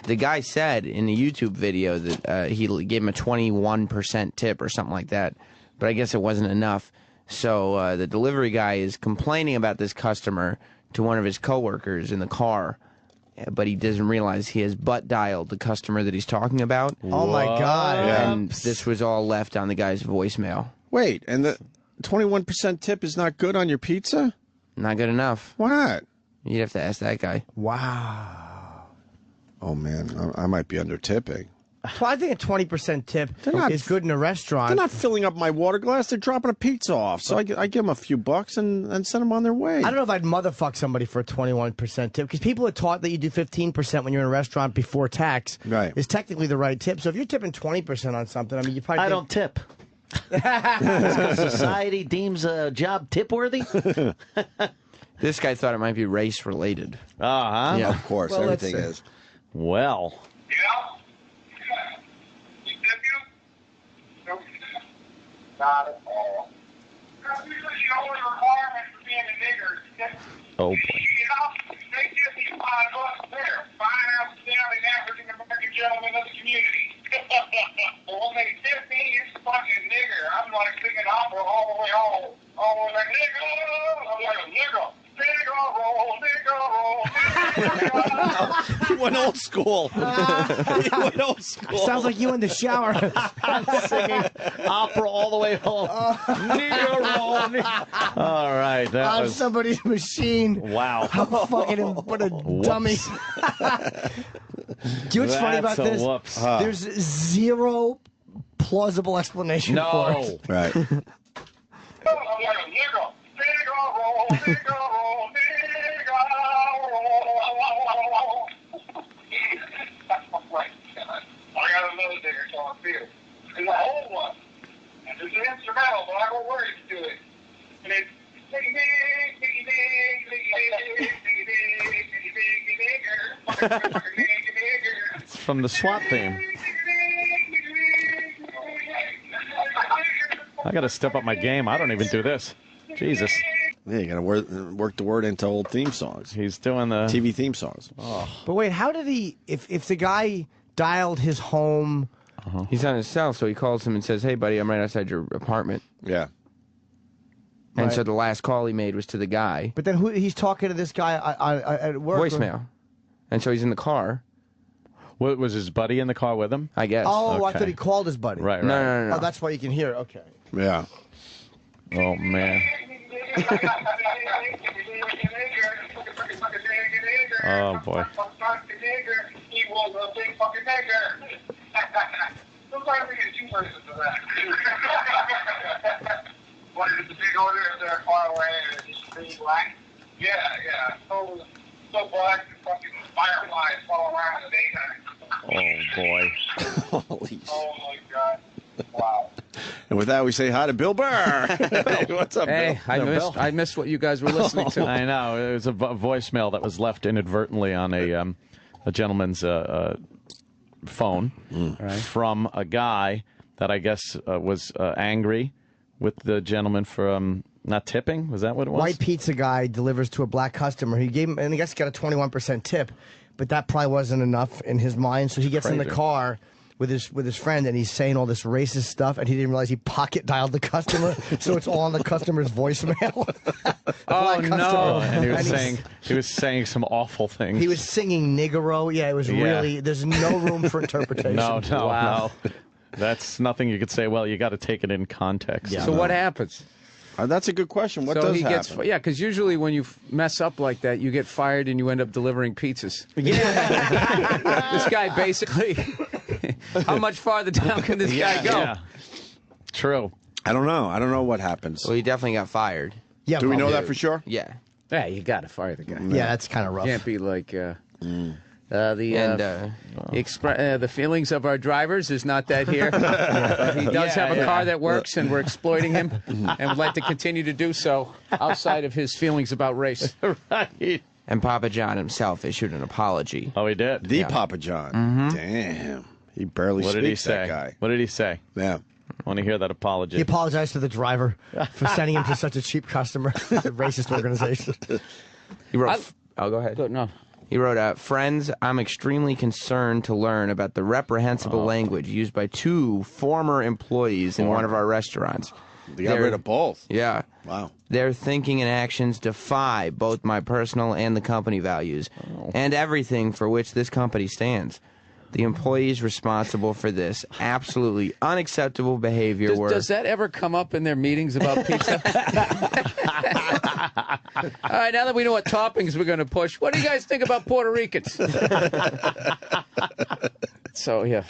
Speaker 15: the guy said in a YouTube video that he gave him a 21% tip or something like that. But I guess it wasn't enough. So the delivery guy is complaining about this customer to one of his coworkers in the car. But he doesn't realize he has butt dialed the customer that he's talking about.
Speaker 3: Oh, my God.
Speaker 15: And this was all left on the guy's voicemail.
Speaker 21: Wait, and the 21% tip is not good on your pizza?
Speaker 15: Not good enough.
Speaker 21: Why not?
Speaker 15: You'd have to ask that guy.
Speaker 21: Wow. Oh, man, I might be under tipping.
Speaker 3: Well, I think a 20% tip is good in a restaurant.
Speaker 21: They're not filling up my water glass. They're dropping a pizza off. So I give them a few bucks and send them on their way.
Speaker 3: I don't know if I'd motherfuck somebody for a 21% tip, because people are taught that you do 15% when you're in a restaurant before tax.
Speaker 21: Right.
Speaker 3: Is technically the right tip. So if you're tipping 20% on something, I mean, you probably
Speaker 8: I don't tip. Because society deems a job tip-worthy?
Speaker 15: This guy thought it might be race-related.
Speaker 5: Uh-huh.
Speaker 15: Yeah,
Speaker 21: of course.
Speaker 15: Well,
Speaker 21: everything is.
Speaker 5: Well.
Speaker 9: Not at all. Because the only requirement for being a nigger is
Speaker 5: oh boy.
Speaker 9: They give me $5 there. Fine, outstanding African American gentleman of the community. But when they tip me, it's fucking nigger. I'm like singing opera all the way home. All the way like, nigger! I'm like, nigger! Nigger roll, nigger roll, nigger.
Speaker 21: He went old school. He went old school.
Speaker 3: Sounds like you in the shower.
Speaker 5: Singing opera all the way home. All right, that
Speaker 3: on
Speaker 5: was
Speaker 3: somebody's machine.
Speaker 5: Wow.
Speaker 3: Fucking what a dummy. Do you know what's funny about
Speaker 5: That's a
Speaker 3: this?
Speaker 5: whoops.
Speaker 3: There's zero plausible explanation for it.
Speaker 21: Right.
Speaker 9: I'm like, nigger! Nigger roll, nigger roll, nigger roll. Right. I got another digger so I feel. It's a whole one. And there's an instrumental, but I got words to it. And it's diggy dig, diggy dig, diggy dig, diggy dig, diggy dig, diggy digger, diggy digger.
Speaker 5: It's from the SWAT theme. I got to step up my game. I don't even do this. Jesus.
Speaker 21: Yeah, you got to work the word into old theme songs.
Speaker 5: He's doing the
Speaker 21: TV theme songs.
Speaker 5: Oh.
Speaker 3: But wait, how did he? If the guy dialed his home,
Speaker 15: he's on his cell, so he calls him and says, "Hey, buddy, I'm right outside your apartment."
Speaker 21: Yeah.
Speaker 15: And
Speaker 3: Right.
Speaker 15: so the last call he made was to the guy.
Speaker 3: but then he's talking to this guy at work.
Speaker 15: Voicemail. And so he's in the car.
Speaker 5: What, was his buddy in the car with him?
Speaker 15: I guess.
Speaker 3: Oh, I
Speaker 5: Okay.
Speaker 3: thought he called his buddy.
Speaker 5: Right, right.
Speaker 15: No.
Speaker 3: Oh, that's why you can hear. Okay.
Speaker 21: Yeah.
Speaker 5: Oh, man. Oh, boy.
Speaker 9: He was a big fucking nigger. Sometimes we get two versions of that. What is the big order of their far away and just being black? Yeah. So black that fucking fireflies fall around in the daytime.
Speaker 5: Oh, boy.
Speaker 21: Holy
Speaker 9: Oh my God. Wow.
Speaker 21: And with that, we say hi to Bill Burr. What's up,
Speaker 16: Hey,
Speaker 21: Bill?
Speaker 16: I missed what you guys were listening to.
Speaker 5: I know. It was a voicemail that was left inadvertently on a gentleman's phone from a guy that I guess was angry with the gentleman for not tipping. Was that what it was?
Speaker 3: White pizza guy delivers to a black customer. He gave him, and I guess he got a 21% tip, but that probably wasn't enough in his mind. So he gets in the
Speaker 5: Crazy.
Speaker 3: car with his friend, and he's saying all this racist stuff, and he didn't realize he pocket dialed the customer, so it's all on the customer's voicemail.
Speaker 5: Oh no! And he was
Speaker 3: And
Speaker 5: saying some awful things.
Speaker 3: he was singing Niggero. Yeah, it was really. There's no room for interpretation.
Speaker 5: No. That's nothing you could say. Well, you got to take it in context.
Speaker 16: So what happens?
Speaker 21: That's a good question. What does happen?
Speaker 16: Yeah, because usually when you mess up like that, you get fired and you end up delivering pizzas.
Speaker 3: Yeah.
Speaker 16: This guy basically. How much farther down can this guy go?
Speaker 5: Yeah. True.
Speaker 21: I don't know. I don't know what happens.
Speaker 15: Well, he definitely got fired.
Speaker 3: Yeah.
Speaker 21: Do we know that for sure?
Speaker 15: Yeah.
Speaker 16: Yeah, you got to fire the guy.
Speaker 3: Yeah, that's kind of rough.
Speaker 16: Can't be like the feelings of our drivers is not that here. He does have a car that works, and we're exploiting him, and would like to continue to do so outside of his feelings about race.
Speaker 5: Right.
Speaker 15: And Papa John himself issued an apology.
Speaker 5: Oh, he did?
Speaker 21: The Papa John.
Speaker 15: Mm-hmm.
Speaker 21: Damn. He barely
Speaker 5: What did he
Speaker 21: speaks,
Speaker 5: say?
Speaker 21: that guy.
Speaker 5: What did he say?
Speaker 21: Yeah.
Speaker 5: I want to hear that apology.
Speaker 3: He apologized to the driver for sending him to such a cheap customer. It's a racist organization.
Speaker 15: He wrote. Go ahead.
Speaker 16: No.
Speaker 15: He wrote, friends, I'm extremely concerned to learn about the reprehensible language used by 2 former employees in one of our restaurants.
Speaker 10: They got rid of both.
Speaker 15: Yeah.
Speaker 10: Wow.
Speaker 15: Their thinking and actions defy both my personal and the company values, and everything for which this company stands. The employees responsible for this absolutely unacceptable behavior were...
Speaker 16: Does that ever come up in their meetings about pizza? All right, now that we know what toppings we're going to push, what do you guys think about Puerto Ricans? So, yeah.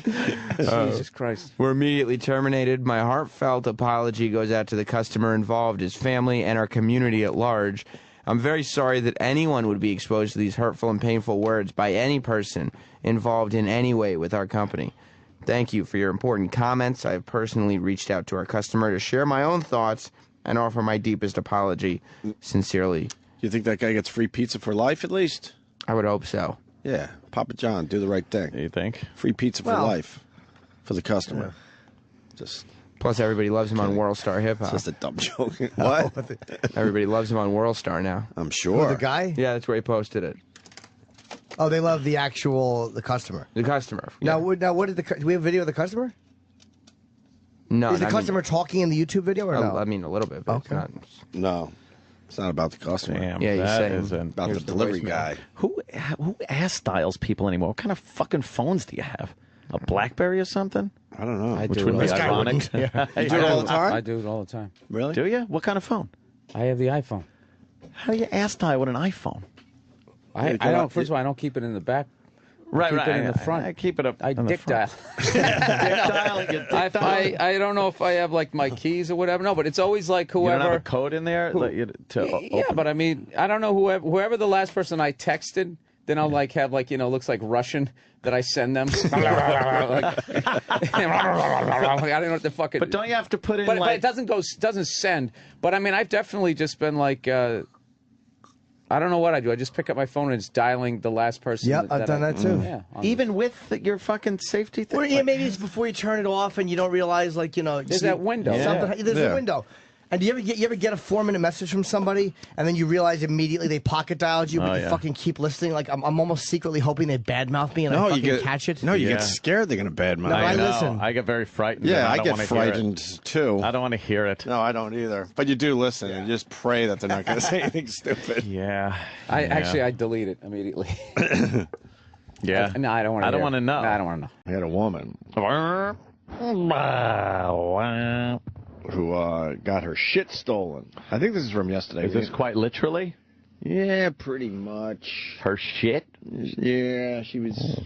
Speaker 16: Jesus Christ.
Speaker 15: Were immediately terminated. My heartfelt apology goes out to the customer involved, his family, and our community at large. I'm very sorry that anyone would be exposed to these hurtful and painful words by any person involved in any way with our company. Thank you for your important comments. I have personally reached out to our customer to share my own thoughts and offer my deepest apology. Sincerely.
Speaker 10: You think that guy gets free pizza for life at least?
Speaker 15: I would hope so.
Speaker 10: Yeah. Papa John, do the right thing.
Speaker 5: You think?
Speaker 10: Free pizza for life for the customer. Yeah. Just...
Speaker 15: Plus, everybody loves him on World Star Hip Hop.
Speaker 10: It's just a dumb joke. What?
Speaker 15: Everybody loves him on World Star now.
Speaker 10: I'm sure.
Speaker 3: Who, the guy?
Speaker 15: Yeah, that's where he posted it.
Speaker 3: Oh, they love the customer.
Speaker 15: The customer.
Speaker 3: Yeah. Now, what did do we have a video of the customer?
Speaker 15: No.
Speaker 3: Is the customer talking in the YouTube video or no?
Speaker 15: I mean, a little bit, but it's not.
Speaker 10: No. It's not about the customer.
Speaker 5: Damn,
Speaker 15: yeah, you're saying
Speaker 10: about the delivery guy.
Speaker 5: Who ass styles people anymore? What kind of fucking phones do you have? A BlackBerry or something?
Speaker 10: I don't know.
Speaker 5: Which would be ironic.
Speaker 10: You do it all the time?
Speaker 16: I do it all the time.
Speaker 10: Really?
Speaker 5: Do you? What kind of phone?
Speaker 16: I have the iPhone.
Speaker 5: How do you ass style with an iPhone?
Speaker 16: I don't. First of all, I don't keep it in the back.
Speaker 5: Right,
Speaker 16: keep it in the front.
Speaker 5: I keep it up.
Speaker 16: I dick dial. I don't know if I have like my keys or whatever. No, but it's always like whoever.
Speaker 5: You don't have a code in there
Speaker 16: yeah, but I mean, I don't know whoever the last person I texted. Then I'll like have like looks like Russian that I send them. I don't know what the fucking.
Speaker 5: But don't you have to put in?
Speaker 16: But it doesn't send. But I mean, I've definitely just been like. I don't know what I do. I just pick up my phone and it's dialing the last person.
Speaker 3: Yeah, I've done that too.
Speaker 16: Yeah,
Speaker 5: even with your fucking safety thing.
Speaker 3: Well, yeah, maybe it's before you turn it off and you don't realize, like,
Speaker 16: there's that window.
Speaker 3: There's a window. And do you ever get a 4-minute message from somebody and then you realize immediately they pocket dialed you, but you fucking keep listening? Like I'm almost secretly hoping they badmouth me and I fucking catch it.
Speaker 10: No, you get scared they're gonna badmouth.
Speaker 3: No, I listen.
Speaker 5: I get very frightened.
Speaker 10: Yeah, I get frightened too.
Speaker 5: I don't want to hear it.
Speaker 10: No, I don't either. But you do listen and you just pray that they're not gonna say anything stupid.
Speaker 5: Yeah.
Speaker 16: I delete it immediately.
Speaker 5: Yeah.
Speaker 16: No, I don't want to.
Speaker 5: I don't want to know.
Speaker 16: No, I don't want to know.
Speaker 10: I had a woman who got her shit stolen. I think this is from yesterday.
Speaker 5: Is this quite literally?
Speaker 10: Yeah, pretty much.
Speaker 5: Her shit?
Speaker 10: Yeah, she was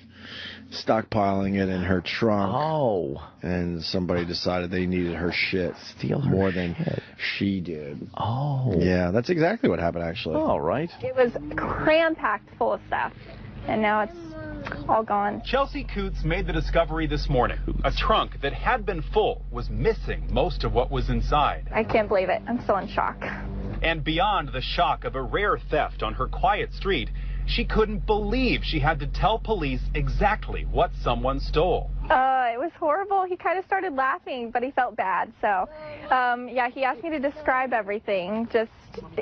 Speaker 10: stockpiling it in her trunk.
Speaker 5: Oh.
Speaker 10: And somebody decided they needed her shit.
Speaker 5: Steal her
Speaker 10: more
Speaker 5: shit.
Speaker 10: than she did.
Speaker 5: Oh.
Speaker 10: Yeah, that's exactly what happened, actually.
Speaker 5: All right.
Speaker 12: It was cram-packed full of stuff, and now it's all gone.
Speaker 17: Chelsea Coots made the discovery this morning. A trunk that had been full was missing most of what was inside.
Speaker 12: I can't believe it. I'm still in shock.
Speaker 17: And beyond the shock of a rare theft on her quiet street, she couldn't believe she had to tell police exactly what someone stole.
Speaker 12: It was horrible. He kind of started laughing, but he felt bad. So, yeah, he asked me to describe everything just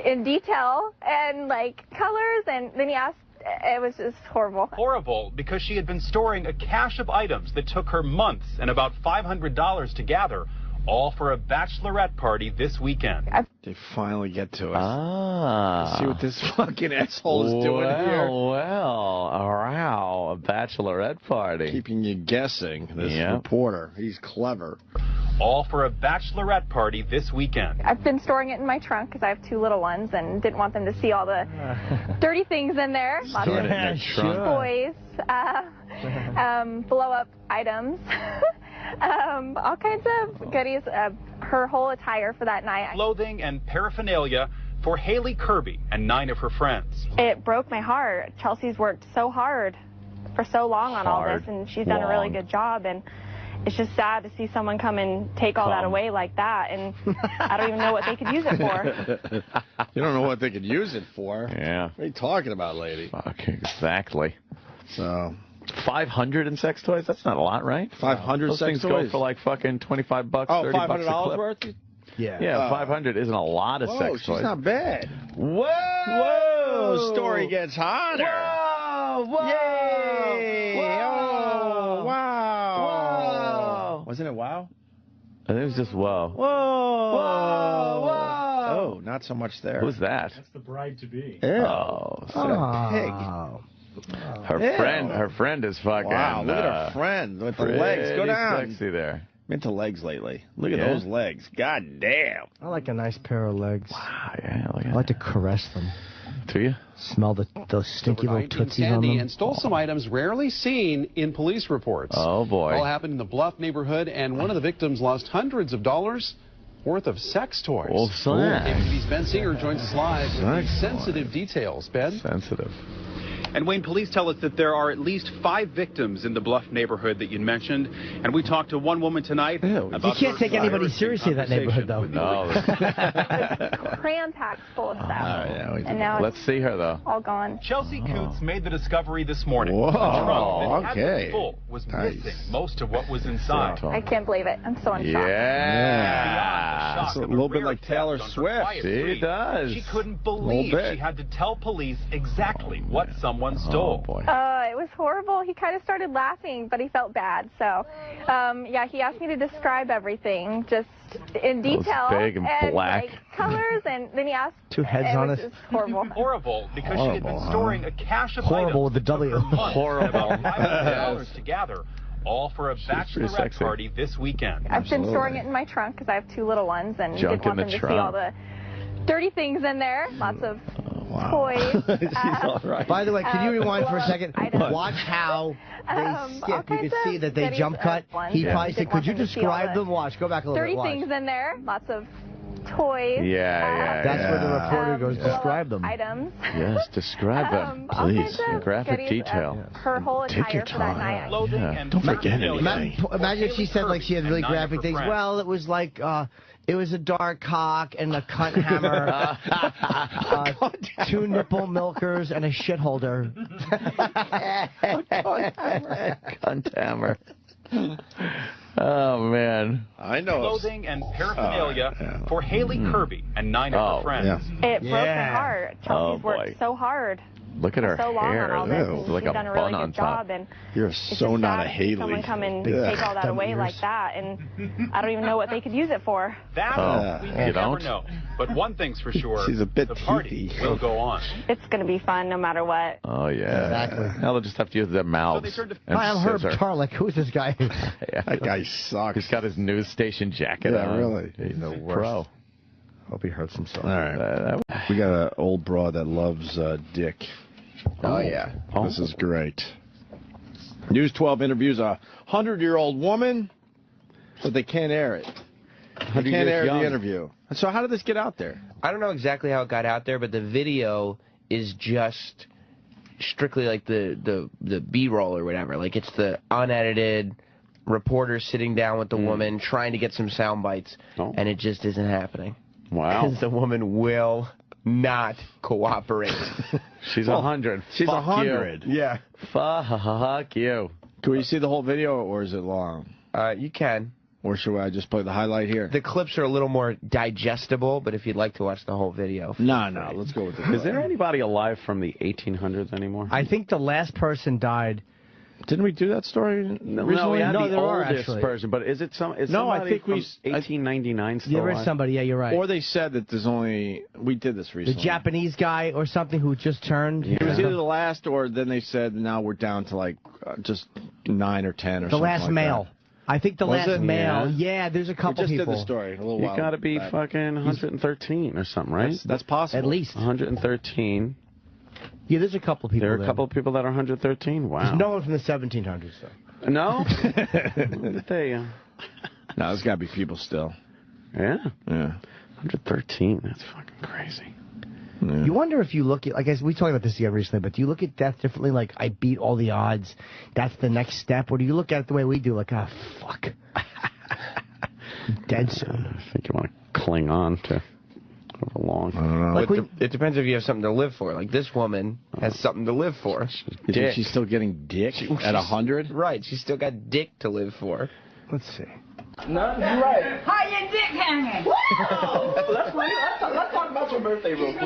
Speaker 12: in detail and, like, colors, and then he asked. It was just horrible.
Speaker 17: Horrible because she had been storing a cache of items that took her months and about $500 to gather, all for a bachelorette party this weekend.
Speaker 10: They finally get to it.
Speaker 5: Ah.
Speaker 10: See what this fucking asshole is doing here.
Speaker 5: Well, wow, a bachelorette party.
Speaker 10: Keeping you guessing, this reporter. He's clever.
Speaker 17: All for a bachelorette party this weekend.
Speaker 12: I've been storing it in my trunk because I have 2 little ones and didn't want them to see all the dirty things in there. Lots of toys, blow-up items, all kinds of goodies. Her whole attire for that night.
Speaker 17: Clothing and paraphernalia for Haley Kirby and 9 of her friends.
Speaker 12: It broke my heart. Chelsea's worked so hard for so long on all this, and she's done a really good job. And it's just sad to see someone come and take all that away like that, and I don't even know what they could use it for.
Speaker 10: You don't know what they could use it for?
Speaker 5: Yeah.
Speaker 10: What are you talking about, lady?
Speaker 5: Fuck, exactly.
Speaker 10: So,
Speaker 5: 500 in sex toys? That's not a lot, right?
Speaker 21: 500
Speaker 5: Those
Speaker 21: sex
Speaker 5: things
Speaker 21: toys?
Speaker 5: go for like fucking $25,
Speaker 21: Oh,
Speaker 5: $30
Speaker 21: $500
Speaker 5: a clip.
Speaker 21: worth?
Speaker 5: Yeah, 500 isn't a lot of sex toys.
Speaker 21: She's not bad.
Speaker 5: Whoa!
Speaker 21: Whoa! Story gets hotter.
Speaker 5: Whoa! Whoa!
Speaker 21: Yay!
Speaker 5: Whoa!
Speaker 21: Oh, wow!
Speaker 5: Whoa!
Speaker 21: Wasn't it wow?
Speaker 5: I think it was just whoa.
Speaker 21: Whoa!
Speaker 5: Whoa! Whoa!
Speaker 21: Oh, not so much there.
Speaker 5: Who's that?
Speaker 6: That's the bride-to-be.
Speaker 21: Ew.
Speaker 5: Oh,
Speaker 21: Pig.
Speaker 5: Her friend is fucking.
Speaker 21: Wow, look at her friend with the legs. Go down.
Speaker 5: Sexy there.
Speaker 21: I'm into legs lately. Look at those legs. God damn.
Speaker 3: I like a nice pair of legs.
Speaker 5: Wow, yeah, look at
Speaker 3: I like to caress them.
Speaker 5: Do you?
Speaker 3: Smell those stinky little tootsies on them.
Speaker 11: And stole some items rarely seen in police reports.
Speaker 5: Oh, boy.
Speaker 11: All happened in the Bluff neighborhood, and one of the victims lost hundreds of dollars worth of sex toys.
Speaker 5: Oh, sex.
Speaker 11: KBTV's Ben Singer joins us live with these sensitive details. Ben?
Speaker 5: Sensitive.
Speaker 17: And Wayne, police tell us that there are at least 5 victims in the Bluff neighborhood that you mentioned. And we talked to one woman tonight.
Speaker 3: You can't take anybody seriously in that neighborhood, though.
Speaker 5: No.
Speaker 12: Cram-packed full of stuff.
Speaker 5: And
Speaker 12: now
Speaker 5: let's see her, though.
Speaker 12: all gone.
Speaker 17: Chelsea Coots made the discovery this morning.
Speaker 21: Whoa,
Speaker 17: The trunk that had
Speaker 21: okay.
Speaker 17: been full was
Speaker 21: Nice.
Speaker 17: missing most of what was inside.
Speaker 12: I can't believe it. I'm so in shock.
Speaker 5: Yeah.
Speaker 21: It's a little bit like Taylor Swift.
Speaker 5: She does.
Speaker 17: She couldn't believe she had to tell police exactly what someone stole.
Speaker 5: Oh, boy.
Speaker 12: It was horrible. He kind of started laughing, but he felt bad. So, yeah, he asked me to describe everything just in detail.
Speaker 5: Big and black.
Speaker 12: Like, colors, and then he asked.
Speaker 3: Two heads on
Speaker 12: was
Speaker 3: it.
Speaker 12: just horrible.
Speaker 17: Horrible because she had been storing a cache of
Speaker 3: Horrible with
Speaker 17: items
Speaker 3: the W.
Speaker 17: Horrible. About $500 to gather, all for a bachelorette party this weekend.
Speaker 12: I've been storing it in my trunk because I have 2 little ones, and
Speaker 5: Junk
Speaker 12: didn't want
Speaker 5: in
Speaker 12: them
Speaker 5: the
Speaker 12: to see all
Speaker 5: trunk.
Speaker 12: the dirty things in there. Lots of toys.
Speaker 3: By the way, can you rewind for a second? Watch how they skip. You can see that they jump cut. He probably said, could you describe them? Watch. Go back a little bit.
Speaker 12: 30
Speaker 3: Watch.
Speaker 12: things in there. Lots of toys.
Speaker 3: That's where the reporter goes, describe them.
Speaker 12: Items.
Speaker 5: Yes, describe them,
Speaker 12: all
Speaker 5: please.
Speaker 12: kinds of
Speaker 5: Graphic
Speaker 12: goodies,
Speaker 5: detail.
Speaker 12: Her whole attire for that night.
Speaker 5: Don't forget
Speaker 3: anything. Imagine if she said like she had really graphic things. Well, it was like it was a dark cock and a cunt hammer, 2 nipple milkers and a shit holder.
Speaker 5: Cunt hammer. Oh, man.
Speaker 21: I know.
Speaker 17: Clothing and paraphernalia for Haley Kirby and 9 of her friends.
Speaker 12: It broke her heart. Chelsea's worked so hard.
Speaker 5: Look at her
Speaker 12: so long
Speaker 5: hair.
Speaker 12: on all this, and
Speaker 5: Like
Speaker 12: she's
Speaker 5: a
Speaker 12: done a
Speaker 5: bun
Speaker 12: really
Speaker 5: on
Speaker 12: good
Speaker 5: top.
Speaker 12: job. And
Speaker 21: You're
Speaker 12: it's
Speaker 21: so
Speaker 12: just
Speaker 21: not
Speaker 12: sad
Speaker 21: a
Speaker 12: to see
Speaker 21: Haley.
Speaker 12: someone come and
Speaker 21: Yeah.
Speaker 12: take all that away like that, and I don't even know what they could use it for.
Speaker 17: That we
Speaker 5: you
Speaker 17: never
Speaker 5: don't?
Speaker 17: know. But one thing's for sure,
Speaker 21: She's a bit
Speaker 17: the party will go on.
Speaker 12: It's going to be fun no matter what.
Speaker 5: Oh, yeah.
Speaker 3: Exactly.
Speaker 5: Now they'll just have to use their mouths.
Speaker 17: turned to-
Speaker 5: and
Speaker 3: Hi, I'm Herb
Speaker 5: scissor.
Speaker 3: Tarlick. Who's this guy?
Speaker 5: Yeah.
Speaker 21: That guy sucks.
Speaker 5: He's got his news station jacket
Speaker 21: Yeah,
Speaker 5: on.
Speaker 21: really.
Speaker 5: He's
Speaker 3: the
Speaker 5: a
Speaker 3: worst.
Speaker 5: pro.
Speaker 3: Hope he hurts himself.
Speaker 21: All right. We got an old broad that loves dick.
Speaker 3: Oh, yeah.
Speaker 21: This is great. News 12 interviews a 100-year-old woman, but they can't air it. They can't air the interview. So how did this get out there?
Speaker 15: I don't know exactly how it got out there, but the video is just strictly like the B-roll or whatever. Like it's the unedited reporter sitting down with the woman trying to get some sound bites, and it just isn't happening.
Speaker 5: Wow.
Speaker 15: Because the woman will not cooperate.
Speaker 5: She's 100.
Speaker 21: She's
Speaker 5: Fuck
Speaker 21: 100.
Speaker 5: You.
Speaker 21: Yeah.
Speaker 5: Fuck you.
Speaker 21: Can we see the whole video, or is it long?
Speaker 15: You can.
Speaker 21: Or should I just play the highlight here?
Speaker 15: The clips are a little more digestible, but if you'd like to watch the whole video.
Speaker 21: No, let's go with the
Speaker 5: Is there anybody alive from the 1800s anymore?
Speaker 3: I think the last person died.
Speaker 21: Didn't we do that story?
Speaker 5: No, we had the
Speaker 3: there are,
Speaker 5: oldest
Speaker 3: actually.
Speaker 5: person, but is it some? Is
Speaker 21: No, I
Speaker 5: somebody
Speaker 21: think
Speaker 5: from
Speaker 21: we
Speaker 5: 1899 still
Speaker 3: There is
Speaker 5: alive?
Speaker 3: somebody. Yeah, you're right.
Speaker 21: Or they said that there's only... We did this
Speaker 3: The
Speaker 21: recently.
Speaker 3: Japanese guy or something who just turned.
Speaker 21: It was either the last, or then they said now we're down to like just 9 or 10 or
Speaker 3: The
Speaker 21: something
Speaker 3: last
Speaker 21: like
Speaker 3: male.
Speaker 21: that.
Speaker 3: I think the
Speaker 21: Was
Speaker 3: last
Speaker 21: it?
Speaker 3: male.
Speaker 21: Yeah.
Speaker 3: Yeah, there's a couple
Speaker 21: We just
Speaker 3: people.
Speaker 21: did the story a little
Speaker 5: You
Speaker 21: while
Speaker 5: got to be
Speaker 21: back.
Speaker 5: fucking 113 or something, right?
Speaker 21: That's possible.
Speaker 3: At least.
Speaker 5: 113.
Speaker 3: Yeah, there's a couple people.
Speaker 5: There are a couple of people that are 113. Wow.
Speaker 3: There's no one from the 1700s, though.
Speaker 5: No? They,
Speaker 21: No, there's got to be people still.
Speaker 5: yeah.
Speaker 21: Yeah.
Speaker 5: 113. That's fucking crazy.
Speaker 21: Yeah.
Speaker 3: You wonder if you look at, like, as we talked about this again recently, but do you look at death differently? Like, I beat all the odds. That's the next step. Or do you look at it the way we do? Like, ah, fuck. I'm dead soon.
Speaker 5: I think you want to cling on to Long.
Speaker 21: I don't know.
Speaker 1: Like it depends if you have something to live for. Like this woman has something to live for.
Speaker 21: You think she's still getting dick at 100?
Speaker 1: Right. She's still got dick to live for.
Speaker 21: Let's see.
Speaker 9: No, you're right. How your dick hanging? Whoa! Let's talk about your birthday real quick.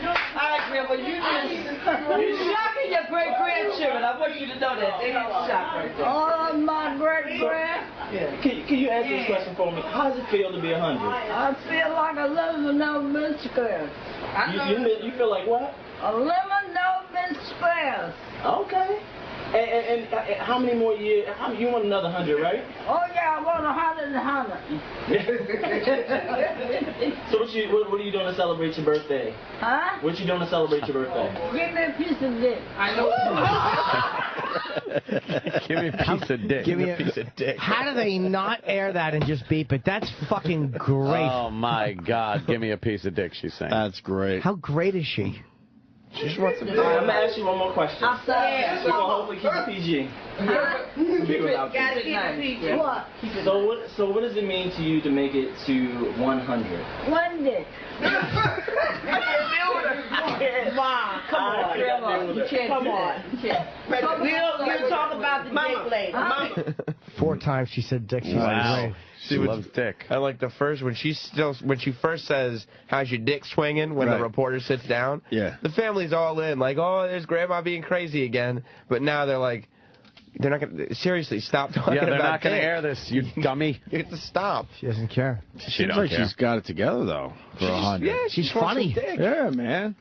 Speaker 6: All right, Grandma, you shocking your great-grandchildren. I want you to know that. They need to shock right there.
Speaker 9: Oh, my great-grand.
Speaker 6: Yeah. Can you answer this question for me? How does it feel to be 100?
Speaker 9: I feel like a lemon no mint squares.
Speaker 6: You feel like what?
Speaker 9: A lemon no mint squares.
Speaker 6: Okay. And how many more years? You want another 100, right?
Speaker 9: Oh, yeah, I want 100 and 100.
Speaker 6: So what are you doing to celebrate your birthday?
Speaker 9: Huh?
Speaker 6: What you doing to celebrate your birthday?
Speaker 9: Give me a piece of dick.
Speaker 6: I know.
Speaker 5: Give me a piece of dick.
Speaker 3: Give me a
Speaker 1: piece of dick.
Speaker 3: How do they not air that and just beep it? That's fucking great.
Speaker 5: Oh, my God. Give me a piece of dick, she's saying.
Speaker 21: That's great.
Speaker 3: How great is she?
Speaker 6: She just wants some time. I'm going to ask you one more question.
Speaker 9: I'm sorry.
Speaker 6: We're going to hopefully keep it PG.
Speaker 9: Gotta keep it PG. What?
Speaker 6: So what does it mean to you to make it to 100?
Speaker 9: One dick.
Speaker 6: Mom, come on.
Speaker 9: You can't
Speaker 6: Come
Speaker 9: do
Speaker 6: on.
Speaker 9: that.
Speaker 6: We'll talk about the dick later.
Speaker 3: 4 times she said dick. She's great.
Speaker 5: She loves dick.
Speaker 1: I like the first when she first says, "How's your dick swinging?" when the reporter sits down.
Speaker 21: Yeah.
Speaker 1: The family's all in, like, "Oh, there's Grandma being crazy again." But now they're like, they're not gonna seriously stop talking about.
Speaker 5: Yeah, they're not
Speaker 1: going
Speaker 5: to air this, you dummy.
Speaker 1: You have to stop.
Speaker 3: She doesn't care.
Speaker 21: Seems like she's got it together though for 100.
Speaker 1: Yeah,
Speaker 3: she's funny.
Speaker 21: Yeah, man.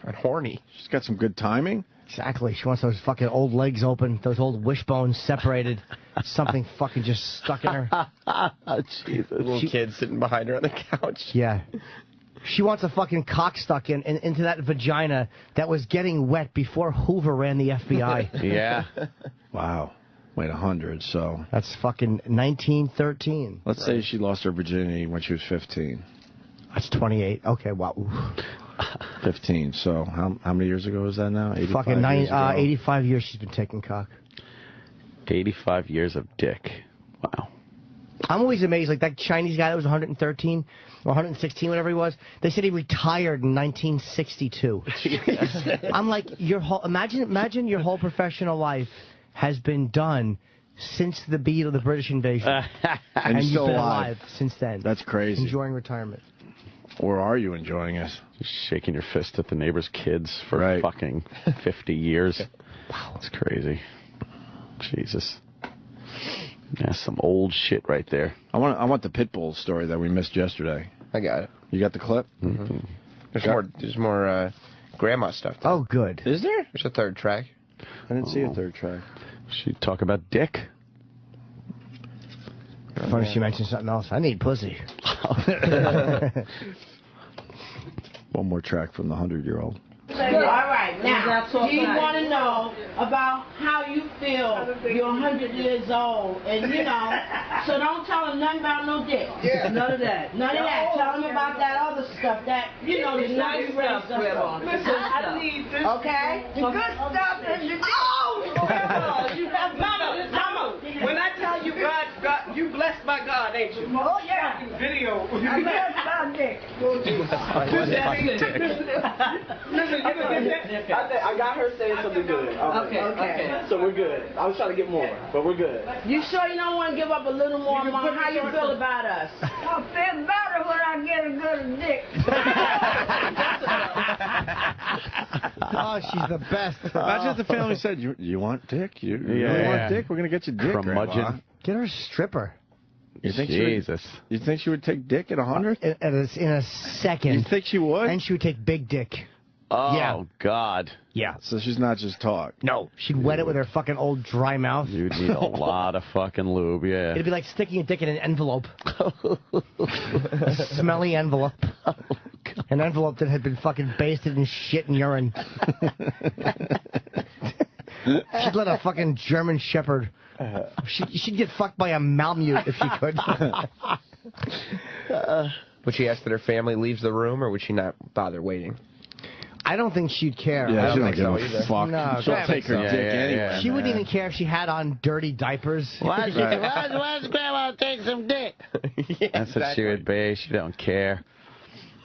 Speaker 1: And horny.
Speaker 21: She's got some good timing.
Speaker 3: Exactly. She wants those fucking old legs open, those old wishbones separated, something fucking just stuck in her.
Speaker 1: Jesus. Little kid sitting behind her on the couch.
Speaker 3: Yeah. She wants a fucking cock stuck into that vagina that was getting wet before Hoover ran the FBI.
Speaker 5: Yeah.
Speaker 21: Wow. Wait, 100, so...
Speaker 3: That's fucking 1913.
Speaker 21: Let's say she lost her virginity when she was 15.
Speaker 3: That's 28. Okay, wow.
Speaker 21: 15, so how many years ago was that now? 85
Speaker 3: fucking
Speaker 21: years ago?
Speaker 3: 85 years she's been taking cock.
Speaker 5: 85 years of dick. Wow.
Speaker 3: I'm always amazed, like that Chinese guy that was 113 or 116, whatever he was. They said he retired in 1962. I'm like, imagine your whole professional life has been done since the British invasion,
Speaker 21: and
Speaker 3: you've
Speaker 21: still
Speaker 3: been
Speaker 21: alive
Speaker 3: since then.
Speaker 21: That's crazy.
Speaker 3: Enjoying retirement.
Speaker 21: Or are you enjoying it?
Speaker 5: Just shaking your fist at the neighbor's kids for fucking 50 years. Wow, that's crazy. Jesus. That's some old shit right there.
Speaker 21: I want the Pitbull story that we missed yesterday.
Speaker 1: I got it.
Speaker 21: You got the clip?
Speaker 1: Mm-hmm. There's more grandma stuff. Though.
Speaker 3: Oh, good.
Speaker 21: Is there?
Speaker 1: There's a third track.
Speaker 21: I didn't see a third track.
Speaker 5: She talk about dick.
Speaker 3: Funny she mentioned something else. I need pussy.
Speaker 21: One more track from the 100-year-old.
Speaker 6: All right, now, you want to know about how you feel. You're 100 years old, and so don't tell them nothing about no dick. Yeah. None of that. None of that. Tell them about that other stuff that, the nice stuff.
Speaker 9: Listen, I need this.
Speaker 6: Okay?
Speaker 9: The good stuff is the
Speaker 6: Oh! You have Mama.
Speaker 9: When I tell you God, you blessed by God, ain't you? Oh, yeah. Video. I'm blessed by dick. Listen, I got her saying something good. Okay. So we're good. I was trying to get more, but we're good.
Speaker 6: You sure you don't want to give up a little more, Mom? How you feel about us?
Speaker 9: I feel better when I get a good dick.
Speaker 3: Oh, she's the best.
Speaker 21: Imagine if the family said, you want dick? You want dick? We're going to get you dick, Grandma.
Speaker 3: Get her a stripper.
Speaker 21: You think
Speaker 5: Jesus.
Speaker 21: You think she would take dick at 100?
Speaker 3: In a second.
Speaker 21: You think she would?
Speaker 3: And she would take big dick.
Speaker 5: Oh, God.
Speaker 3: Yeah.
Speaker 21: So she's not just talk.
Speaker 3: No. She'd wet it with her fucking old dry mouth.
Speaker 5: You'd need a lot of fucking lube, yeah.
Speaker 3: It'd be like sticking a dick in an envelope. A smelly envelope. An envelope that had been fucking basted in shit and urine. She'd let a fucking German shepherd. She'd get fucked by a Malamute if she could.
Speaker 1: Would she ask that her family leaves the room, or would she not bother waiting?
Speaker 3: I don't think she'd care.
Speaker 21: Yeah, she don't give
Speaker 1: so
Speaker 21: a
Speaker 1: either.
Speaker 21: fuck.
Speaker 3: No,
Speaker 21: She'll take her dick anyway.
Speaker 3: She wouldn't even care if she had on dirty diapers.
Speaker 8: Why's Grandma take some dick?
Speaker 5: That's what she would be. She don't care.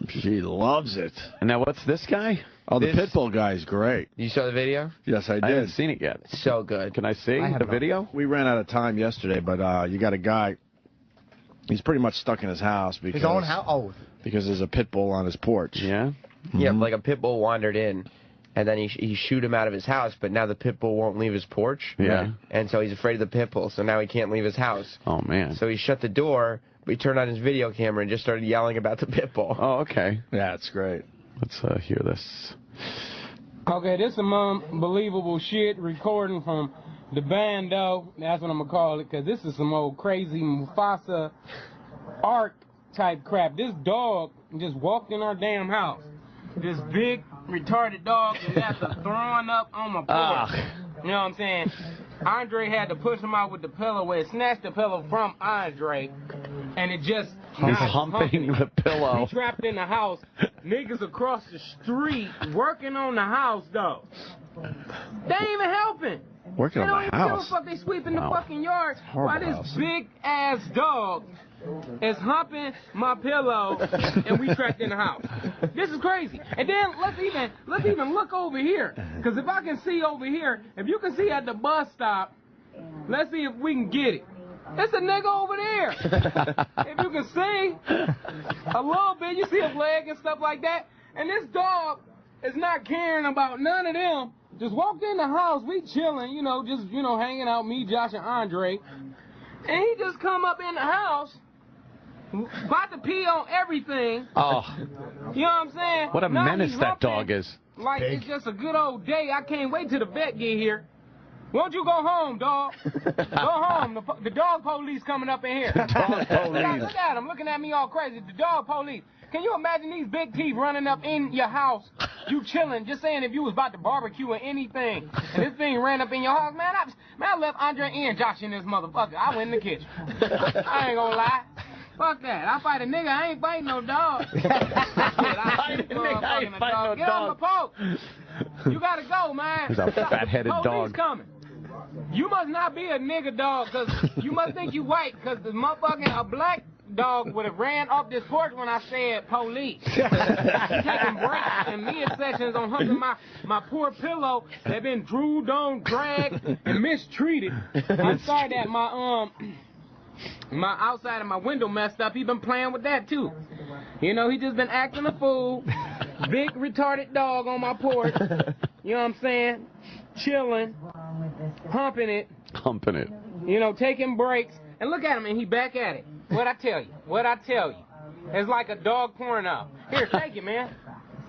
Speaker 21: She loves it.
Speaker 5: And now what's this guy?
Speaker 21: Oh, the Pitbull guy's great.
Speaker 1: You saw the video?
Speaker 21: Yes, I did.
Speaker 5: I haven't seen it yet.
Speaker 1: So good.
Speaker 5: Can I see the video?
Speaker 21: We ran out of time yesterday, but you got a guy. He's pretty much stuck in his house because
Speaker 3: His own house? Oh.
Speaker 21: Because there's a pit bull on his porch.
Speaker 5: Yeah?
Speaker 1: Yeah, like a pit bull wandered in, and then he shoot him out of his house, but now the pit bull won't leave his porch.
Speaker 5: Yeah.
Speaker 1: And so he's afraid of the pit bull, so now he can't leave his house.
Speaker 5: Oh, man.
Speaker 1: So he shut the door, but he turned on his video camera and just started yelling about the pit bull.
Speaker 5: Oh, okay.
Speaker 21: Yeah, it's great.
Speaker 5: Let's hear this.
Speaker 2: Okay, this some unbelievable shit recording from the bando. That's what I'm going to call it, because this is some old crazy Mufasa arc type crap. This dog just walked in our damn house. This big, retarded dog, and that's throwing up on my porch. You know what I'm saying? Andre had to push him out with the pillow, where it snatched the pillow from Andre, and it just...
Speaker 5: He's humping the pillow.
Speaker 2: He trapped in the house. Niggas across the street working on the house, though. They ain't even helping.
Speaker 21: Working
Speaker 2: they
Speaker 21: on the
Speaker 2: don't even
Speaker 21: house?
Speaker 2: give a fuck. They sweeping the fucking yard while this
Speaker 21: house.
Speaker 2: big-ass dog is humping my pillow, and we trapped in the house. This is crazy. And then let's even look over here. Because if I can see over here, if you can see at the bus stop, let's see if we can get it. It's a nigga over there. If you can see a little bit, you see his leg and stuff like that. And this dog is not caring about none of them. Just walked in the house, we chilling, just hanging out, me, Josh, and Andre. And he just come up in the house, about to pee on everything.
Speaker 5: Oh.
Speaker 2: You know what I'm saying?
Speaker 5: What a
Speaker 2: Now
Speaker 5: menace
Speaker 2: he's
Speaker 5: that
Speaker 2: humping
Speaker 5: dog is.
Speaker 2: Like it's just a good old day. I can't wait till the vet get here. Won't you go home, dog? Go home. The dog police coming up in here.
Speaker 21: Dog police.
Speaker 2: Look at him, looking at me all crazy. The dog police. Can you imagine these big teeth running up in your house? You chilling, just saying if you was about to barbecue or anything, and this thing ran up in your house, man. I left Andre and Josh in this motherfucker. I went in the kitchen. I ain't gonna lie. Fuck that. I fight a nigga. I ain't fighting no dog. I ain't fighting no dog. Get off my poke. You gotta go, man.
Speaker 5: He's a fat-headed
Speaker 2: Police
Speaker 5: dog.
Speaker 2: coming. You must not be a nigga dog, because you must think you white, because the motherfucking a black dog would have ran off this porch when I said police. Taking breaks and midseconds on humping my poor pillow that been drooled on, dragged, and mistreated. I'm sorry that my outside of my window messed up. He been playing with that too. He just been acting a fool. Big retarded dog on my porch. You know what I'm saying? Chilling, humping it.
Speaker 5: Humping it.
Speaker 2: Taking breaks. And look at him, and he back at it. What'd I tell you? It's like a dog porno. Here, take it, man.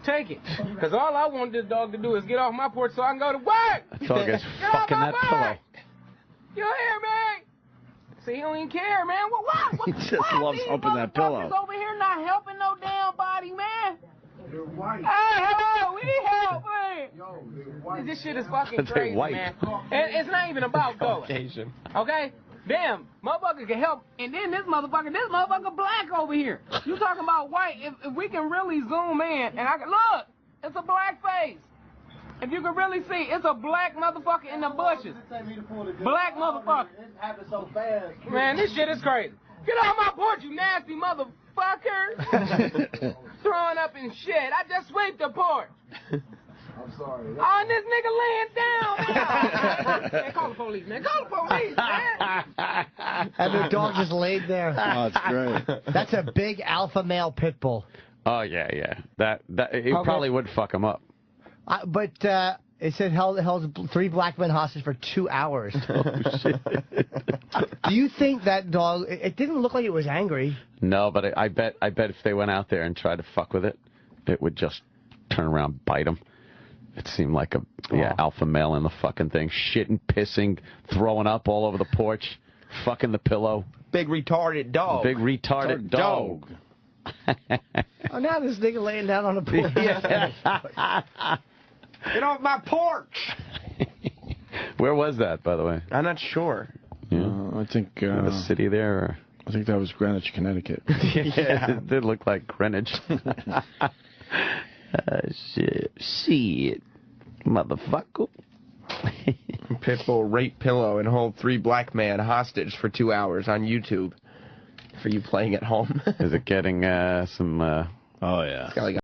Speaker 2: Take it. Because all I want this dog to do is get off my porch so I can go to work.
Speaker 5: Dog is fucking that pillow.
Speaker 2: You hear me? See, he don't even care, man. What?
Speaker 21: He just loves humping that pillow.
Speaker 2: Over here not helping no damn body, man. Hey, hello, we need help, man. This shit is fucking crazy, man. And it's not even about going. Okay? Damn, motherfucker can help. And then this motherfucker black over here. You talking about white. If we can really zoom in, and I can, look, it's a black face. If you can really see, it's a black motherfucker in the bushes. Black motherfucker.
Speaker 18: It happened so fast.
Speaker 2: Man, this shit is crazy. Get off my porch, you nasty motherfucker. Throwing up in shit. I just swept the porch.
Speaker 18: I'm sorry.
Speaker 2: Oh, and this nigga laying down. Man, call the police, man. Call the police, man.
Speaker 3: And the dog just laid there.
Speaker 21: Oh, it's great.
Speaker 3: That's a big alpha male pit bull.
Speaker 5: Oh, yeah. That it probably would fuck him up.
Speaker 3: But it said held 3 black men hostage for 2 hours.
Speaker 5: Oh, shit.
Speaker 3: Do you think that dog, it didn't look like it was angry.
Speaker 5: No, but I bet if they went out there and tried to fuck with it, it would just turn around and bite them. It seemed like alpha male in the fucking thing. Shitting, pissing, throwing up all over the porch, fucking the pillow.
Speaker 1: Big retarded dog.
Speaker 5: Big retarded dog.
Speaker 3: Oh, now this nigga laying down on the porch.
Speaker 1: Get off my porch.
Speaker 5: Where was that, by the way?
Speaker 1: I'm not sure.
Speaker 5: Yeah.
Speaker 21: I think
Speaker 5: the city there. Or?
Speaker 21: I think that was Greenwich, Connecticut.
Speaker 5: Yeah, it did look like Greenwich.
Speaker 13: Shit. Motherfucker.
Speaker 1: Pitbull rape pillow and hold 3 black man hostage for 2 hours on YouTube for you playing at home.
Speaker 13: Is it getting some...
Speaker 10: Oh, yeah.
Speaker 1: It's got like